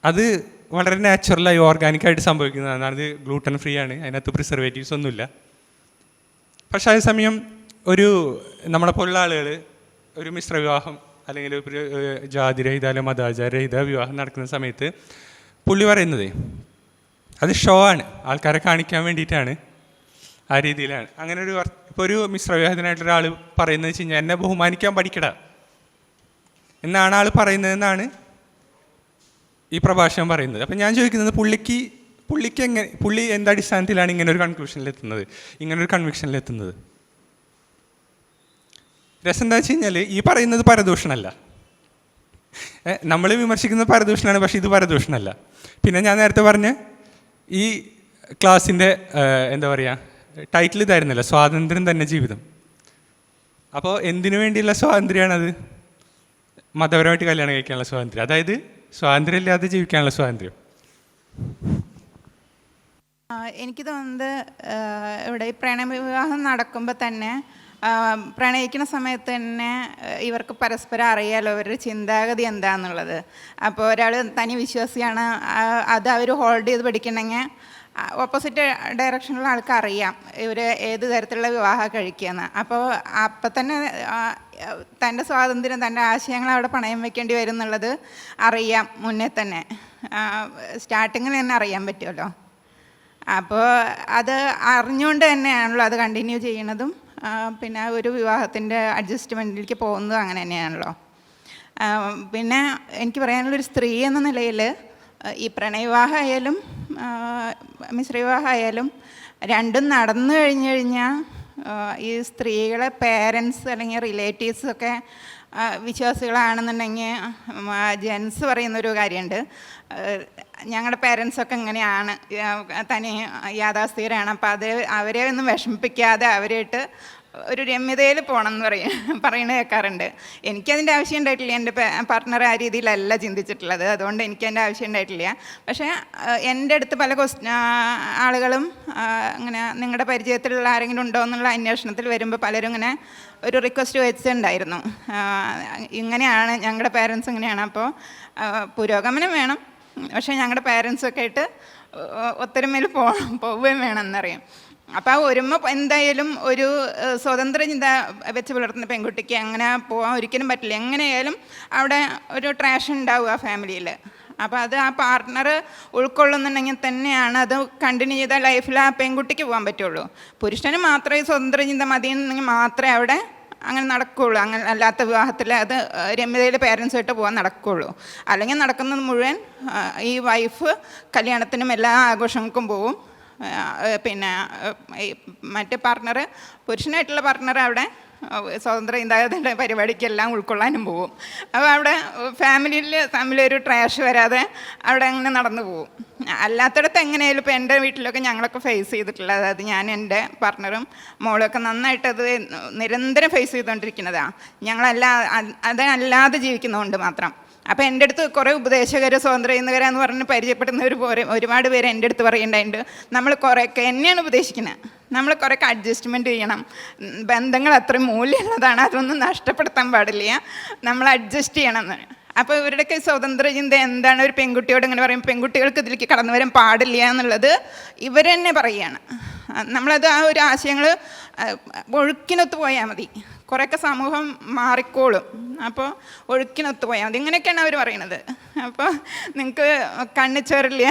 അത് വളരെ നാച്ചുറലായി ഓർഗാനിക്കായിട്ട് സംഭവിക്കുന്നതാണ്. അത് ഗ്ലൂട്ടൻ ഫ്രീ ആണ്, അതിനകത്ത് പ്രിസർവേറ്റീവ്സ് ഒന്നുമില്ല. പക്ഷേ അതേസമയം നമ്മളെ പോലുള്ള ആളുകൾ ഒരു മിശ്രവിവാഹം അല്ലെങ്കിൽ ഒരു ജാതിരഹിത അല്ലെങ്കിൽ മതാചാരരഹിത വിവാഹം നടക്കുന്ന സമയത്ത് പുള്ളി പറയുന്നത് അത് ഷോ ആണ്, ആൾക്കാരെ കാണിക്കാൻ വേണ്ടിയിട്ടാണ്, ആ രീതിയിലാണ്. അങ്ങനെ ഒരു ഇപ്പോൾ ഒരു മിശ്രവിവാഹത്തിനായിട്ടൊരാൾ പറയുന്നത് വെച്ച് കഴിഞ്ഞാൽ എന്നെ ബഹുമാനിക്കാൻ പഠിക്കട എന്നാണ് ആൾ പറയുന്നതെന്നാണ് ഈ പ്രഭാഷണം പറയുന്നത്. അപ്പം ഞാൻ ചോദിക്കുന്നത് പുള്ളിക്ക് പുള്ളി എന്തടിസ്ഥാനത്തിലാണ് ഇങ്ങനെ ഒരു കൺക്ലൂഷനിലെത്തുന്നത്, ഇങ്ങനൊരു കൺവിക്ഷനിലെത്തുന്നത്? രസം എന്താ വെച്ച് കഴിഞ്ഞാൽ ഈ പറയുന്നത് പരദൂഷണമല്ല, നമ്മൾ വിമർശിക്കുന്നത് പരദൂഷണമാണ്, പക്ഷേ ഇത് പരദൂഷണമല്ല. പിന്നെ ഞാൻ നേരത്തെ പറഞ്ഞ ഈ ക്ലാസ്സിൻ്റെ എന്താ പറയുക ടൈറ്റിൽ ഇതായിരുന്നല്ലോ, സ്വാതന്ത്ര്യം തന്നെ ജീവിതം. അപ്പോൾ എന്തിനു വേണ്ടിയുള്ള സ്വാതന്ത്ര്യമാണത്? മതപരമായിട്ട് കല്യാണം കഴിക്കാനുള്ള സ്വാതന്ത്ര്യം, അതായത് സ്വാതന്ത്ര്യമില്ലാതെ ജീവിക്കാനുള്ള സ്വാതന്ത്ര്യം. എനിക്ക് തോന്നുന്നത് ഇവിടെ ഈ പ്രണയവിവാഹം നടക്കുമ്പോൾ തന്നെ പ്രണയിക്കുന്ന സമയത്ത് തന്നെ ഇവർക്ക് പരസ്പരം അറിയാലോ അവരുടെ ചിന്താഗതി എന്താണെന്നുള്ളത്. അപ്പോൾ ഒരാൾ തനി വിശ്വാസിയാണ്, അത് അവർ ഹോൾഡ് ചെയ്ത് പഠിക്കണമെങ്കിൽ ഓപ്പോസിറ്റ് ഡയറക്ഷനിലുള്ള ആൾക്ക് അറിയാം ഇവർ ഏത് തരത്തിലുള്ള വിവാഹം കഴിക്കുകയെന്ന്. അപ്പോൾ അപ്പം തന്നെ തൻ്റെ സ്വാതന്ത്ര്യം, തൻ്റെ ആശയങ്ങൾ അവിടെ പണയം വെക്കേണ്ടി വരും എന്നുള്ളത് അറിയാം മുന്നേ തന്നെ, സ്റ്റാർട്ടിങ്ങിൽ തന്നെ അറിയാൻ പറ്റുമല്ലോ. അപ്പോൾ അത് അറിഞ്ഞുകൊണ്ട് തന്നെയാണല്ലോ അത് കണ്ടിന്യൂ ചെയ്യണതും പിന്നെ ഒരു വിവാഹത്തിൻ്റെ അഡ്ജസ്റ്റ്മെൻറ്റിലേക്ക് പോകുന്നതും അങ്ങനെ തന്നെയാണല്ലോ. പിന്നെ എനിക്ക് പറയാനുള്ളൊരു സ്ത്രീ എന്ന നിലയിൽ ഈ പ്രണയവിവാഹമായാലും മിശ്രവിവാഹമായാലും രണ്ടും നടന്നു കഴിഞ്ഞു കഴിഞ്ഞാൽ ഈ സ്ത്രീകളെ പേരൻസ് അല്ലെങ്കിൽ റിലേറ്റീവ്സൊക്കെ വിശ്വാസികളാണെന്നുണ്ടെങ്കിൽ ജെൻസ് പറയുന്നൊരു കാര്യമുണ്ട്, ഞങ്ങളുടെ പേരൻസൊക്കെ ഇങ്ങനെയാണ്, തനി യാഥാസ്ഥികരാണ്, അപ്പോൾ അത് അവരെ ഒന്നും വിഷമിപ്പിക്കാതെ അവരായിട്ട് ഒരു രമ്യതയിൽ പോകണം എന്ന് പറയുന്നത് കേൾക്കാറുണ്ട്. എനിക്കതിൻ്റെ ആവശ്യം ഉണ്ടായിട്ടില്ല, എൻ്റെ പാർട്ട്ണർ ആ രീതിയിലല്ല ചിന്തിച്ചിട്ടുള്ളത്, അതുകൊണ്ട് എനിക്കതിൻ്റെ ആവശ്യം ഉണ്ടായിട്ടില്ല. പക്ഷേ എൻ്റെ അടുത്ത് പല ആളുകളും അങ്ങനെ നിങ്ങളുടെ പരിചയത്തിലുള്ള ആരെങ്കിലും ഉണ്ടോ എന്നുള്ള അന്വേഷണത്തിൽ വരുമ്പോൾ പലരും ഇങ്ങനെ ഒരു റിക്വസ്റ്റ് വെച്ചിട്ടുണ്ടായിരുന്നു, ഇങ്ങനെയാണ് ഞങ്ങളുടെ പേരൻസ് ഇങ്ങനെയാണ്, അപ്പോൾ പുരോഗമനം വേണം, പക്ഷേ ഞങ്ങളുടെ പേരൻസൊക്കെ ആയിട്ട് ഒത്തൊരുമയിൽ പോവുകയും വേണമെന്നറിയാം. അപ്പോൾ ആ ഒരുമ എന്തായാലും ഒരു സ്വതന്ത്ര ചിന്ത വെച്ച് പുലർത്തുന്ന പെൺകുട്ടിക്ക് അങ്ങനെ പോകാൻ ഒരിക്കലും പറ്റില്ല. എങ്ങനെയായാലും അവിടെ ഒരു ട്രാഷ് ഉണ്ടാവും ആ ഫാമിലിയിൽ. അപ്പോൾ അത് ആ പാർട്ട്ണർ ഉൾക്കൊള്ളുന്നുണ്ടെങ്കിൽ തന്നെയാണ് അത് കണ്ടിന്യൂ ചെയ്ത ലൈഫിൽ ആ പെൺകുട്ടിക്ക് പോകാൻ പറ്റുള്ളൂ. പുരുഷന് മാത്രമേ സ്വതന്ത്ര ചിന്ത മതി എന്നുണ്ടെങ്കിൽ മാത്രമേ അവിടെ അങ്ങനെ നടക്കുകയുള്ളൂ. അങ്ങനെ അല്ലാത്ത വിവാഹത്തിൽ അത് രമ്യതയിൽ പേരൻസുമായിട്ട് പോകാൻ നടക്കുകയുള്ളൂ. അല്ലെങ്കിൽ നടക്കുന്നത് മുഴുവൻ ഈ വൈഫ് കല്യാണത്തിനും എല്ലാ ആഘോഷങ്ങൾക്കും പോവും, പിന്നെ മറ്റേ പാർട്ട്ണർ പുരുഷനായിട്ടുള്ള പാർട്ട്ണർ അവിടെ സ്വതന്ത്ര ചിന്താഗതിയുടെ പരിപാടിക്കെല്ലാം ഉൾക്കൊള്ളാനും പോവും. അപ്പോൾ അവിടെ ഫാമിലിയിൽ തമ്മിലൊരു ട്രാഷ് വരാതെ അവിടെ അങ്ങനെ നടന്നു പോവും. അല്ലാത്തടത്ത് എങ്ങനെയായാലും ഇപ്പോൾ എൻ്റെ വീട്ടിലൊക്കെ ഞങ്ങളൊക്കെ ഫേസ് ചെയ്തിട്ടുള്ളത്, അതായത് ഞാൻ എൻ്റെ പാർട്ട്ണറും മോളൊക്കെ നന്നായിട്ടത് നിരന്തരം ഫേസ് ചെയ്തുകൊണ്ടിരിക്കുന്നതാണ്. അതല്ലാതെ ജീവിക്കുന്നതുകൊണ്ട് മാത്രം. അപ്പോൾ എൻ്റെ അടുത്ത് കുറേ ഉപദേശകർ സ്വതന്ത്ര ചിന്തകരെന്ന് പറഞ്ഞ് പരിചയപ്പെടുന്നവർ ഒരുപാട് പേര് എൻ്റെ അടുത്ത് പറയുന്നുണ്ടായിട്ടുണ്ട്, നമ്മൾ കുറേയൊക്കെ എന്നെയാണ് ഉപദേശിക്കുന്നത്, നമ്മൾ കുറേയൊക്കെ അഡ്ജസ്റ്റ്മെൻറ്റ് ചെയ്യണം, ബന്ധങ്ങൾ അത്രയും മൂല്യമുള്ളതാണ്, അതൊന്നും നഷ്ടപ്പെടുത്താൻ പാടില്ല, നമ്മൾ അഡ്ജസ്റ്റ് ചെയ്യണം എന്ന്. അപ്പോൾ ഇവരുടെയൊക്കെ സ്വതന്ത്ര ചിന്ത എന്താണ്? ഒരു പെൺകുട്ടിയോട് ഇങ്ങനെ പറയും പെൺകുട്ടികൾക്ക് ഇതിലേക്ക് കടന്നു വരാൻ പാടില്ല എന്നുള്ളത് ഇവർ തന്നെ പറയുകയാണ്. നമ്മളത് ആ ഒരു ആശയങ്ങൾ ഒഴുക്കിനൊത്ത് പോയാൽ മതി, കുറേയൊക്കെ സമൂഹം മാറിക്കോളും, അപ്പോൾ ഒഴുക്കിനൊത്ത് പോയാൽ മതി, ഇങ്ങനെയൊക്കെയാണ് അവർ പറയുന്നത്. അപ്പോൾ നിങ്ങൾക്ക് കണ്ണിച്ചോറില്ല,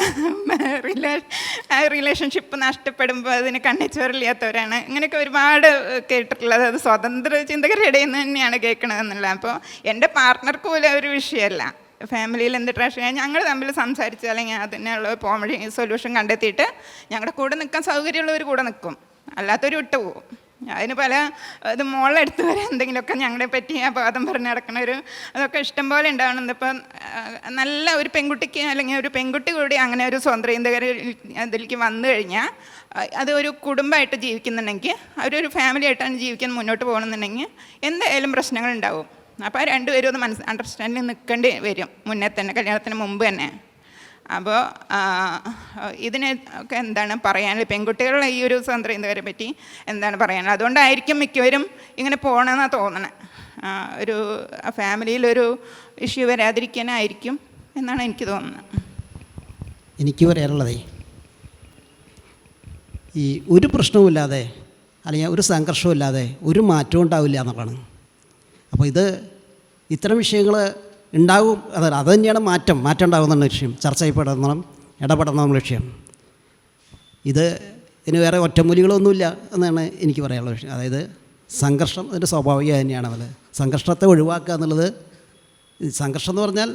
റിലേഷൻഷിപ്പ് നഷ്ടപ്പെടുമ്പോൾ അതിന് കണ്ണിച്ചോറില്ലാത്തവരാണ്, ഇങ്ങനെയൊക്കെ ഒരുപാട് കേട്ടിട്ടുള്ളത്. അത് സ്വതന്ത്ര ചിന്തകരുടെ ഇടയിൽ നിന്ന് തന്നെയാണ് കേൾക്കണതെന്നുള്ള. അപ്പോൾ എൻ്റെ പാർട്ട്ണർക്ക് പോലും ഒരു വിഷയമല്ല, ഫാമിലിയിൽ എന്ത് ട്രാഷ് ഞങ്ങൾ തമ്മിൽ സംസാരിച്ച് അല്ലെങ്കിൽ അതിനുള്ള പോകാൻ വഴി സൊല്യൂഷൻ കണ്ടെത്തിയിട്ട് ഞങ്ങളുടെ കൂടെ നിൽക്കാൻ സൗകര്യമുള്ളവർ കൂടെ നിൽക്കും, അല്ലാത്തൊരു വിട്ടു പോകും. അതിന് പല ഇത് മോളെടുത്ത് വരെ എന്തെങ്കിലുമൊക്കെ ഞങ്ങളെ പറ്റി അപവാദം പറഞ്ഞ് നടക്കണൊരു അതൊക്കെ ഇഷ്ടം പോലെ ഉണ്ടാവുന്നത്. ഇപ്പം നല്ല ഒരു പെൺകുട്ടിക്ക് അല്ലെങ്കിൽ ഒരു പെൺകുട്ടി കൂടി അങ്ങനെ ഒരു സ്വതന്ത്ര ചിന്തകർ അതിലേക്ക് വന്നു കഴിഞ്ഞാൽ അത് ഒരു കുടുംബമായിട്ട് ജീവിക്കുന്നുണ്ടെങ്കിൽ അവരൊരു ഫാമിലി ആയിട്ടാണ് ജീവിക്കാൻ മുന്നോട്ട് പോകണമെന്നുണ്ടെങ്കിൽ എന്തായാലും പ്രശ്നങ്ങളുണ്ടാവും. അപ്പോൾ രണ്ടുപേരും ഒന്ന് അണ്ടർസ്റ്റാൻഡിങ് നിൽക്കേണ്ടി വരും മുന്നേ തന്നെ, കല്യാണത്തിന് മുമ്പ് തന്നെ. അപ്പോൾ ഇതിന് ഒക്കെ എന്താണ് പറയാനുള്ളത്, പെൺകുട്ടികളുടെ ഈ ഒരു സ്വതന്ത്ര ചിന്തകരെ പറ്റി എന്താണ് പറയാനുള്ളത്? അതുകൊണ്ടായിരിക്കും മിക്കവരും ഇങ്ങനെ പോകണമെന്നാണ് തോന്നണേ, ഒരു ഫാമിലിയിലൊരു ഇഷ്യൂ വരാതിരിക്കാനായിരിക്കും എന്നാണ് എനിക്ക് തോന്നുന്നത്. എനിക്ക് പറയാനുള്ളതേ, ഈ ഒരു പ്രശ്നവുമില്ലാതെ അല്ലെങ്കിൽ ഒരു സംഘർഷവും ഇല്ലാതെ ഒരു മാറ്റവും ഉണ്ടാവില്ല എന്നുള്ളതാണ്. അപ്പോൾ ഇത്തരം വിഷയങ്ങൾ ഉണ്ടാകും. അത് തന്നെയാണ് മാറ്റം ഉണ്ടാകുന്ന ലക്ഷ്യം. ചർച്ച ചെയ്യപ്പെടണം, ഇടപെടണം എന്നുള്ള ലക്ഷ്യം. ഇതിന് വേറെ ഒറ്റമൂലികളൊന്നുമില്ല എന്നാണ് എനിക്ക് പറയാനുള്ള വിഷയം. അതായത് സംഘർഷം അതിൻ്റെ സ്വാഭാവിക തന്നെയാണ്. അത് സംഘർഷത്തെ ഒഴിവാക്കുക എന്നുള്ളത്, സംഘർഷം എന്ന് പറഞ്ഞാൽ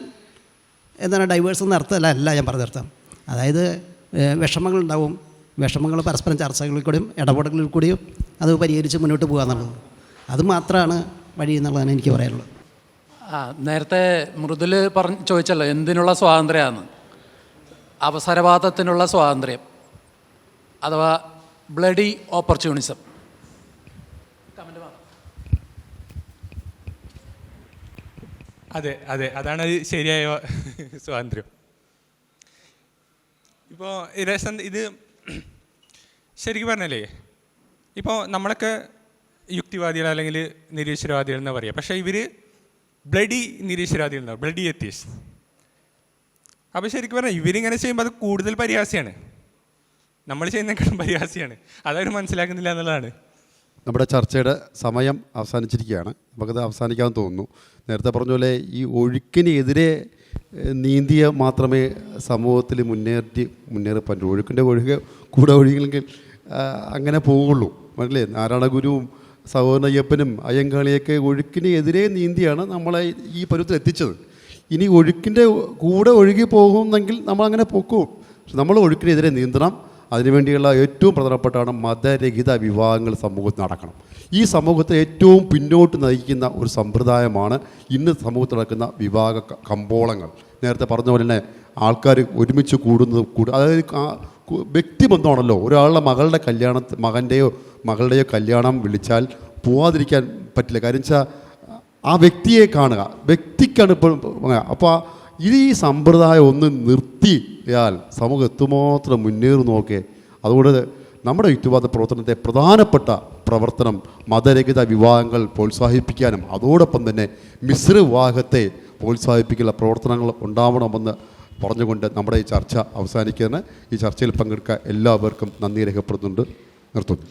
എന്താണ് ഡൈവേഴ്സ് എന്ന അർത്ഥമല്ല ഞാൻ പറഞ്ഞർത്ഥം. അതായത് വിഷമങ്ങളുണ്ടാവും, വിഷമങ്ങൾ പരസ്പരം ചർച്ചകളിൽ കൂടിയും ഇടപെടലിൽ കൂടിയും അത് പരിഹരിച്ച് മുന്നോട്ട് പോകുക എന്നുള്ളത്, അത് മാത്രമാണ് വഴി എന്നുള്ളതാണ് എനിക്ക് പറയാനുള്ളത്. നേരത്തെ മൃദുൽ ചോദിച്ചല്ലോ എന്തിനുള്ള സ്വാതന്ത്ര്യമാണ്. അവസരവാദത്തിനുള്ള സ്വാതന്ത്ര്യം അഥവാ ബ്ലഡി ഓപ്പർച്യൂണിസം. അതെ അതെ, അതാണ് ശരിയായ സ്വാതന്ത്ര്യം. ഇപ്പോൾ ഇത് ശരിക്കും പറഞ്ഞല്ലേ, ഇപ്പോൾ നമ്മളൊക്കെ യുക്തിവാദികൾ അല്ലെങ്കിൽ നിരീശ്വരവാദികൾ എന്ന് പറയുക, പക്ഷേ ഇവർ ബ്ലഡി നിരീശ്വരവാദികൾ എന്നാണ്, ബ്ലഡി എത്തീസ്. അപ്പോൾ ശരിക്കും പറഞ്ഞാൽ ഇവരിങ്ങനെ ചെയ്യുമ്പോൾ അത് കൂടുതൽ പരിഹാസ്യമാണ്, നമ്മൾ ചെയ്യുന്നതിനേക്കാളും പരിഹാസ്യമാണ്. അതവർ മനസ്സിലാക്കുന്നില്ല എന്നുള്ളതാണ്. നമ്മുടെ ചർച്ചയുടെ സമയം അവസാനിച്ചിരിക്കുകയാണ്. നമുക്കത് അവസാനിക്കാമെന്ന് തോന്നുന്നു. നേരത്തെ പറഞ്ഞ പോലെ ഈ ഒഴുക്കിനെതിരെ നീന്തിയ മാത്രമേ സമൂഹത്തിൽ മുന്നേറി പറ്റൂ. ഒഴുക്കിൻ്റെ കൂടെ ഒഴുകിയെങ്കിൽ അങ്ങനെ പോവുള്ളൂ. മനസ്സിലേ, നാരായണഗുരുവും സഹോദരൻ അയ്യപ്പനും അയ്യങ്കാളിയൊക്കെ ഒഴുക്കിനെതിരെ നീന്തിയാണ് നമ്മളെ ഈ പരുവത്തിൽ എത്തിച്ചത്. ഇനി ഒഴുക്കിൻ്റെ കൂടെ ഒഴുകി പോകുന്നെങ്കിൽ നമ്മളങ്ങനെ പൊക്കും. പക്ഷെ നമ്മൾ ഒഴുക്കിനെതിരെ നീന്തണം. അതിനുവേണ്ടിയുള്ള ഏറ്റവും പ്രധാനപ്പെട്ടാണ് മതരഹിത വിവാഹങ്ങൾ സമൂഹത്തിൽ നടക്കണം. ഈ സമൂഹത്തെ ഏറ്റവും പിന്നോട്ട് നയിക്കുന്ന ഒരു സമ്പ്രദായമാണ് ഇന്ന് സമൂഹത്തിൽ നടക്കുന്ന വിവാഹ കമ്പോളങ്ങൾ. നേരത്തെ പറഞ്ഞ പോലെ തന്നെ ആൾക്കാർ ഒരുമിച്ച് കൂടുന്നത് അതായത് വ്യക്തിബന്ധമാണല്ലോ. ഒരാളുടെ മകൻ്റെയോ മകളുടെയോ കല്യാണം വിളിച്ചാൽ പോവാതിരിക്കാൻ പറ്റില്ല. കാര്യം വെച്ചാൽ ആ വ്യക്തിയെ കാണുക, വ്യക്തിക്കാണ് ഇപ്പോൾ. അപ്പോൾ ഈ സമ്പ്രദായം ഒന്ന് നിർത്തിയാൽ സമൂഹം എത്തുമാത്രം മുന്നേറി നോക്കേ. അതുകൊണ്ട് നമ്മുടെ യുക്തിവാദ പ്രവർത്തനത്തെ പ്രധാനപ്പെട്ട പ്രവർത്തനം മതരഹിത വിവാഹങ്ങൾ പ്രോത്സാഹിപ്പിക്കാനും അതോടൊപ്പം തന്നെ മിശ്ര വിവാഹത്തെ പ്രോത്സാഹിപ്പിക്കാനുള്ള പ്രവർത്തനങ്ങൾ ഉണ്ടാവണമെന്ന് പറഞ്ഞുകൊണ്ട് നമ്മുടെ ഈ ചർച്ച അവസാനിക്കുകയാണ്. ഈ ചർച്ചയിൽ പങ്കെടുക്കാൻ എല്ലാവർക്കും നന്ദി രേഖപ്പെടുത്തുന്നുണ്ട്. നിർത്തുന്നു.